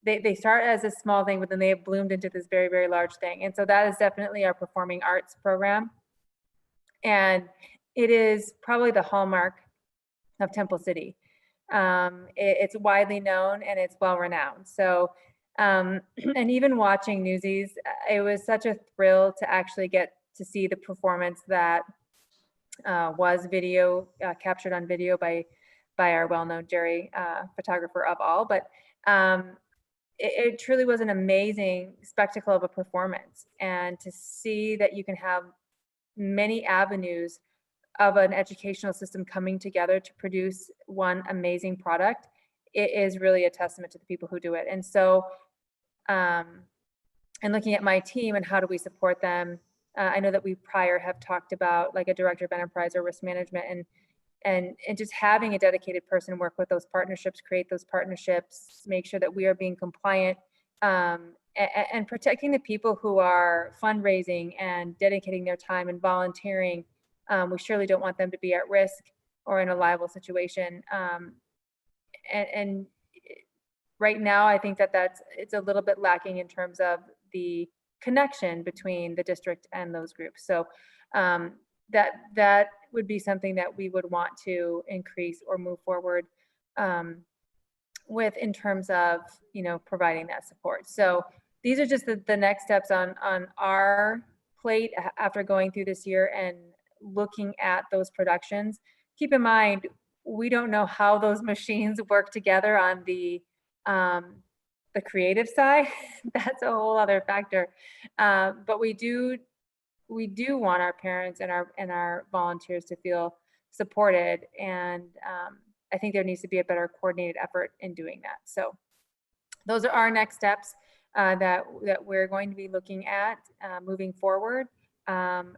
They start as a small thing, but then they have bloomed into this very, very large thing. And so that is definitely our performing arts program. And it is probably the hallmark of Temple City. It's widely known and it's well renowned. So, and even watching Newsies, it was such a thrill to actually get to see the performance that was captured on video by our well-known Jerry, photographer of all. But it truly was an amazing spectacle of a performance, and to see that you can have many avenues of an educational system coming together to produce one amazing product, it is really a testament to the people who do it. And so, and looking at my team and how do we support them, I know that we prior have talked about like a director of enterprise or risk management, and just having a dedicated person work with those partnerships, create those partnerships, make sure that we are being compliant and protecting the people who are fundraising and dedicating their time and volunteering. We surely don't want them to be at risk or in a liable situation. And right now, I think it's a little bit lacking in terms of the connection between the district and those groups. So that would be something that we would want to increase or move forward with in terms of, providing that support. So these are just the next steps on our plate after going through this year and looking at those productions. Keep in mind, we don't know how those machines work together on the creative side. That's a whole other factor. But we do want our parents and our volunteers to feel supported. And I think there needs to be a better coordinated effort in doing that. So those are our next steps that we're going to be looking at moving forward. And,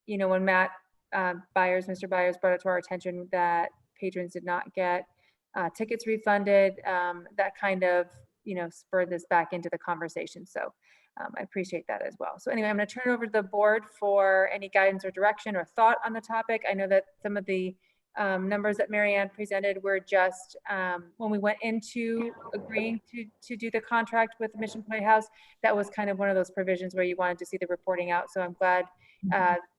when Mr. Byers brought it to our attention that patrons did not get tickets refunded, that kind of, spurred this back into the conversation. So I appreciate that as well. So anyway, I'm going to turn it over to the board for any guidance or direction or thought on the topic. I know that some of the numbers that Marianne presented were just when we went into agreeing to do the contract with Mission Playhouse, that was kind of one of those provisions where you wanted to see the reporting out. So I'm glad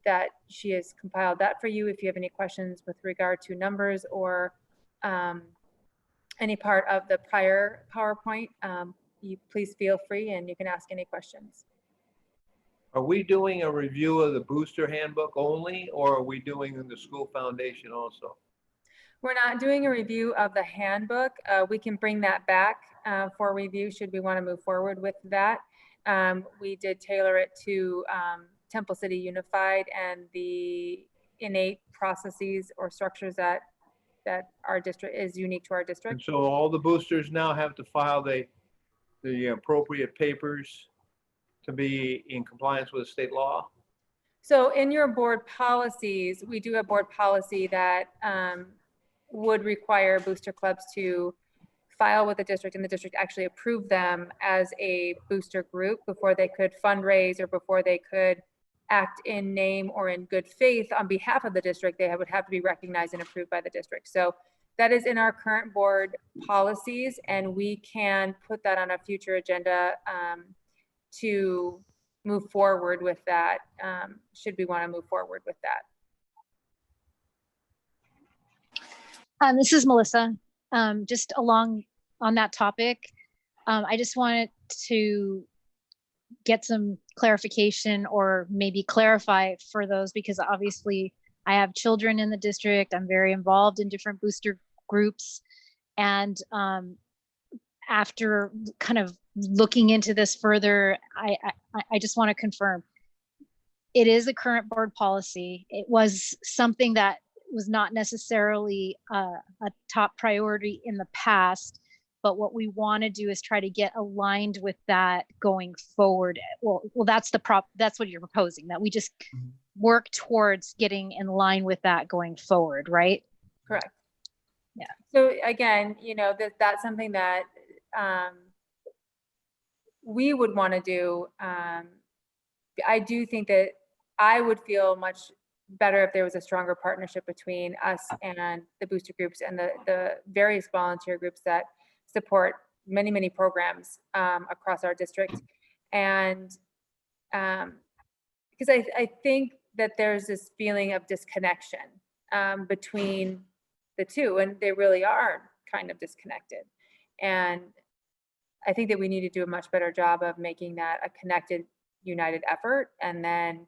that she has compiled that for you. If you have any questions with regard to numbers or any part of the prior PowerPoint, you please feel free and you can ask any questions. Are we doing a review of the booster handbook only, or are we doing the school foundation also? We're not doing a review of the handbook. We can bring that back for review should we want to move forward with that. We did tailor it to Temple City Unified and the innate processes or structures that our district is unique to our district. And so all the boosters now have to file the appropriate papers to be in compliance with state law? So in your board policies, we do have board policy that would require booster clubs to file with the district and the district actually approve them as a booster group before they could fundraise or before they could act in name or in good faith on behalf of the district. They would have to be recognized and approved by the district. So that is in our current board policies, and we can put that on a future agenda to move forward with that, should we want to move forward with that. This is Melissa. Just along on that topic, I just wanted to get some clarification or maybe clarify for those, because obviously I have children in the district. I'm very involved in different booster groups. And after kind of looking into this further, I just want to confirm it is a current board policy. It was something that was not necessarily a top priority in the past, but what we want to do is try to get aligned with that going forward. Well, that's what you're proposing, that we just work towards getting in line with that going forward, right? Correct. Yeah. So again, that's something that we would want to do. I do think that I would feel much better if there was a stronger partnership between us and the booster groups and the various volunteer groups that support many, many programs across our district. And because I think that there's this feeling of disconnection between the two, and they really are kind of disconnected. And I think that we need to do a much better job of making that a connected, united effort, and then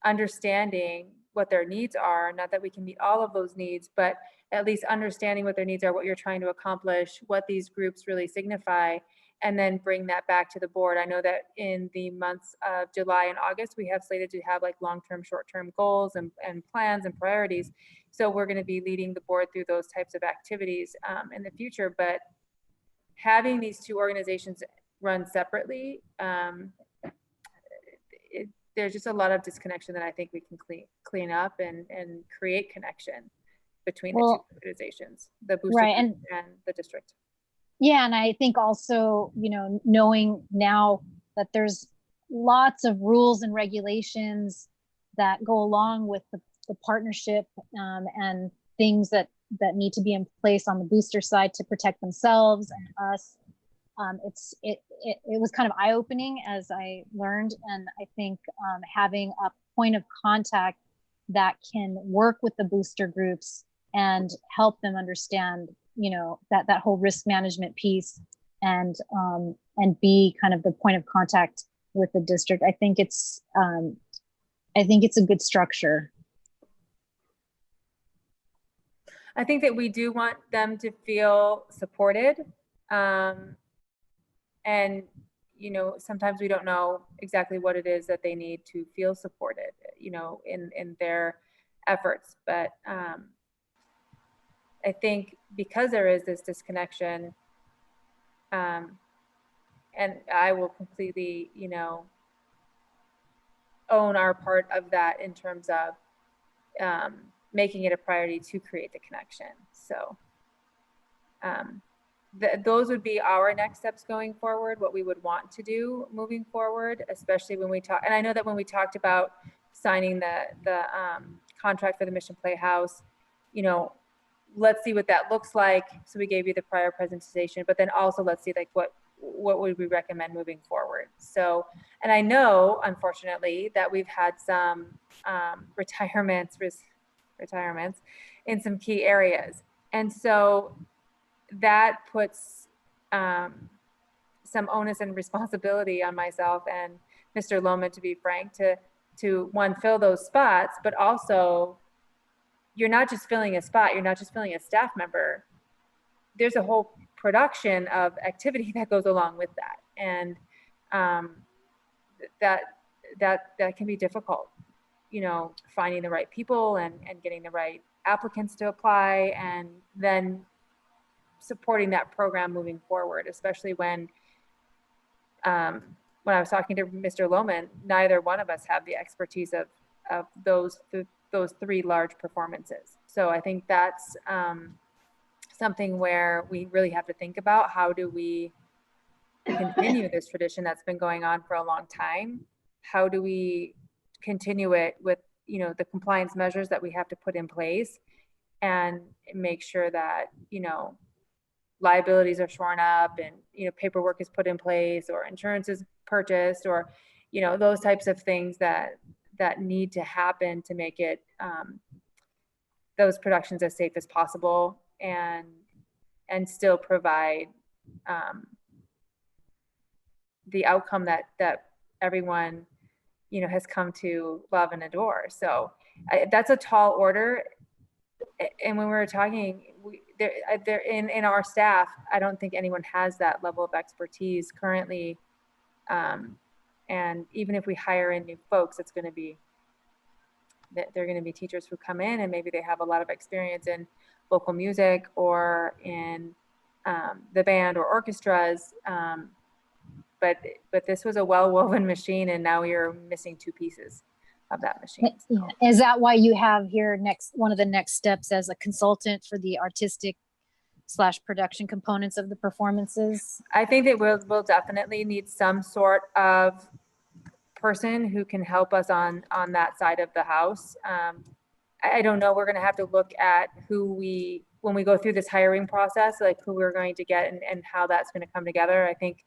understanding what their needs are. Not that we can meet all of those needs, but at least understanding what their needs are, what you're trying to accomplish, what these groups really signify, and then bring that back to the board. I know that in the months of July and August, we have slated to have like long-term, short-term goals and plans and priorities. So we're going to be leading the board through those types of activities in the future. But having these two organizations run separately, there's just a lot of disconnection that I think we can clean up and create connection between the two organizations, the booster right, and the district. Yeah, and I think also, you know, knowing now that there's lots of rules and regulations that go along with the partnership, and things that need to be in place on the booster side to protect themselves and us. It was kind of eye-opening as I learned, and I think having a point of contact that can work with the booster groups and help them understand, you know, that whole risk management piece, and be kind of the point of contact with the district. I think it's a good structure. I think that we do want them to feel supported. And, you know, sometimes we don't know exactly what it is that they need to feel supported, you know, in their efforts. But I think because there is this disconnection, and I will completely, you know, own our part of that in terms of making it a priority to create the connection. So those would be our next steps going forward, what we would want to do moving forward, especially when we talk. And I know that when we talked about signing the contract for the Mission Playhouse, you know, let's see what that looks like. So we gave you the prior presentation, but then also let's see like what would we recommend moving forward. So, and I know, unfortunately, that we've had some retirements in some key areas. And so that puts some onus and responsibility on myself and Mr. Lohman, to be frank, to one, fill those spots, but also you're not just filling a spot, you're not just filling a staff member. There's a whole production of activity that goes along with that. And that can be difficult, you know, finding the right people and getting the right applicants to apply, and then supporting that program moving forward, especially when I was talking to Mr. Lohman, neither one of us have the expertise of those three large performances. So I think that's something where we really have to think about, how do we continue this tradition that's been going on for a long time? How do we continue it with, you know, the compliance measures that we have to put in place, and make sure that, you know, liabilities are shorn up, and, you know, paperwork is put in place, or insurance is purchased, or, you know, those types of things that need to happen to make it those productions as safe as possible, and still provide the outcome that everyone, you know, has come to love and adore. So that's a tall order. And when we were talking, there in our staff, I don't think anyone has that level of expertise currently. And even if we hire in new folks, it's going to be that they're going to be teachers who come in and maybe they have a lot of experience in local music or in the band or orchestras. But this was a well-woven machine, and now you're missing two pieces of that machine. So. Is that why you have here one of the next steps as a consultant for the artistic / production components of the performances? I think that we'll definitely need some sort of person who can help us on that side of the house. I don't know, we're going to have to look at when we go through this hiring process, like who we're going to get and how that's going to come together. I think,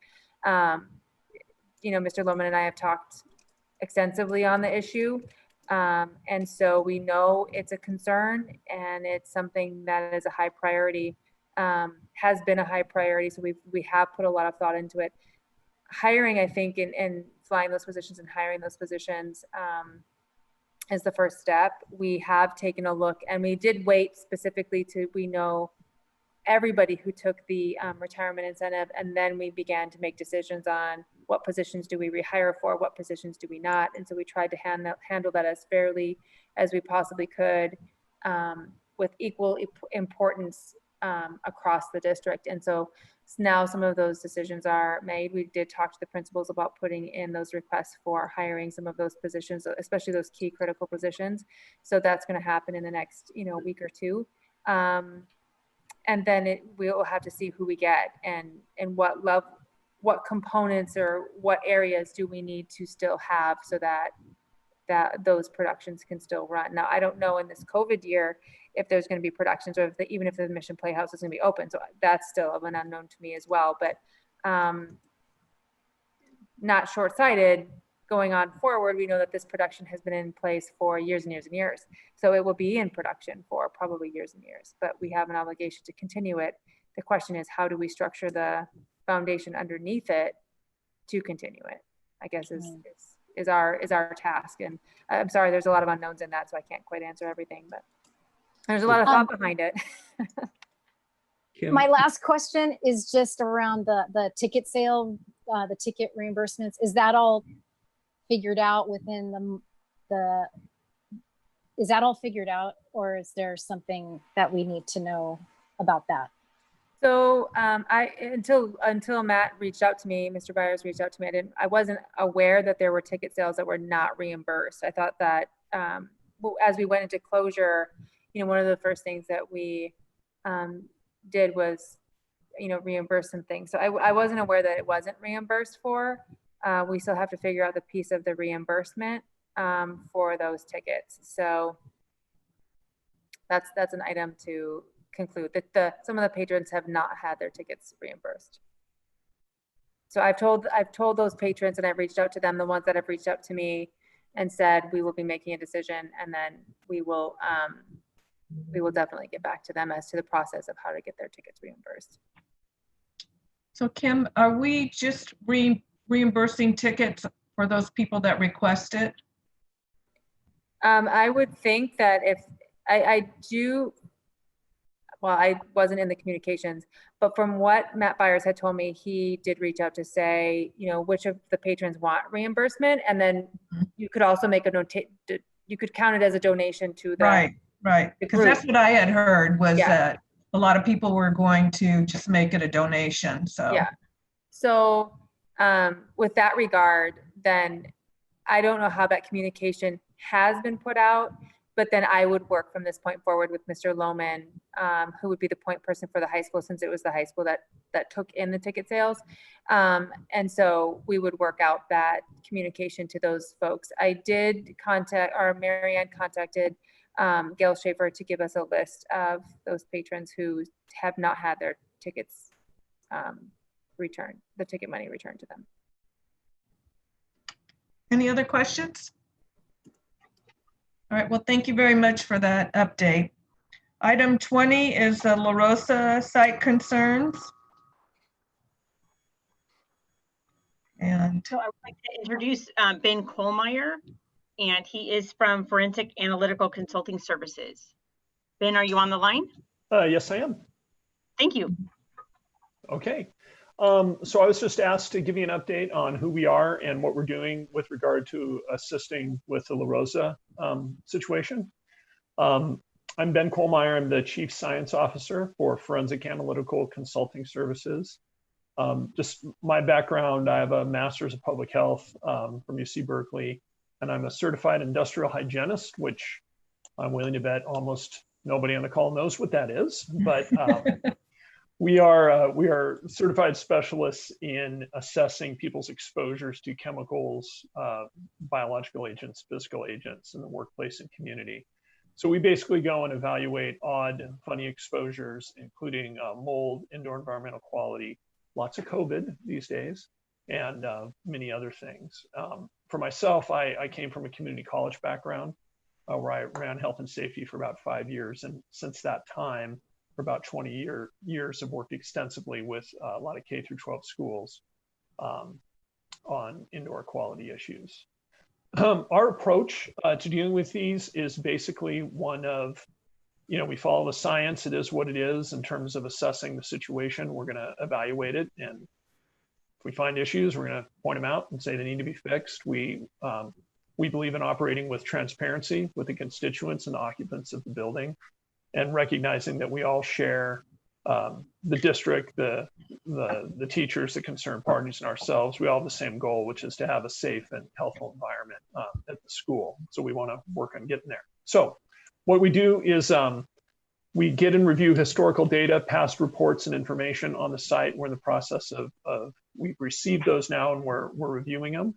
you know, Mr. Lohman and I have talked extensively on the issue. And so we know it's a concern, and it's something that is a high priority, has been a high priority. So we have put a lot of thought into it. Hiring, I think, and flying those positions and hiring those positions is the first step. We have taken a look, and we did wait specifically we know everybody who took the retirement incentive, and then we began to make decisions on what positions do we rehire for, what positions do we not. And so we tried to handle that as fairly as we possibly could, with equal importance across the district. And so now some of those decisions are made. We did talk to the principals about putting in those requests for hiring some of those positions, especially those key critical positions. So that's going to happen in the next, you know, week or two. And then we will have to see who we get and what components or what areas do we need to still have so that those productions can still run. Now, I don't know in this COVID year if there's going to be productions or even if the Mission Playhouse is going to be open. So that's still an unknown to me as well. But not short-sighted, going on forward, we know that this production has been in place for years and years and years. So it will be in production for probably years and years, but we have an obligation to continue it. The question is, how do we structure the foundation underneath it to continue it? I guess is our task. And I'm sorry, there's a lot of unknowns in that, so I can't quite answer everything, but there's a lot of thought behind it. My last question is just around the ticket sale, the ticket reimbursements. Is that all figured out within is that all figured out, or is there something that we need to know about that? So until Matt reached out to me, Mr. Byers reached out to me, I wasn't aware that there were ticket sales that were not reimbursed. I thought that as we went into closure, one of the first things that we did was, reimburse some things. So I wasn't aware that it wasn't reimbursed for. We still have to figure out the piece of the reimbursement for those tickets. So that's an item to conclude that some of the patrons have not had their tickets reimbursed. So I've told those patrons, and I've reached out to them, the ones that have reached out to me and said we will be making a decision, and then we will definitely get back to them as to the process of how to get their tickets reimbursed. So Kim, are we just reimbursing tickets for those people that request it? I would think that if I do, well, I wasn't in the communications, but from what Matt Byers had told me, he did reach out to say, which of the patrons want reimbursement. And then you could also make you could count it as a donation to the Right. Because that's what I had heard was that a lot of people were going to just make it a donation. So yeah. So with that regard, then I don't know how that communication has been put out, but then I would work from this point forward with Mr. Lohman, who would be the point person for the high school, since it was the high school that took in the ticket sales. And so we would work out that communication to those folks. I did contact, or Marianne contacted Gail Schaefer to give us a list of those patrons who have not had their tickets returned, the ticket money returned to them. Any other questions? All right, well, thank you very much for that update. Item 20 is the La Rosa site concerns. And so I would like to introduce Ben Kohlmeyer, and he is from Forensic Analytical Consulting Services. Ben, are you on the line? Yes, I am. Thank you. Okay. So I was just asked to give you an update on who we are and what we're doing with regard to assisting with the La Rosa situation. I'm Ben Kohlmeyer. I'm the Chief Science Officer for Forensic Analytical Consulting Services. Just my background, I have a Master's of Public Health from UC Berkeley, and I'm a certified industrial hygienist, which I'm willing to bet almost nobody on the call knows what that is, but we are certified specialists in assessing people's exposures to chemicals, biological agents, physical agents in the workplace and community. So we basically go and evaluate odd and funny exposures, including mold, indoor environmental quality, lots of COVID these days, and many other things. For myself, I came from a community college background where I ran health and safety for about 5 years. And since that time, for about 20 years, I've worked extensively with a lot of K through 12 schools on indoor quality issues. Our approach to dealing with these is basically one of, we follow the science. It is what it is in terms of assessing the situation. We're going to evaluate it. And if we find issues, we're going to point them out and say they need to be fixed. We believe in operating with transparency with the constituents and the occupants of the building, and recognizing that we all share the district, the teachers, the concerned parties, and ourselves. We all have the same goal, which is to have a safe and healthful environment at the school. So we want to work on getting there. So what we do is We get and review historical data, past reports and information on the site. We're in the process of we've received those now and we're reviewing them.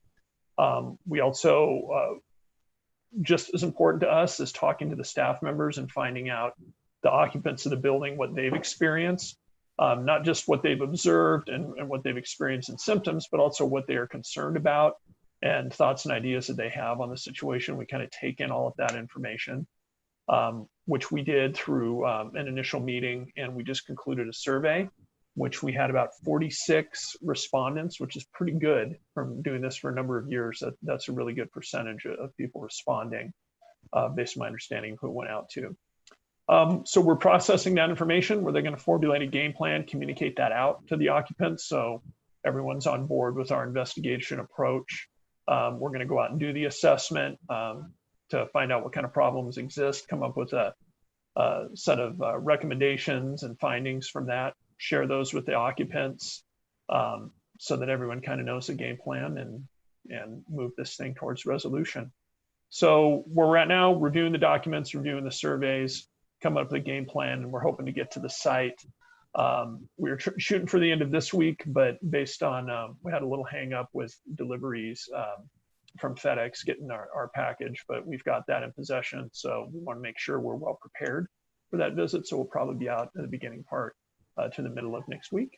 We also, just as important to us, is talking to the staff members and finding out the occupants of the building, what they've experienced, not just what they've observed and what they've experienced in symptoms, but also what they are concerned about and thoughts and ideas that they have on the situation. We kind of take in all of that information, which we did through an initial meeting, and we just concluded a survey, which we had about 46 respondents, which is pretty good from doing this for a number of years. That's a really good percentage of people responding based on my understanding of who it went out to. So we're processing that information. We're going to formulate a game plan, communicate that out to the occupants so everyone's on board with our investigation approach. We're going to go out and do the assessment to find out what kind of problems exist, come up with a set of recommendations and findings from that, share those with the occupants so that everyone kind of knows the game plan and move this thing towards resolution. So where we're at now, reviewing the documents, reviewing the surveys, come up with a game plan, and we're hoping to get to the site. We're shooting for the end of this week, but based on, we had a little hang up with deliveries from FedEx getting our package, but we've got that in possession. So we want to make sure we're well prepared for that visit. So we'll probably be out in the beginning part to the middle of next week.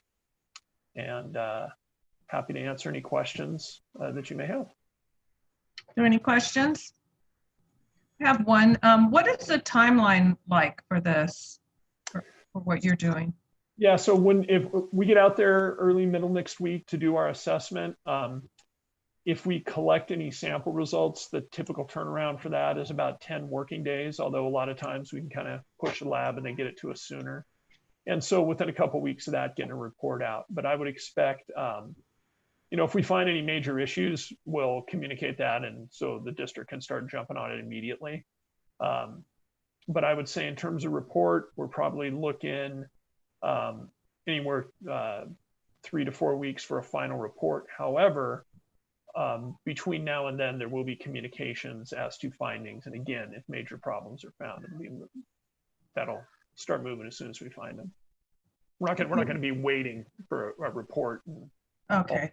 And happy to answer any questions that you may have. Are there any questions? I have one. What is the timeline like for this, for what you're doing? Yeah, so if we get out there early, middle next week to do our assessment, if we collect any sample results, the typical turnaround for that is about 10 working days, although a lot of times we can kind of push the lab and they get it to us sooner. And so within a couple of weeks of that, getting a report out. But I would expect, you know, if we find any major issues, we'll communicate that, and so the district can start jumping on it immediately. But I would say in terms of report, we're probably looking anywhere 3 to 4 weeks for a final report. However, between now and then, there will be communications as to findings. And again, if major problems are found, that'll start moving as soon as we find them. We're not going to be waiting for a report. Okay.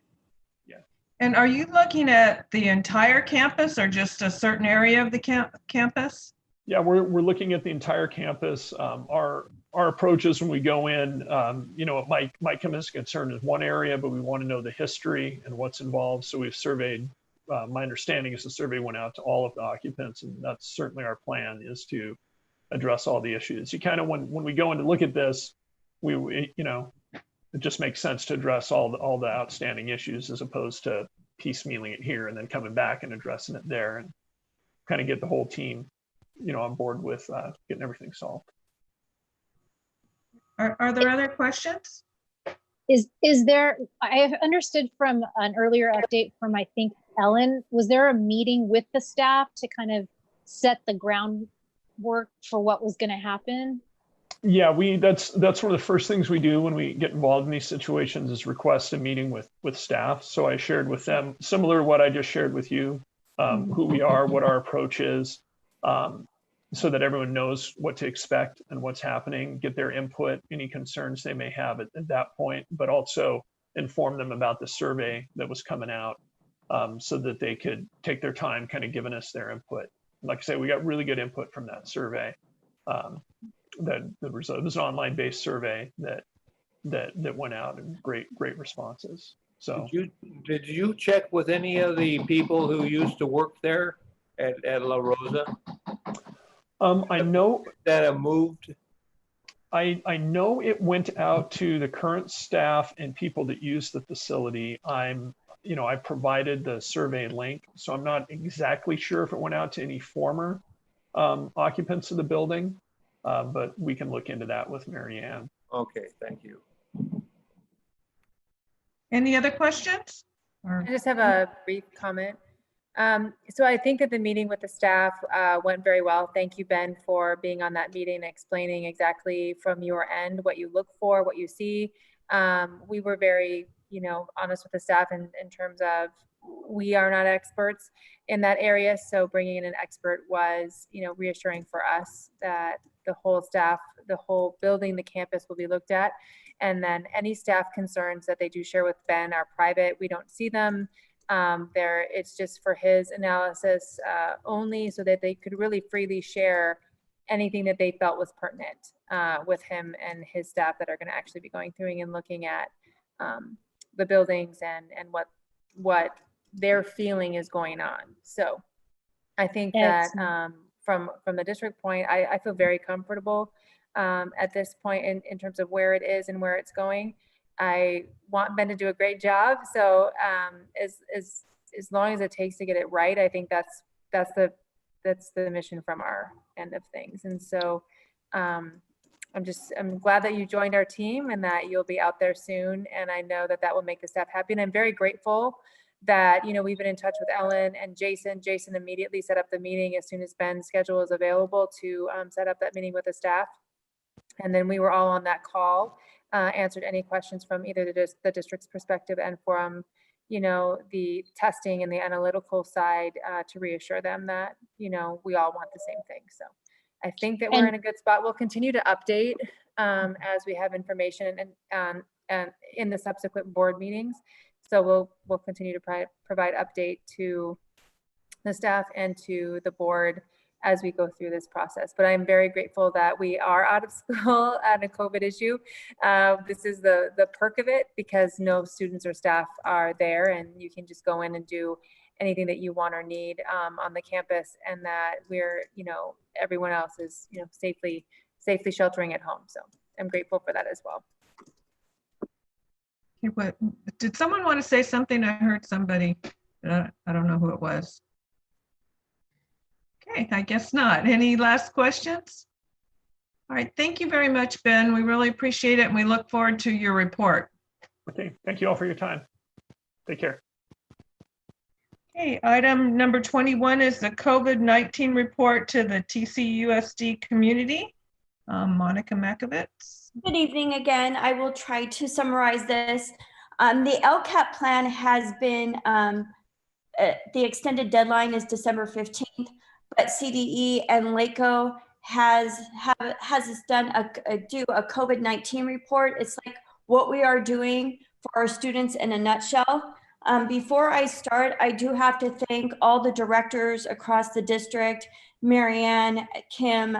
Yeah. And are you looking at the entire campus or just a certain area of the campus? Yeah, we're looking at the entire campus. Our approaches when we go in, you know, it might come as a concern in one area, but we want to know the history and what's involved. So we've surveyed. My understanding is the survey went out to all of the occupants, and that's certainly our plan, is to address all the issues. You kind of when we go in to look at this, we you know, it just makes sense to address all the outstanding issues as opposed to piecemealing it here and then coming back and addressing it there, and kind of get the whole team, you know, on board with getting everything solved. Are there other questions? Is there, I have understood from an earlier update from, I think, Ellen, was there a meeting with the staff to kind of set the groundwork for what was going to happen? Yeah, that's one of the first things we do when we get involved in these situations is request a meeting with staff. So I shared with them, similar to what I just shared with you, who we are, what our approach is, so that everyone knows what to expect and what's happening, get their input, any concerns they may have at that point, but also inform them about the survey that was coming out, so that they could take their time kind of giving us their input. Like I say, we got really good input from that survey. It was an online based survey that went out, and great responses. So did you check with any of the people who used to work there at La Rosa? I know that have moved. I know it went out to the current staff and people that use the facility. You know, I provided the survey link, so I'm not exactly sure if it went out to any former occupants of the building, but we can look into that with Mary Ann. Okay, thank you. Any other questions? I just have a brief comment. So I think that the meeting with the staff went very well. Thank you, Ben, for being on that meeting and explaining exactly from your end what you look for, what you see. We were very, you know, honest with the staff in terms of we are not experts in that area. So bringing in an expert was, reassuring for us that the whole staff, the whole building, the campus will be looked at. And then any staff concerns that they do share with Ben are private. We don't see them. It's just for his analysis only, so that they could really freely share anything that they felt was pertinent with him and his staff that are going to actually be going through and looking at the buildings and what their feeling is going on. So I think that from the district point, I feel very comfortable at this point in terms of where it is and where it's going. I want Ben to do a great job. So as long as it takes to get it right, I think that's the mission from our end of things. And so I'm glad that you joined our team and that you'll be out there soon. And I know that will make the staff happy. And I'm very grateful that, we've been in touch with Ellen and Jason. Jason immediately set up the meeting as soon as Ben's schedule was available to set up that meeting with the staff. And then we were all on that call, answered any questions from either the district's perspective and from, the testing and the analytical side to reassure them that, we all want the same thing. So I think that we're in a good spot. We'll continue to update as we have information and in the subsequent board meetings. So we'll continue to provide update to the staff and to the board as we go through this process. But I'm very grateful that we are out of school on a COVID issue. This is the perk of it, because no students or staff are there, and you can just go in and do anything that you want or need on the campus, and that we're, everyone else is, safely sheltering at home. So I'm grateful for that as well. What, did someone want to say something? I heard somebody, I don't know who it was. Okay, I guess not. Any last questions? All right, thank you very much, Ben. We really appreciate it, and we look forward to your report. Okay, thank you all for your time. Take care. Okay, item number 21 is the COVID-19 report to the TCUSD community. Monica Makovitz. Good evening again. I will try to summarize this. The LCAP plan has been, the extended deadline is December 15th, but CDE and LACO has done do a COVID-19 report. It's like what we are doing for our students in a nutshell. Before I start, I do have to thank all the directors across the district, Marianne, Kim,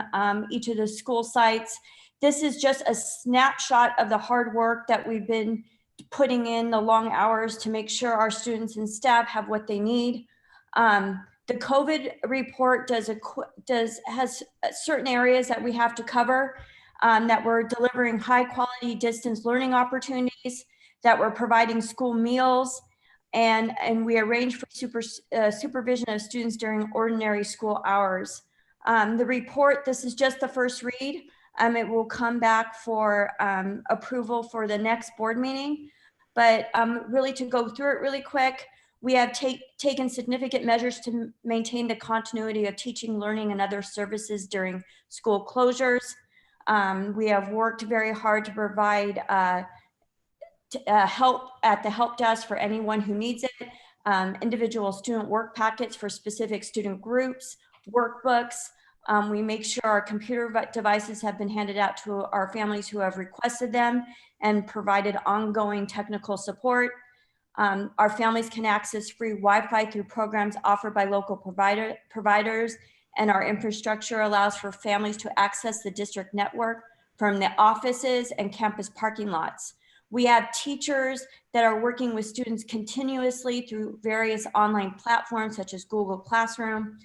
each of the school sites. This is just a snapshot of the hard work that we've been putting in, the long hours to make sure our students and staff have what they need. The COVID report has certain areas that we have to cover, that we're delivering high quality distance learning opportunities, that we're providing school meals, and we arrange for supervision of students during ordinary school hours. The report, this is just the first read. It will come back for approval for the next board meeting. But really, to go through it really quick, we have taken significant measures to maintain the continuity of teaching, learning, and other services during school closures. We have worked very hard to provide help at the help desk for anyone who needs it, individual student work packets for specific student groups, workbooks. We make sure our computer devices have been handed out to our families who have requested them, and provided ongoing technical support. Our families can access free Wi-Fi through programs offered by local providers, and our infrastructure allows for families to access the district network from the offices and campus parking lots. We have teachers that are working with students continuously through various online platforms such as Google Classroom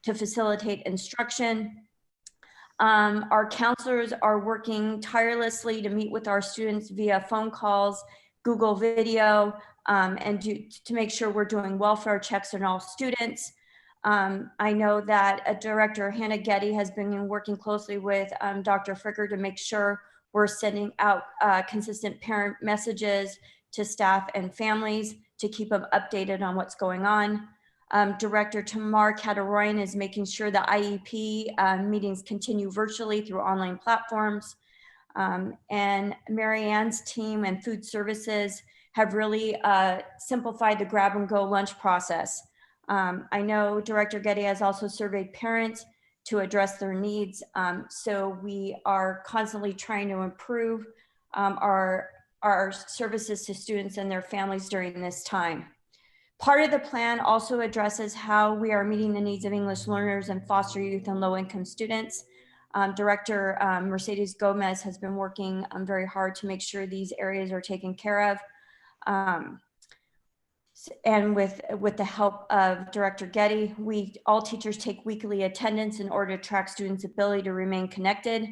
to facilitate instruction. Our counselors are working tirelessly to meet with our students via phone calls, Google Video, and to make sure we're doing welfare checks on all students. I know that Director Hannah Getty has been working closely with Dr. Fricker to make sure we're sending out consistent parent messages to staff and families to keep them updated on what's going on. Director Tamar Kataroyan is making sure the IEP meetings continue virtually through online platforms. And Marianne's team and food services have really simplified the grab and go lunch process. I know Director Getty has also surveyed parents to address their needs. So we are constantly trying to improve our services to students and their families during this time. Part of the plan also addresses how we are meeting the needs of English learners and foster youth and low-income students. Director Mercedes Gomez has been working very hard to make sure these areas are taken care of. And with the help of Director Getty, all teachers take weekly attendance in order to track students' ability to remain connected.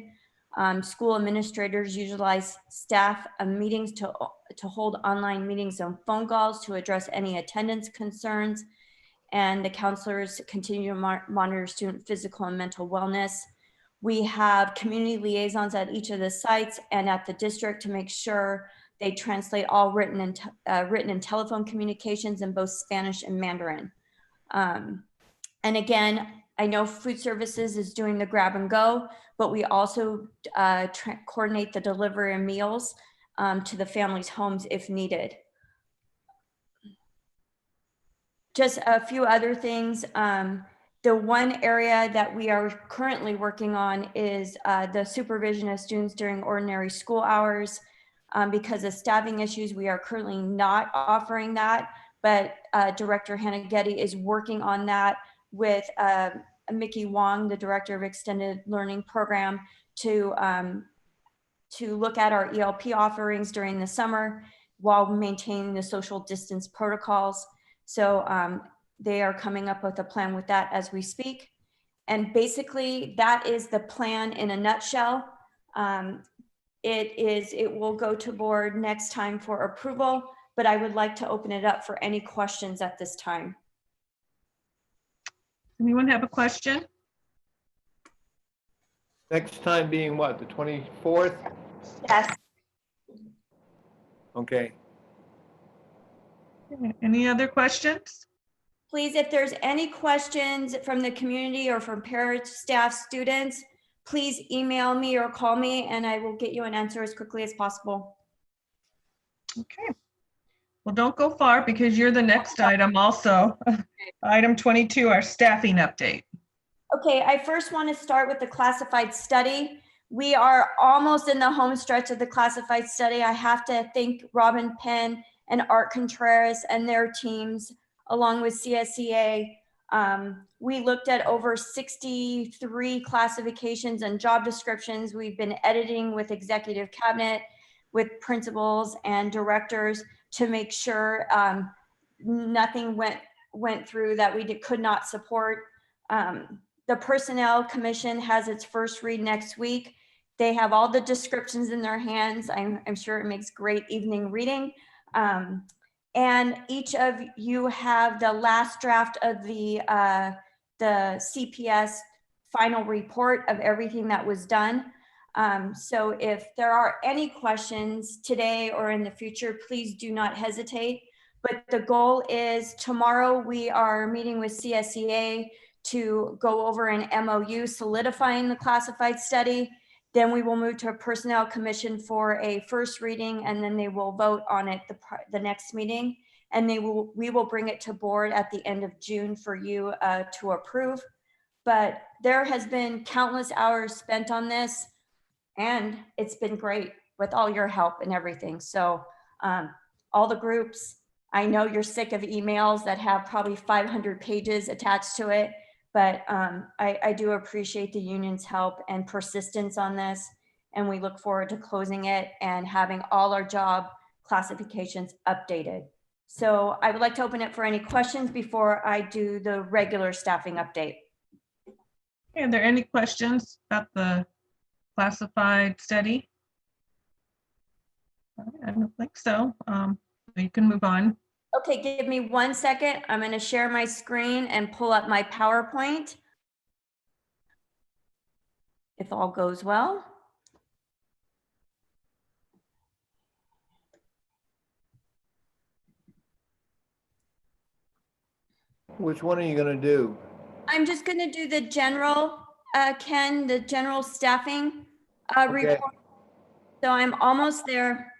School administrators utilize staff meetings to hold online meetings and phone calls to address any attendance concerns. And the counselors continue to monitor student physical and mental wellness. We have community liaisons at each of the sites and at the district to make sure they translate all written and telephone communications in both Spanish and Mandarin. And again, I know food services is doing the grab and go, but we also coordinate the delivery of meals to the families' homes if needed. Just a few other things. The one area that we are currently working on is the supervision of students during ordinary school hours. Because of staffing issues, we are currently not offering that, but Director Hannah Getty is working on that with Mickey Wong, the Director of Extended Learning Program, to look at our ELP offerings during the summer while maintaining the social distance protocols. So they are coming up with a plan with that as we speak. And basically that is the plan in a nutshell. It will go to board next time for approval, but I would like to open it up for any questions at this time. Anyone have a question? Next time being what, the 24th? Yes. Okay. Any other questions? Please, if there's any questions from the community or from parents, staff, students, please email me or call me and I will get you an answer as quickly as possible. Okay. Well, don't go far because you're the next item also. Item 22, our staffing update. Okay, I first want to start with the classified study. We are almost in the home stretch of the classified study. I have to thank Robin Penn and Art Contreras and their teams, along with CSEA. We looked at over 63 classifications and job descriptions. We've been editing with executive cabinet, with principals and directors to make sure nothing went through that we could not support. The Personnel Commission has its first read next week. They have all the descriptions in their hands. I'm sure it makes great evening reading. And each of you have the last draft of the CPS final report of everything that was done. So if there are any questions today or in the future, please do not hesitate. But the goal is tomorrow we are meeting with CSEA to go over an MOU solidifying the classified study. Then we will move to a Personnel Commission for a first reading, and then they will vote on it the next meeting. And we will bring it to board at the end of June for you to approve. But there has been countless hours spent on this, and it's been great with all your help and everything. So all the groups, I know you're sick of emails that have probably 500 pages attached to it, but I do appreciate the union's help and persistence on this. And we look forward to closing it and having all our job classifications updated. So I would like to open it for any questions before I do the regular staffing update. Are there any questions about the classified study? I don't think so. You can move on. Okay, give me 1 second. I'm going to share my screen and pull up my PowerPoint. If all goes well. Which one are you going to do? I'm just going to do the general, Ken, the general staffing report. So I'm almost there.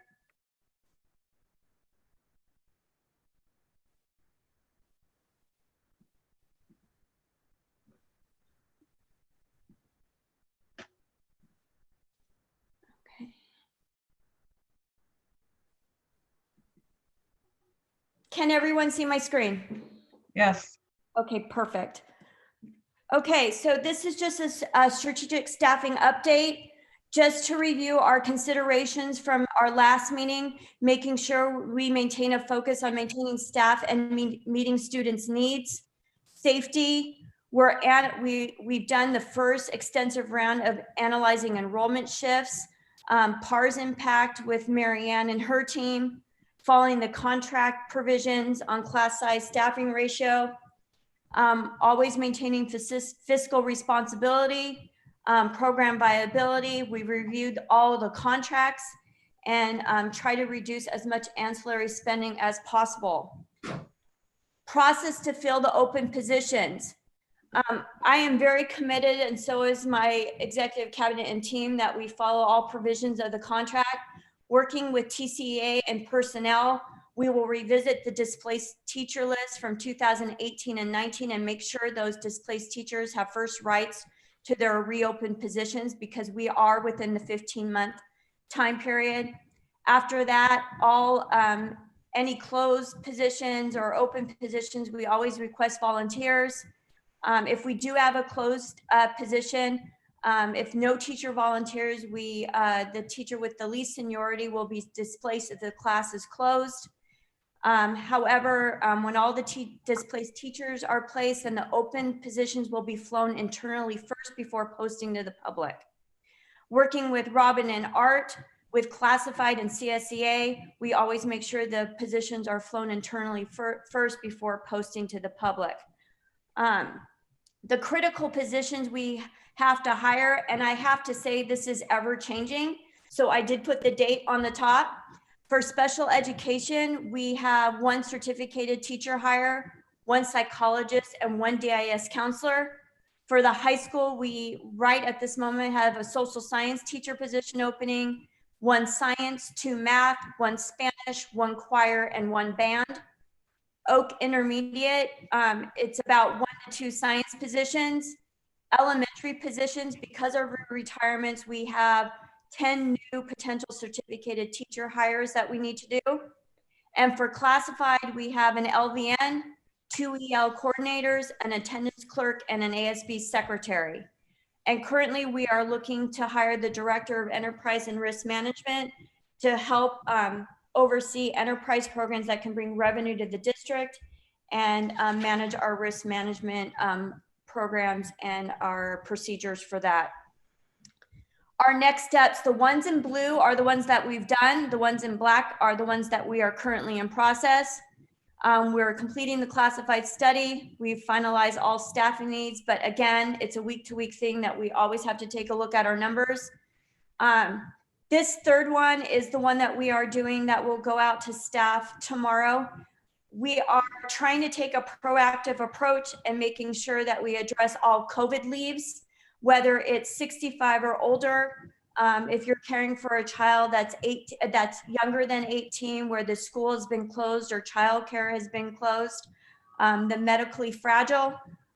Can everyone see my screen? Yes. Okay, perfect. Okay, so this is just a strategic staffing update. Just to review our considerations from our last meeting, making sure we maintain a focus on maintaining staff and meeting students' needs. Safety, we've done the first extensive round of analyzing enrollment shifts, PARS impact with Marianne and her team, following the contract provisions on class size staffing ratio, always maintaining fiscal responsibility, program viability. We reviewed all the contracts and try to reduce as much ancillary spending as possible. Process to fill the open positions. I am very committed, and so is my executive cabinet and team, that we follow all provisions of the contract. Working with TCEA and personnel, we will revisit the displaced teacher list from 2018 and 19 and make sure those displaced teachers have first rights to their reopened positions, because we are within the 15-month time period. After that, all any closed positions or open positions, we always request volunteers. If we do have a closed position, if no teacher volunteers, the teacher with the least seniority will be displaced if the class is closed. However, when all the displaced teachers are placed, then the open positions will be flown internally first before posting to the public. Working with Robin and Art, with classified and CSEA, we always make sure the positions are flown internally first before posting to the public. The critical positions we have to hire, and I have to say this is ever changing, so I did put the date on the top. For special education, we have 1 certificated teacher hire, 1 psychologist, and 1 DIS counselor. For the high school, we right at this moment have a social science teacher position opening, 1 science, 2 math, 1 Spanish, 1 choir, and 1 band. Oak Intermediate, it's about 1 to 2 science positions. Elementary positions, because of retirements, we have 10 new potential certificated teacher hires that we need to do. And for classified, we have an LVN, 2 EL coordinators, an attendance clerk, and an ASB secretary. And currently we are looking to hire the director of enterprise and risk management to help oversee enterprise programs that can bring revenue to the district and manage our risk management programs and our procedures for that. Our next steps, the ones in blue are the ones that we've done. The ones in black are the ones that we are currently in process. We're completing the classified study. We've finalized all staffing needs, but again, it's a week-to-week thing that we always have to take a look at our numbers. This third one is the one that we are doing that will go out to staff tomorrow. We are trying to take a proactive approach and making sure that we address all COVID leaves, whether it's 65 or older. If you're caring for a child that's younger than 18, where the school has been closed or childcare has been closed, the medically fragile,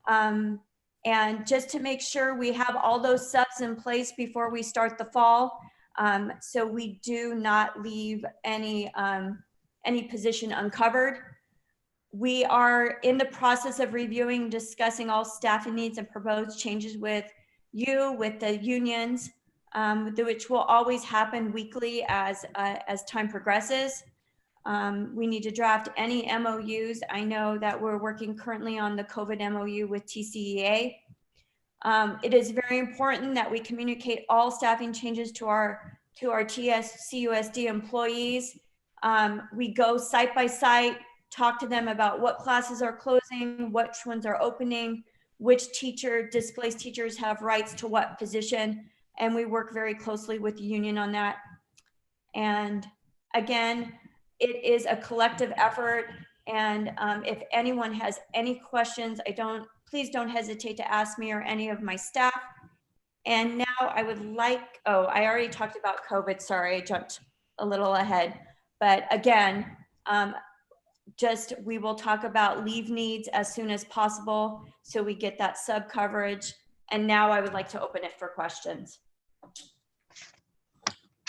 and just to make sure we have all those subs in place before we start the fall, so we do not leave any position uncovered. We are in the process of reviewing, discussing all staffing needs and proposed changes with the unions, which will always happen weekly as time progresses. We need to draft any MOUs. I know that we're working currently on the COVID MOU with TCEA. It is very important that we communicate all staffing changes to our TCUSD employees. We go site by site, talk to them about what classes are closing, which ones are opening, which displaced teachers have rights to what position, and we work very closely with the union on that. And again, it is a collective effort, and if anyone has any questions, please don't hesitate to ask me or any of my staff. And now I would like, I already talked about COVID, sorry, I jumped a little ahead. But again, we will talk about leave needs as soon as possible so we get that sub coverage. And now I would like to open it for questions.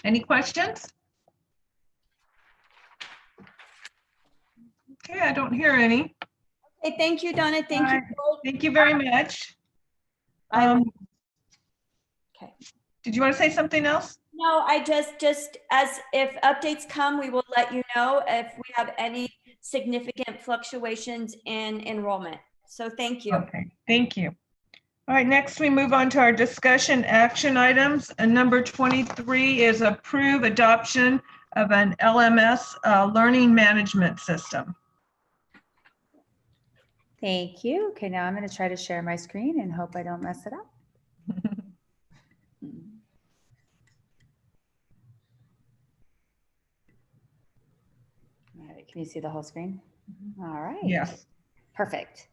Any questions? Okay, I don't hear any. Okay, thank you, Donna. Thank you. Thank you very much. Okay. Did you want to say something else? No, I just as if updates come, we will let you know if we have any significant fluctuations in enrollment. So thank you. Okay, thank you. All right, next we move on to our discussion action items. And number 23 is approve adoption of an LMS learning management system. Thank you. Okay, now I'm going to try to share my screen and hope I don't mess it up. Can you see the whole screen? All right. Yes. Perfect.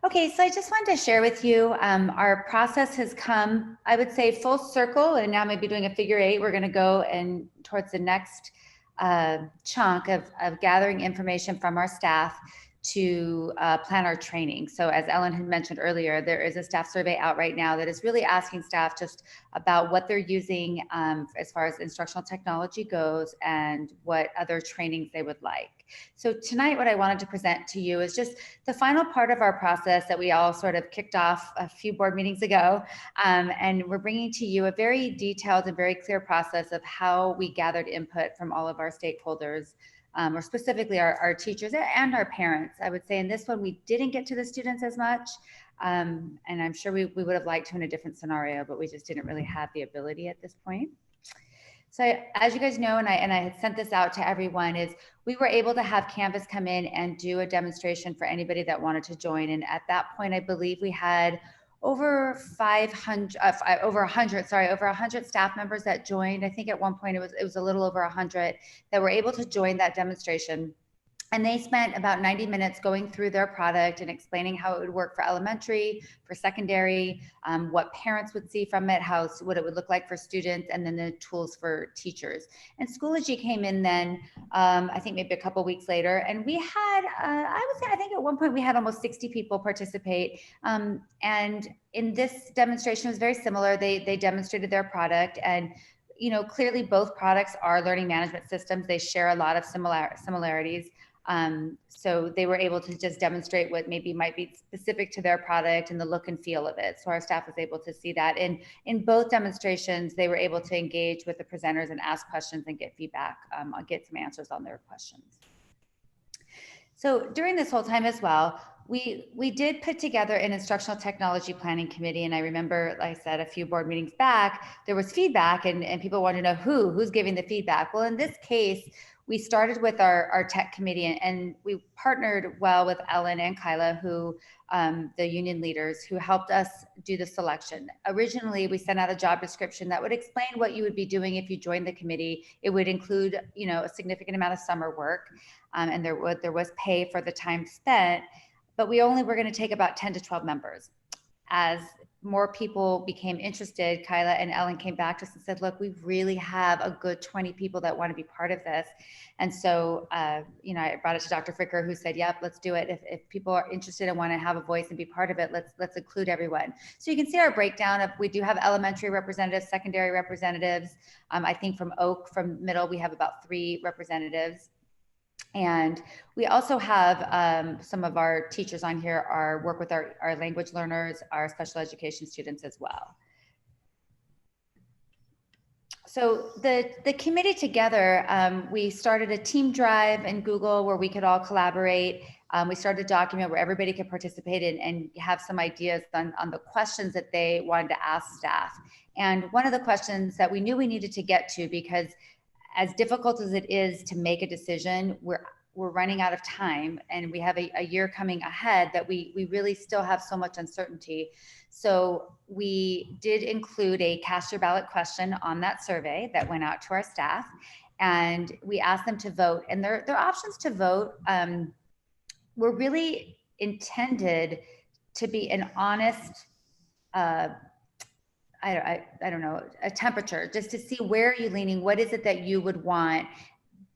Okay, so I just wanted to share with you, our process has come, I would say, full circle, and now maybe doing a figure eight. We're going to go and towards the next chunk of gathering information from our staff to plan our training. So as Ellen had mentioned earlier, there is a staff survey out right now that is really asking staff just about what they're using as far as instructional technology goes and what other trainings they would like. So tonight, what I wanted to present to you is just the final part of our process that we all sort of kicked off a few board meetings ago. And we're bringing to you a very detailed and very clear process of how we gathered input from all of our stakeholders, or specifically our teachers and our parents. I would say in this one, we didn't get to the students as much. And I'm sure we would have liked to in a different scenario, but we just didn't really have the ability at this point. So as you guys know, and I had sent this out to everyone, is we were able to have Canvas come in and do a demonstration for anybody that wanted to join. And at that point, I believe we had over 100 staff members that joined. I think at one point it was a little over 100 that were able to join that demonstration. And they spent about 90 minutes going through their product and explaining how it would work for elementary, for secondary, what parents would see from it, what it would look like for students, and then the tools for teachers. And Schoology came in then, I think maybe a couple weeks later, and we had, I think at one point we had almost 60 people participate. And in this demonstration, it was very similar. They demonstrated their product, and clearly both products are learning management systems. They share a lot of similarities. So they were able to just demonstrate what maybe might be specific to their product and the look and feel of it. So our staff was able to see that. And in both demonstrations, they were able to engage with the presenters and ask questions and get feedback, get some answers on their questions. So during this whole time as well, we did put together an instructional technology planning committee. And I remember, like I said, a few board meetings back, there was feedback and people wanted to know who's giving the feedback. Well, in this case, we started with our tech committee, and we partnered well with Ellen and Kyla, who the union leaders who helped us do the selection. Originally, we sent out a job description that would explain what you would be doing if you joined the committee. It would include, a significant amount of summer work, and there was pay for the time spent, but we only were going to take about 10 to 12 members. As more people became interested, Kyla and Ellen came back to us and said, look, we really have a good 20 people that want to be part of this. And so, I brought it to Dr. Fricker, who said, yep, let's do it. If people are interested and want to have a voice and be part of it, let's include everyone. So you can see our breakdown of, we do have elementary representatives, secondary representatives. I think from middle, we have about 3 representatives. And we also have some of our teachers on here work with our language learners, our special education students as well. So the committee together, we started a team drive in Google where we could all collaborate. We started a document where everybody could participate and have some ideas on the questions that they wanted to ask staff. And one of the questions that we knew we needed to get to, because as difficult as it is to make a decision, we're running out of time, and we have a year coming ahead that we really still have so much uncertainty. So we did include a cast your ballot question on that survey that went out to our staff, and we asked them to vote. And their options to vote were really intended to be an honest, I don't know, a temperature, just to see where are you leaning, what is it that you would want,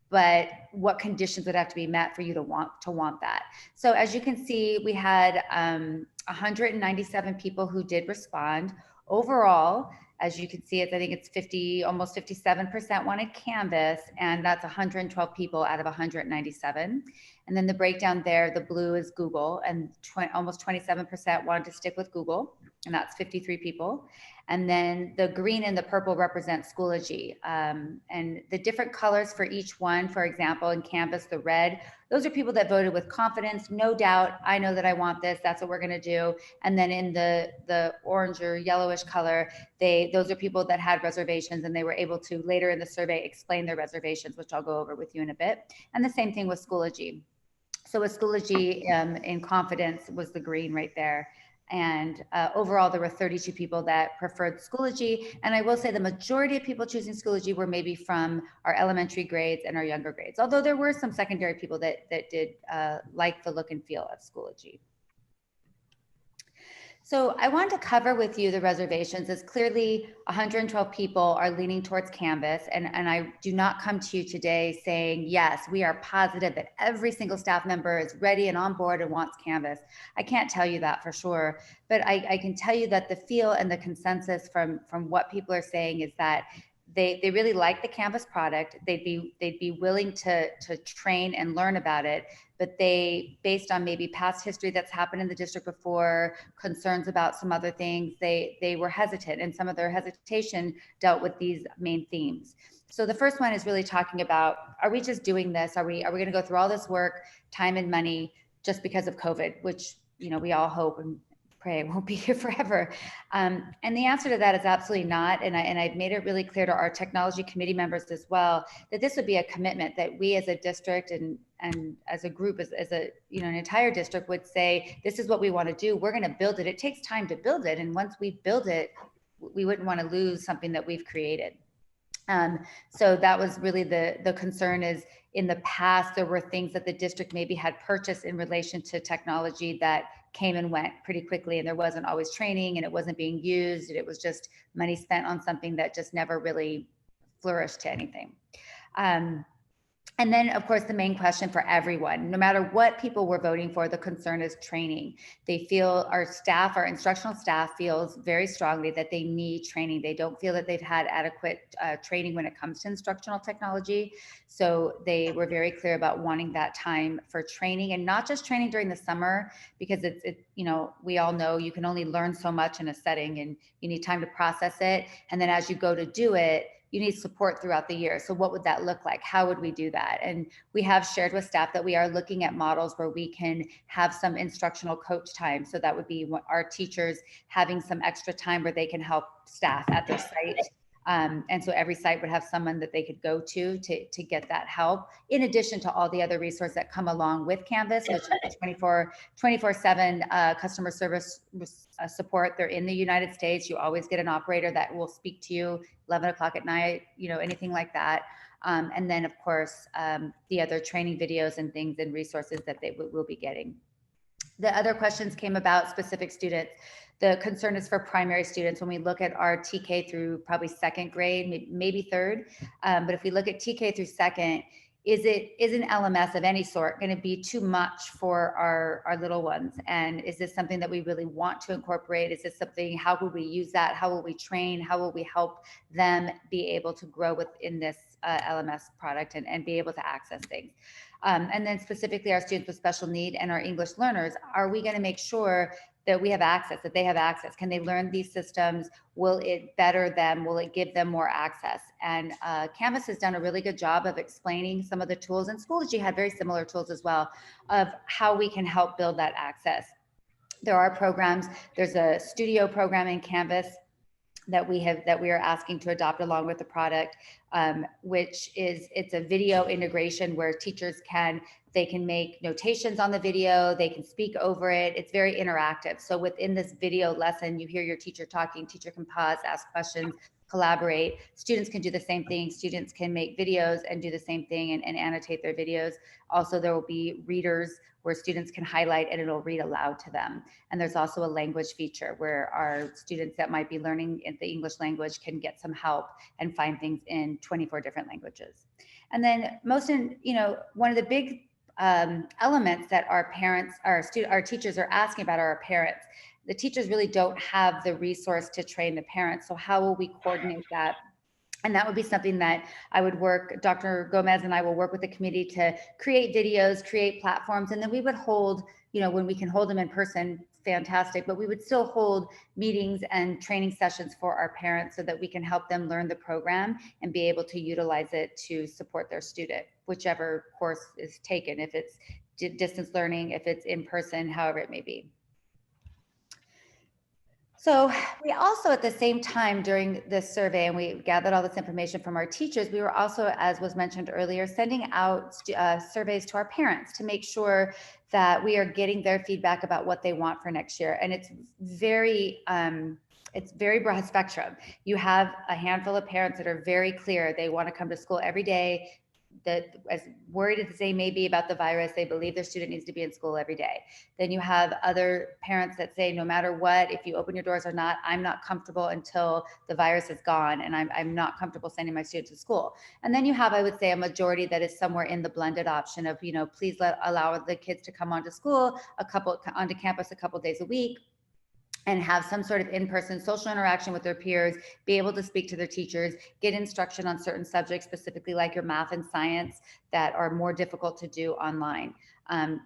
but what conditions would have to be met for you to want that. So as you can see, we had 197 people who did respond. Overall, As you can see, I think it's 50, almost 57% wanted Canvas, and that's 112 people out of 197. And then the breakdown there, the blue is Google, and almost 27% wanted to stick with Google, and that's 53 people. And then the green and the purple represent Schoology. And the different colors for each one, for example, in Canvas, the red, those are people that voted with confidence, no doubt, I know that I want this, that's what we're gonna do. And then in the orange or yellowish color, those are people that had reservations, and they were able to later in the survey explain their reservations, which I'll go over with you in a bit. And the same thing with Schoology. So with Schoology, in confidence was the green right there. And overall, there were 32 people that preferred Schoology. And I will say the majority of people choosing Schoology were maybe from our elementary grades and our younger grades, although there were some secondary people that did like the look and feel of Schoology. So I wanted to cover with you the reservations, as clearly 112 people are leaning towards Canvas. And I do not come to you today saying, yes, we are positive that every single staff member is ready and on board and wants Canvas. I can't tell you that for sure, but I can tell you that the feel and the consensus from what people are saying is that they really like the Canvas product. They'd be willing to train and learn about it, but they, based on maybe past history that's happened in the district before, concerns about some other things, they were hesitant, and some of their hesitation dealt with these main themes. So the first one is really talking about, are we just doing this? Are we going to go through all this work, time and money just because of COVID, which, you know, we all hope and pray it won't be here forever. And the answer to that is absolutely not. And I've made it really clear to our technology committee members as well, that this would be a commitment that we as a district and as a group, as a, you know, an entire district would say, this is what we want to do. We're going to build it. It takes time to build it. And once we build it, we wouldn't want to lose something that we've created. So that was really the concern. Is in the past, there were things that the district maybe had purchased in relation to technology that came and went pretty quickly, and there wasn't always training, and it wasn't being used, and it was just money spent on something that just never really flourished to anything. And then, of course, the main question for everyone, no matter what people were voting for, the concern is training. They feel, our staff, our instructional staff feels very strongly that they need training. They don't feel that they've had adequate training when it comes to instructional technology. So they were very clear about wanting that time for training, and not just training during the summer, because it's you know, we all know you can only learn so much in a setting, and you need time to process it. And then as you go to do it, you need support throughout the year. So what would that look like? How would we do that? And we have shared with staff that we are looking at models where we can have some instructional coach time. So that would be our teachers having some extra time where they can help staff at their site. And so every site would have someone that they could go to get that help, in addition to all the other resources that come along with Canvas, which is 24/7 customer service support. They're in the United States. You always get an operator that will speak to you 11 o'clock at night, you know, anything like that. And then, of course, the other training videos and things and resources that they will be getting. The other questions came about specific students. The concern is for primary students. When we look at our TK through probably second grade, maybe third, but if we look at TK through second, is an LMS of any sort going to be too much for our little ones? And is this something that we really want to incorporate? Is this something, how would we use that? How will we train? How will we help them be able to grow within this LMS product and be able to access things? And then specifically our students with special need and our English learners, are we going to make sure that we have access, that they have access? Can they learn these systems? Will it better them? Will it give them more access? And Canvas has done a really good job of explaining some of the tools, and Schoology had very similar tools as well, of how we can help build that access. There are programs, there's a studio program in Canvas that we are asking to adopt along with the product, which is, it's a video integration where teachers they can make notations on the video, they can speak over it. It's very interactive. So within this video lesson, you hear your teacher talking, teacher can pause, ask questions, collaborate. Students can do the same thing. Students can make videos and do the same thing and annotate their videos. Also, there will be readers where students can highlight and it'll read aloud to them. And there's also a language feature where our students that might be learning in the English language can get some help and find things in 24 different languages. And then one of the big elements that our parents, our teachers are asking about are our parents. the teachers really don't have the resource to train the parents. So how will we coordinate that? And that would be something that I would work, Dr. Gomez and I will work with the committee to create videos, create platforms, and then we would hold, when we can hold them in person, fantastic, but we would still hold meetings and training sessions for our parents so that we can help them learn the program and be able to utilize it to support their student, whichever course is taken, if it's distance learning, if it's in person, however it may be. So we also, at the same time during this survey, and we gathered all this information from our teachers, we were also, as was mentioned earlier, sending out surveys to our parents to make sure that we are getting their feedback about what they want for next year. And it's very broad spectrum. You have a handful of parents that are very clear. They want to come to school every day. That as worried as they may be about the virus, they believe their student needs to be in school every day. Then you have other parents that say, no matter what, if you open your doors or not, I'm not comfortable until the virus is gone, and I'm not comfortable sending my students to school. And then you have, I would say, a majority that is somewhere in the blended option of, please allow the kids to come onto onto campus a couple days a week, and have some sort of in-person social interaction with their peers, be able to speak to their teachers, get instruction on certain subjects, specifically like your math and science, that are more difficult to do online.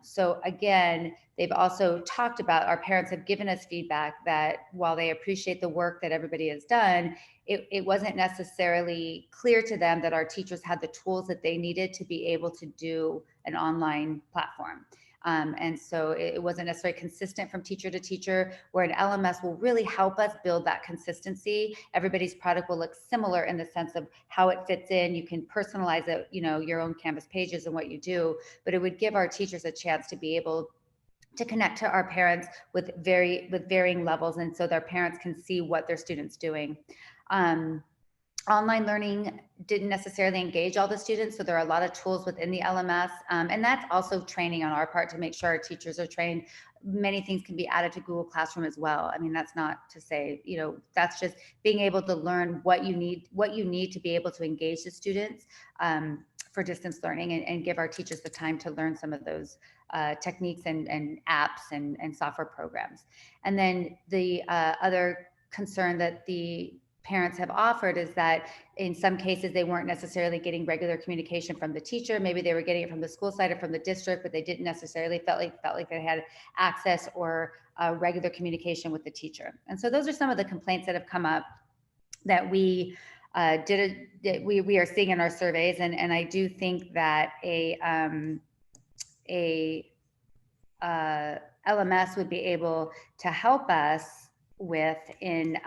So again, they've also talked about, our parents have given us feedback that while they appreciate the work that everybody has done, it wasn't necessarily clear to them that our teachers had the tools that they needed to be able to do an online platform. And so it wasn't necessarily consistent from teacher to teacher, where an LMS will really help us build that consistency. Everybody's product will look similar in the sense of how it fits in. You can personalize it, your own Canvas pages and what you do, but it would give our teachers a chance to be able to connect to our parents with varying levels, and so their parents can see what their students doing. Online learning didn't necessarily engage all the students, so there are a lot of tools within the LMS, and that's also training on our part to make sure our teachers are trained. Many things can be added to Google Classroom as well. I mean, that's not to say, that's just being able to learn what you need to be able to engage the students for distance learning, and give our teachers the time to learn some of those techniques and apps and software programs. And then the other concern that the parents have offered is that in some cases they weren't necessarily getting regular communication from the teacher. Maybe they were getting it from the school side or from the district, but they didn't necessarily felt like they had access or regular communication with the teacher. And so those are some of the complaints that have come up that we we are seeing in our surveys. And I do think that a LMS would be able to help us with in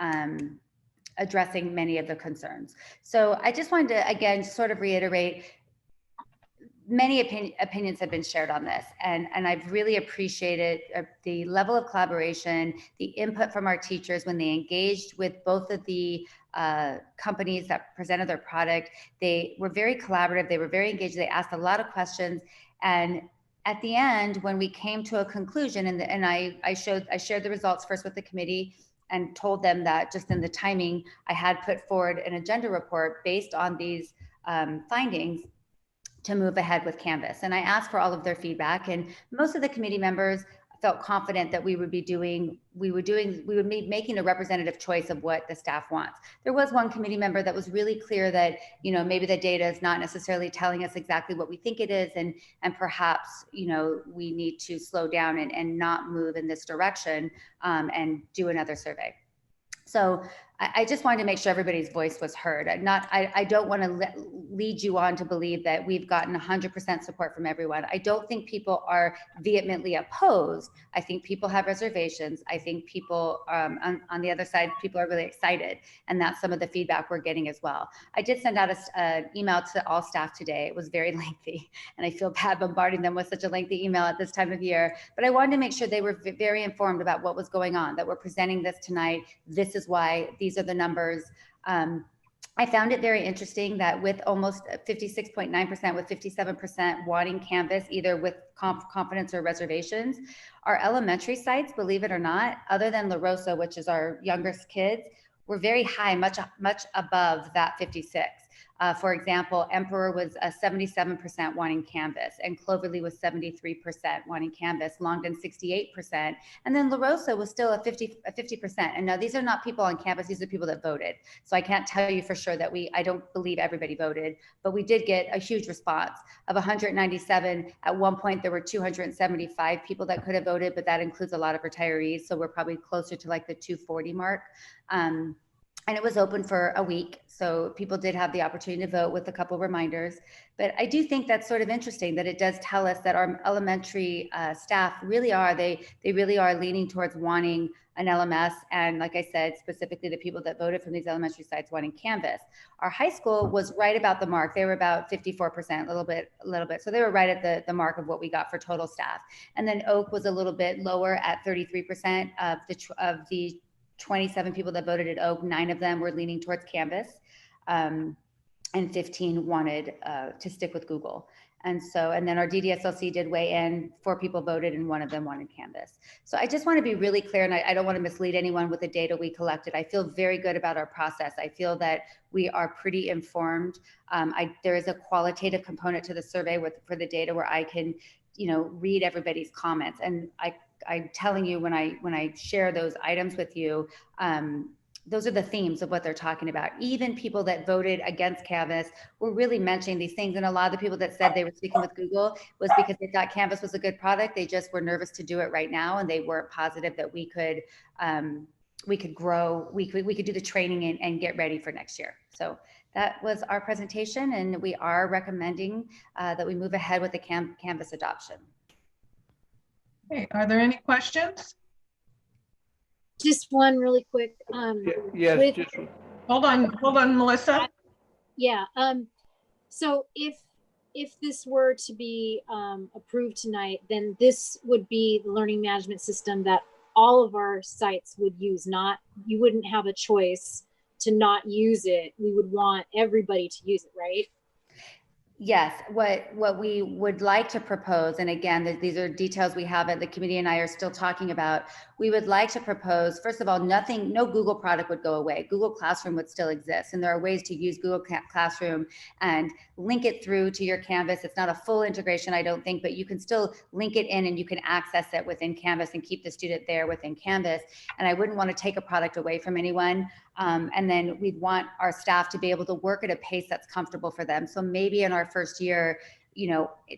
addressing many of the concerns. So I just wanted to, again, sort of reiterate, many opinions have been shared on this, and I've really appreciated the level of collaboration, the input from our teachers when they engaged with both of the companies that presented their product. They were very collaborative, they were very engaged, they asked a lot of questions, and at the end, when we came to a conclusion, and I shared the results first with the committee, and told them that just in the timing, I had put forward an agenda report based on these findings to move ahead with Canvas. And I asked for all of their feedback, and most of the committee members felt confident that we would be making a representative choice of what the staff wants. There was one committee member that was really clear that, maybe the data is not necessarily telling us exactly what we think it is, and perhaps, we need to slow down and not move in this direction and do another survey. So I just wanted to make sure everybody's voice was heard. I don't want to lead you on to believe that we've gotten 100% support from everyone. I don't think people are vehemently opposed. I think people have reservations. I think people on the other side, people are really excited. And that's some of the feedback we're getting as well. I did send out an email to all staff today. It was very lengthy, and I feel bad bombarding them with such a lengthy email at this time of year. But I wanted to make sure they were very informed about what was going on, that we're presenting this tonight. This is why these are the numbers. I found it very interesting that with almost 56.9%, with 57% wanting Canvas, either with confidence or reservations, our elementary sites, believe it or not, other than La Rosa, which is our youngest kids, were very high, much above that 56. For example, Emperor was 77% wanting Canvas, and Cloverly was 73% wanting Canvas, Longdon 68%, and then La Rosa was still a 50%. And now these are not people on campus, these are people that voted. So I can't tell you for sure that I don't believe everybody voted, but we did get a huge response. Of 197, at one point there were 275 people that could have voted, but that includes a lot of retirees. So we're probably closer to like the 240 mark. And it was open for a week. So people did have the opportunity to vote with a couple reminders. But I do think that's sort of interesting that it does tell us that our elementary staff really are, they really are leaning towards wanting an LMS. And like I said, specifically the people that voted from these elementary sites wanting Canvas. Our high school was right about the mark. They were about 54%, a little bit. So they were right at the mark of what we got for total staff. And then Oak was a little bit lower at 33% of the 27 people that voted at Oak, 9 of them were leaning towards Canvas, and 15 wanted to stick with Google. And then our DDSLC did weigh in, 4 people voted and 1 of them wanted Canvas. So I just want to be really clear, and I don't want to mislead anyone with the data we collected. I feel very good about our process. I feel that we are pretty informed. There is a qualitative component to the survey for the data where I can, read everybody's comments. And I'm telling you, when I share those items with you, those are the themes of what they're talking about. Even people that voted against Canvas were really mentioning these things. And a lot of the people that said they were sticking with Google was because they thought Canvas was a good product. They just were nervous to do it right now. And they weren't positive that we could grow, we could do the training and get ready for next year. So that was our presentation. And we are recommending that we move ahead with the Canvas adoption. Okay, are there any questions? Just one really quick. Yes. Hold on, Melissa. Yeah. So if this were to be approved tonight, then this would be the learning management system that all of our sites would use. You wouldn't have a choice to not use it. We would want everybody to use it, right? Yes, what we would like to propose, and again, these are details we haven't, the committee and I are still talking about. We would like to propose, first of all, no Google product would go away. Google Classroom would still exist. And there are ways to use Google Classroom and link it through to your Canvas. It's not a full integration, I don't think, but you can still link it in and you can access it within Canvas and keep the student there within Canvas. And I wouldn't want to take a product away from anyone. And then we'd want our staff to be able to work at a pace that's comfortable for them. So maybe in our first year,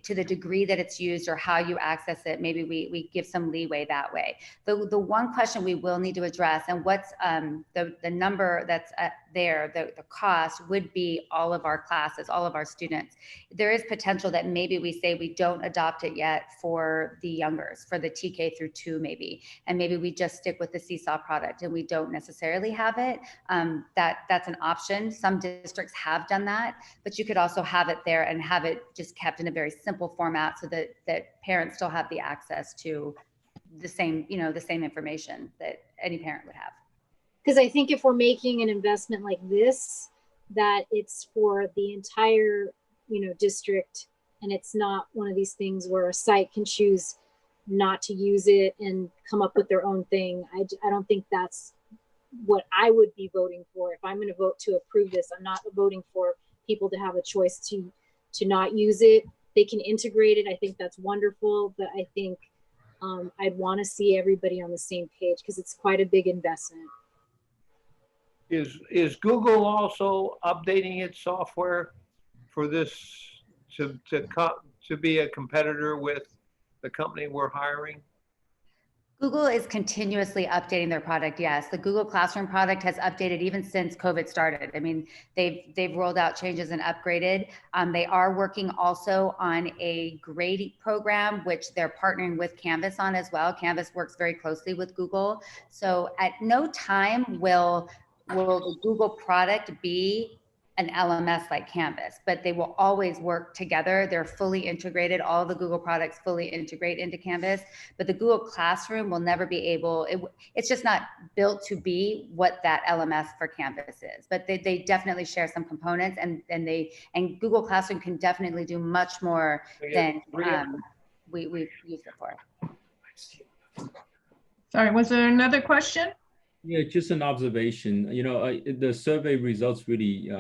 to the degree that it's used or how you access it, maybe we give some leeway that way. The one question we will need to address, and what's the number that's there, the cost would be all of our classes, all of our students. There is potential that maybe we say we don't adopt it yet for the youngers, for the TK through 2 maybe, and maybe we just stick with the Seesaw product and we don't necessarily have it. That's an option. Some districts have done that, but you could also have it there and have it just kept in a very simple format so that parents still have the access to the same information that any parent would have. Because I think if we're making an investment like this, that it's for the entire, district, and it's not one of these things where a site can choose not to use it and come up with their own thing. I don't think that's what I would be voting for. If I'm going to vote to approve this, I'm not voting for people to have a choice to not use it. They can integrate it. I think that's wonderful, but I think I'd want to see everybody on the same page because it's quite a big investment. Is Google also updating its software for this to be a competitor with the company we're hiring? Google is continuously updating their product. Yes, the Google Classroom product has updated even since COVID started. I mean, they've rolled out changes and upgraded. They are working also on a grading program, which they're partnering with Canvas on as well. Canvas works very closely with Google. So at no time will the Google product be an LMS like Canvas, but they will always work together. They're fully integrated. All the Google products fully integrate into Canvas, but the Google Classroom will never be able, it's just not built to be what that LMS for Canvas is, but they definitely share some components and Google Classroom can definitely do much more than we've used it for. Sorry, was there another question? Yeah, just an observation. The survey results really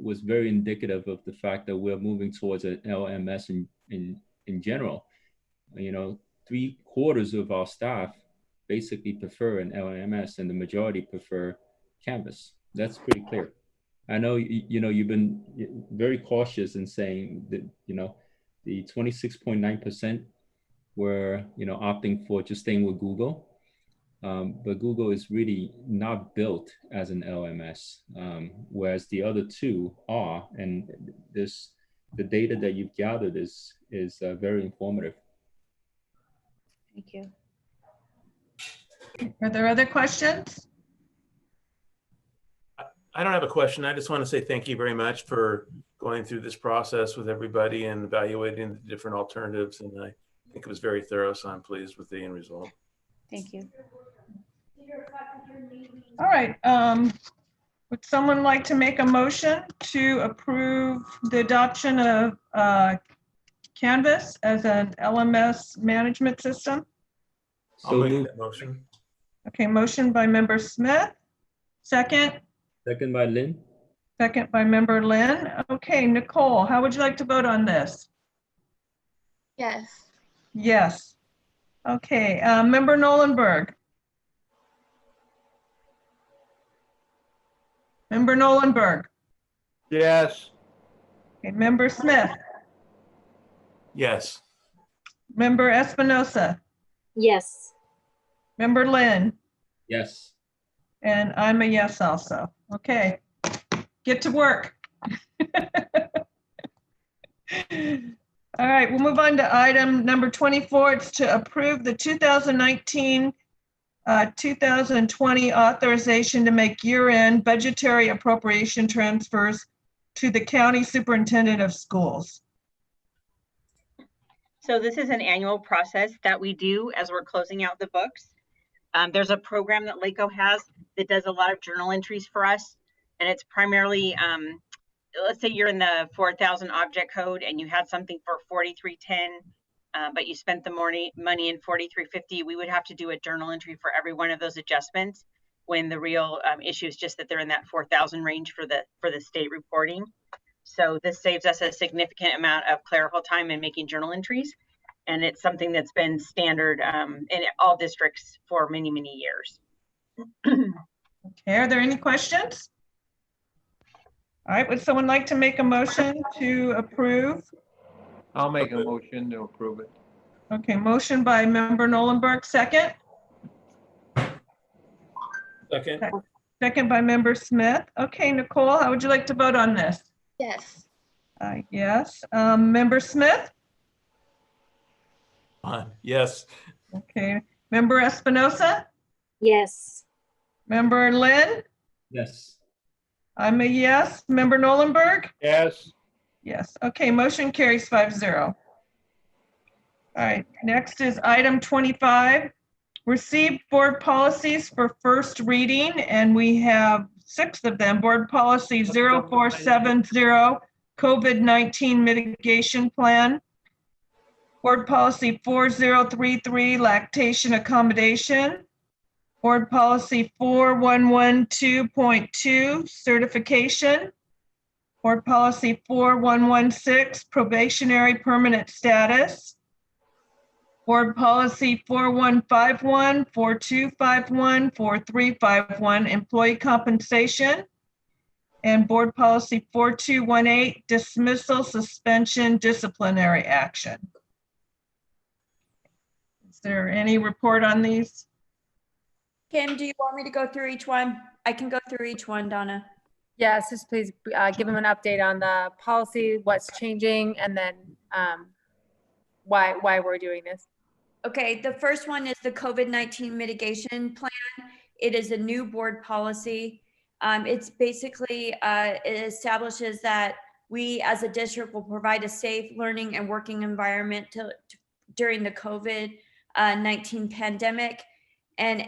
was very indicative of the fact that we're moving towards an LMS in general. You know, 3/4 of our staff basically prefer an LMS and the majority prefer Canvas. That's pretty clear. I know, you know, you've been very cautious in saying that, you know, the 26.9% were, you know, opting for just staying with Google. But Google is really not built as an LMS, whereas the other two are, and the data that you've gathered is very informative. Thank you. Are there other questions? I don't have a question. I just want to say thank you very much for going through this process with everybody and evaluating the different alternatives. And I think it was very thorough, so I'm pleased with the end result. Thank you. All right. Would someone like to make a motion to approve the adoption of Canvas as an LMS management system? I'll make that motion. Okay, motion by member Smith. Second. Second by Lynn. Second by member Lynn. Okay, Nicole, how would you like to vote on this? Yes. Yes. Okay, member Nolenberg. Member Nolenberg. Yes. Okay, member Smith. Yes. Member Espinosa. Yes. Member Lynn. Yes. And I'm a yes also. Okay, get to work. All right, we'll move on to item number 24. It's to approve the 2019-2020 authorization to make year-end budgetary appropriation transfers to the county superintendent of schools. So this is an annual process that we do as we're closing out the books. There's a program that LACO has that does a lot of journal entries for us. And it's primarily, let's say you're in the 4,000 object code and you had something for 4,310, but you spent the money in 4,350. We would have to do a journal entry for every one of those adjustments when the real issue is just that they're in that 4,000 range for the state reporting. So this saves us a significant amount of clerical time in making journal entries. And it's something that's been standard in all districts for many, many years. Okay, are there any questions? All right, would someone like to make a motion to approve? I'll make a motion to approve it. Okay, motion by member Nolenberg, second. Second. Second by member Smith. Okay, Nicole, how would you like to vote on this? Yes. Yes. Member Smith? Yes. Okay. Member Espinosa? Yes. Member Lynn? Yes. I'm a yes. Member Nolenberg? Yes. Yes. Okay, motion carries 5-0. All right, next is item 25. Receive board policies for first reading, and we have 6 of them. Board policy 0470, COVID-19 mitigation plan. Board policy 4033, lactation accommodation. Board policy 4112.2, certification. Board policy 4116, probationary permanent status. Board policy 4151, 4251, 4351, employee compensation. And board policy 4218, dismissal, suspension, disciplinary action. Is there any report on these? Kim, do you want me to go through each one? I can go through each one, Donna. Yes, just please give them an update on the policy, what's changing, and then why we're doing this. Okay, the first one is the COVID-19 mitigation plan. It is a new board policy. It's basically, it establishes that we as a district will provide a safe learning and working environment during the COVID-19 pandemic, and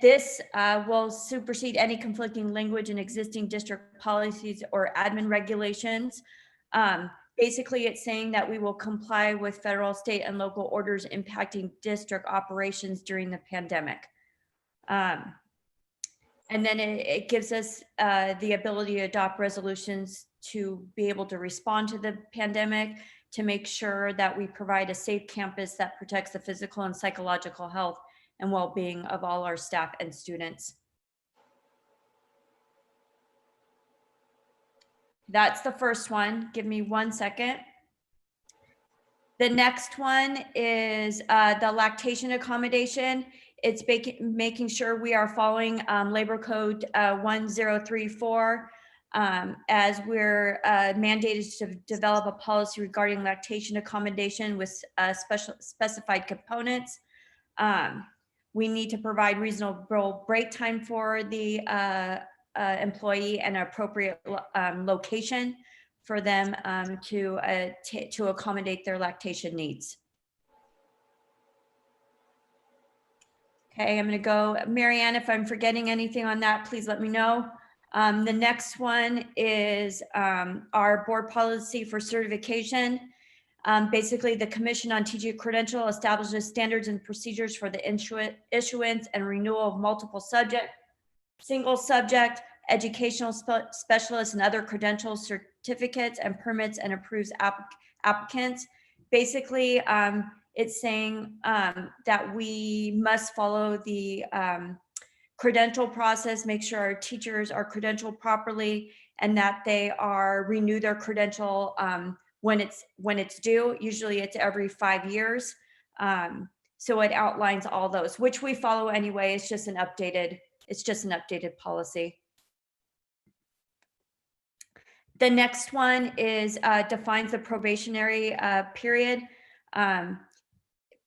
this will supersede any conflicting language in existing district policies or admin regulations. Basically, it's saying that we will comply with federal, state, and local orders impacting district operations during the pandemic. And then it gives us the ability to adopt resolutions to be able to respond to the pandemic, to make sure that we provide a safe campus that protects the physical and psychological health and well-being of all our staff and students. That's the first one. Give me 1 second. The next one is the lactation accommodation. It's making sure we are following Labor Code 1034 as we're mandated to develop a policy regarding lactation accommodation with specified components. We need to provide reasonable break time for the employee and appropriate location for them to accommodate their lactation needs. Okay, I'm going to go, Marianne, if I'm forgetting anything on that, please let me know. The next one is our board policy for certification. Basically, the Commission on Teaching Credential establishes standards and procedures for the issuance and renewal of multiple subject, single subject, educational specialists and other credential certificates and permits, and approves applicants. Basically, it's saying that we must follow the credential process, make sure our teachers are credentialed properly, and that they renew their credential when it's due. Usually it's every 5 years. So it outlines all those, which we follow anyway. It's just an updated policy. The next one is defines the probationary period.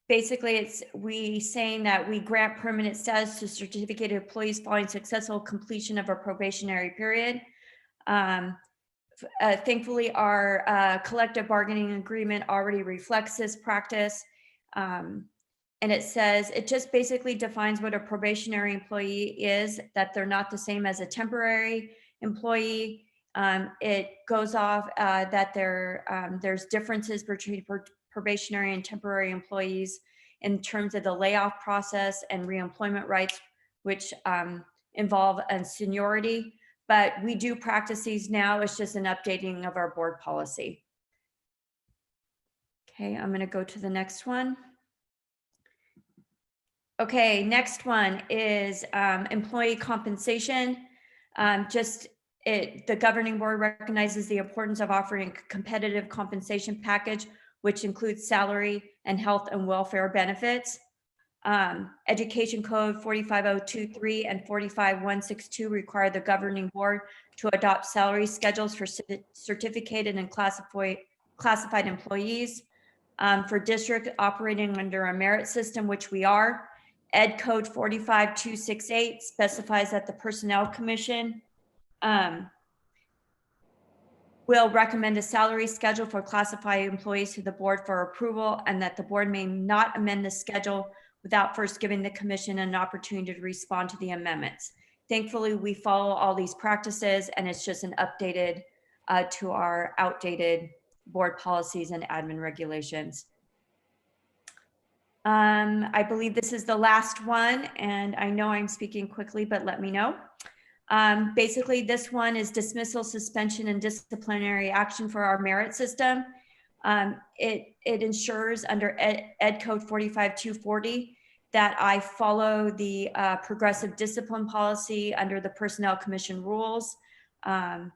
Basically, we saying that we grant permanent status to certificated employees following successful completion of a probationary period. Thankfully, our collective bargaining agreement already reflects this practice. And it says, it just basically defines what a probationary employee is, that they're not the same as a temporary employee. It goes off that there's differences between probationary and temporary employees in terms of the layoff process and reemployment rights, which involve seniority. But we do practice these now. It's just an updating of our board policy. Okay, I'm going to go to the next one. Okay, next one is employee compensation. The governing board recognizes the importance of offering a competitive compensation package, which includes salary and health and welfare benefits. Education Code 45023 and 45162 require the governing board to adopt salary schedules for certificated and classified employees. For district operating under a merit system, which we are, Ed Code 45268 specifies that the Personnel Commission will recommend a salary schedule for classified employees to the board for approval, and that the board may not amend the schedule without first giving the commission an opportunity to respond to the amendments. Thankfully, we follow all these practices, and it's just an updated to our outdated board policies and admin regulations. I believe this is the last one, and I know I'm speaking quickly, but let me know. Basically, this one is dismissal, suspension, and disciplinary action for our merit system. It ensures under Ed Code 45240 that I follow the progressive discipline policy under the Personnel Commission rules, and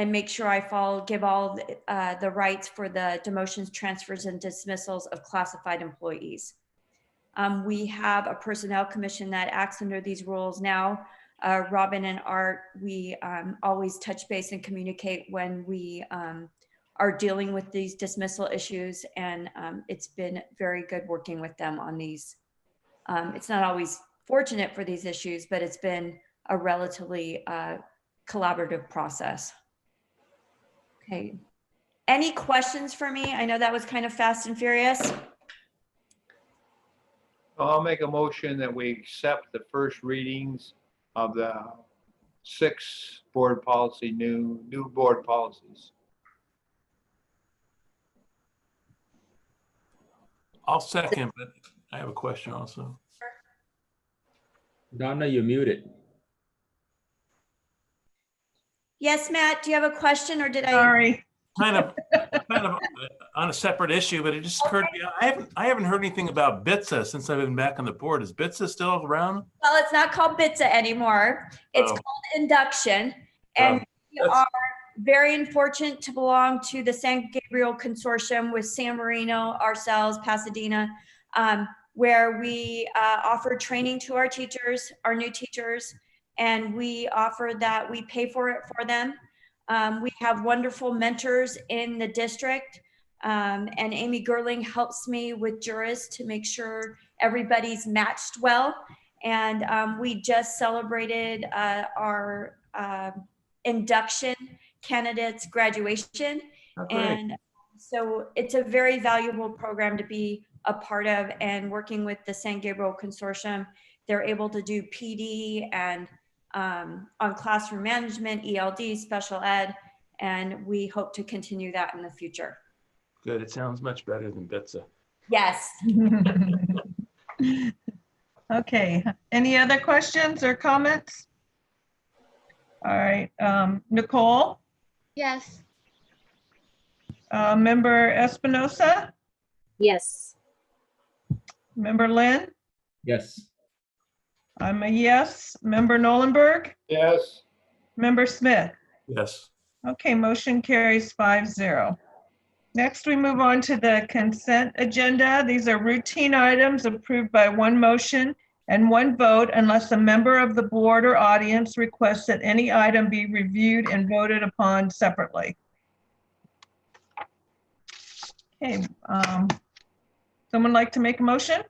make sure I give all the rights for the demotions, transfers, and dismissals of classified employees. We have a Personnel Commission that acts under these rules now. Robin and Art, we always touch base and communicate when we are dealing with these dismissal issues, and it's been very good working with them on these. It's not always fortunate for these issues, but it's been a relatively collaborative process. Okay, any questions for me? I know that was kind of fast and furious. I'll make a motion that we accept the first readings of the 6 board policy, new board policies. I'll second, but I have a question also. Donna, you're muted. Yes, Matt, do you have a question or did I? Sorry. Kind of on a separate issue, but it just occurred to me, I haven't heard anything about BITSA since I've been back on the board. Is BITSA still around? Well, it's not called BITSA anymore. It's called induction. And we are very unfortunate to belong to the San Gabriel Consortium with San Marino, ourselves, Pasadena, where we offer training to our teachers, our new teachers, and we offer that we pay for it for them. We have wonderful mentors in the district, and Amy Gerling helps me with jurists to make sure everybody's matched well. And we just celebrated our induction candidates graduation. And so it's a very valuable program to be a part of, and working with the San Gabriel Consortium, they're able to do PD and on classroom management, ELD, special ed, and we hope to continue that in the future. Good. It sounds much better than BITSA. Yes. Okay. Any other questions or comments? All right. Nicole? Yes. Member Espinosa? Yes. Member Lynn? Yes. I'm a yes. Member Nolenberg? Yes. Member Smith? Yes. Okay, motion carries 5-0. Next, we move on to the consent agenda. These are routine items approved by one motion and one vote unless a member of the board or audience requests that any item be reviewed and voted upon separately. Okay, someone like to make a motion?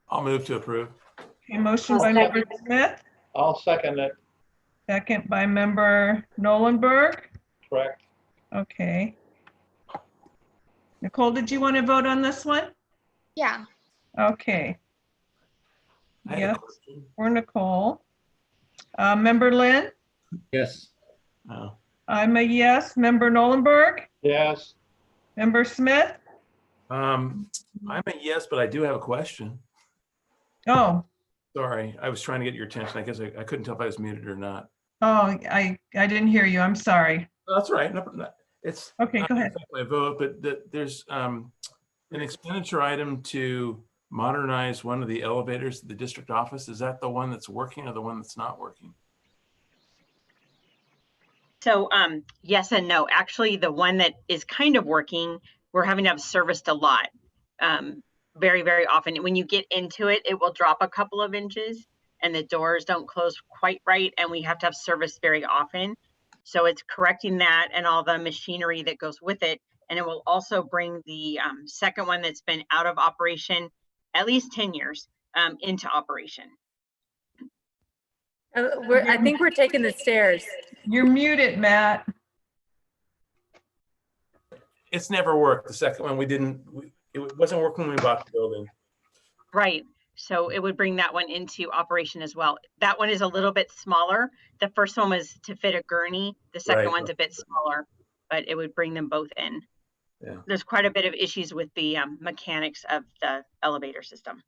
I'll move to approve. Okay, motion by Member Smith, I'll second it. second by Member Nolenberg. Correct. Okay. Nicole, did you want to vote on this one? Yeah. Okay. Yes, for Nicole. Member Lynn? Yes. Oh. I'm a yes. Member Nolenberg? Yes. Member Smith? I'm a yes, but I do have a question. Oh, Sorry, I was trying to get your attention. I guess I couldn't tell if I was muted or not. oh, I didn't hear you. I'm sorry. Oh, that's right. It's okay. Go ahead. My vote, but there's an expenditure item to modernize one of the elevators at the district office. Is that the one that's working or the one that's not working? So yes and no. Actually, the one that is kind of working, we're having to have serviced a lot. Very, very often. When you get into it, it will drop a couple of inches and the doors don't close quite right. And we have to have service very often. So it's correcting that and all the machinery that goes with it. And it will also bring the second one that's been out of operation at least 10 years into operation. I think we're taking the stairs. You're muted, Matt. It's never worked. The second one, it wasn't working when we bought the building. Right. So it would bring that one into operation as well. That one is a little bit smaller. The first one was to fit a gurney. The second one's a bit smaller, but it would bring them both in. Yeah. There's quite a bit of issues with the mechanics of the elevator system.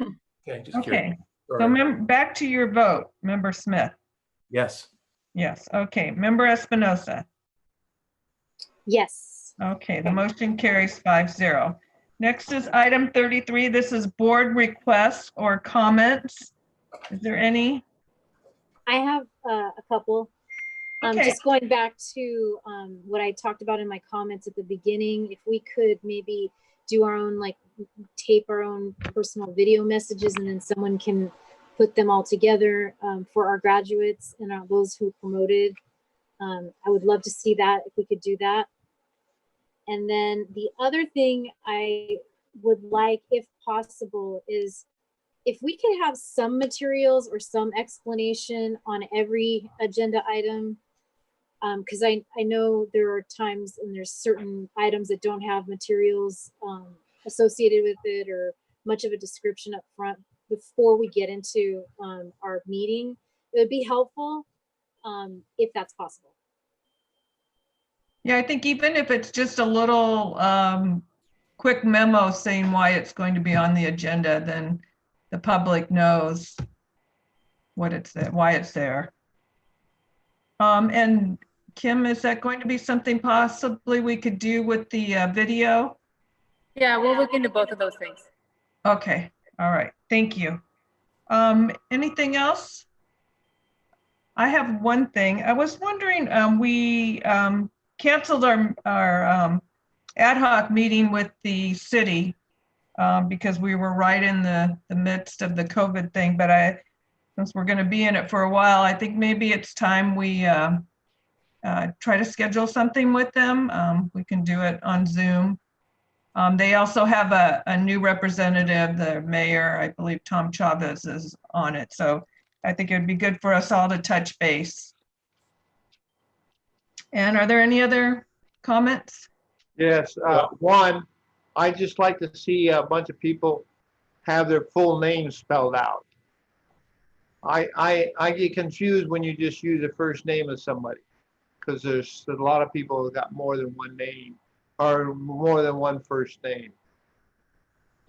Okay. Just okay. So back to your vote, Member Smith. Yes. Yes. Okay. Member Espinosa. Yes. Okay. The motion carries 5-0. Next is item 33. This is board requests or comments. Is there any? I have a couple. Okay. Just going back to what I talked about in my comments at the beginning, if we could maybe do our own, like tape our own personal video messages and then someone can put them all together for our graduates and those who promoted. I would love to see that if we could do that. And then the other thing I would like, if possible, is if we could have some materials or some explanation on every agenda item, because I know there are times and there's certain items that don't have materials associated with it or much of a description up front before we get into our meeting. It would be helpful if that's possible. Yeah, I think even if it's just a little quick memo saying why it's going to be on the agenda, then the public knows. what it's there, why it's there. And Kim, is that going to be something possibly we could do with the video? Yeah, we'll look into both of those things. Okay, all right, thank you. Anything else? I have one thing. I was wondering, we canceled our ad hoc meeting with the city because we were right in the midst of the COVID thing, but since we're going to be in it for a while, I think maybe it's time we try to schedule something with them. We can do it on Zoom. They also have a new representative, the mayor, I believe Tom Chavez is on it. So I think it would be good for us all to touch base. And are there any other comments? Yes, one, I'd just like to see a bunch of people have their full names spelled out. I get confused when you just use the first name of somebody, because there's a lot of people who got more than one name or more than one first name.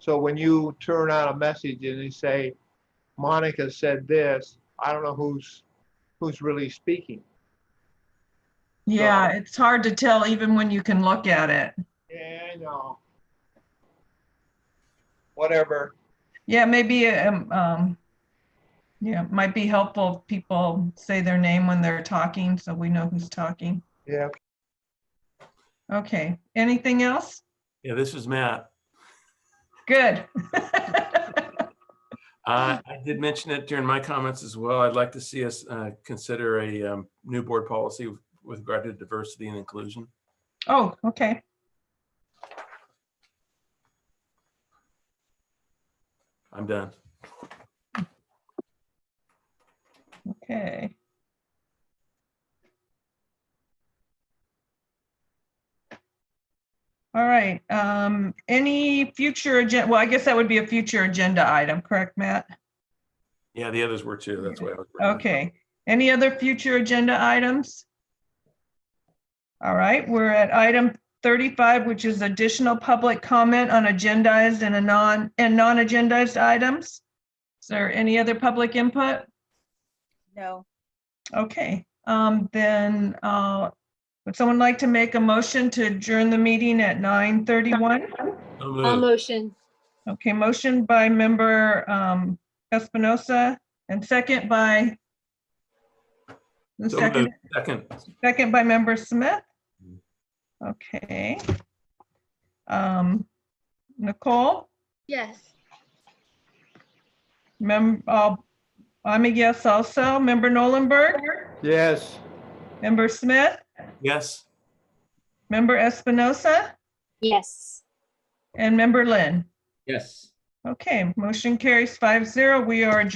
So when you turn out a message and they say, Monica said this, I don't know who's really speaking. Yeah, it's hard to tell even when you can look at it. Yeah, I know. Whatever. Yeah, maybe yeah, it might be helpful if people say their name when they're talking so we know who's talking. Yeah. Okay, anything else? Yeah, this is Matt. Good. I did mention it during my comments as well. I'd like to see us consider a new board policy with regard to diversity and inclusion. Oh, okay. I'm done. Okay. All right. Any future agenda? Well, I guess that would be a future agenda item, correct, Matt? Yeah, the others were too. That's why I was okay. Any other future agenda items? All right, we're at item 35, which is additional public comment on agendized and non-agendized items. Is there any other public input? No. Okay, then would someone like to make a motion to adjourn the meeting at 9:31? Motion. Okay, motion by member Espinosa and second by Second. Second by member Smith. Okay. Nicole? Yes. I'm a yes also. Member Nolenberg? Yes. Member Smith? Yes. Member Espinosa? Yes. And member Lynn? Yes. Okay, motion carries 5-0. We are adjourned.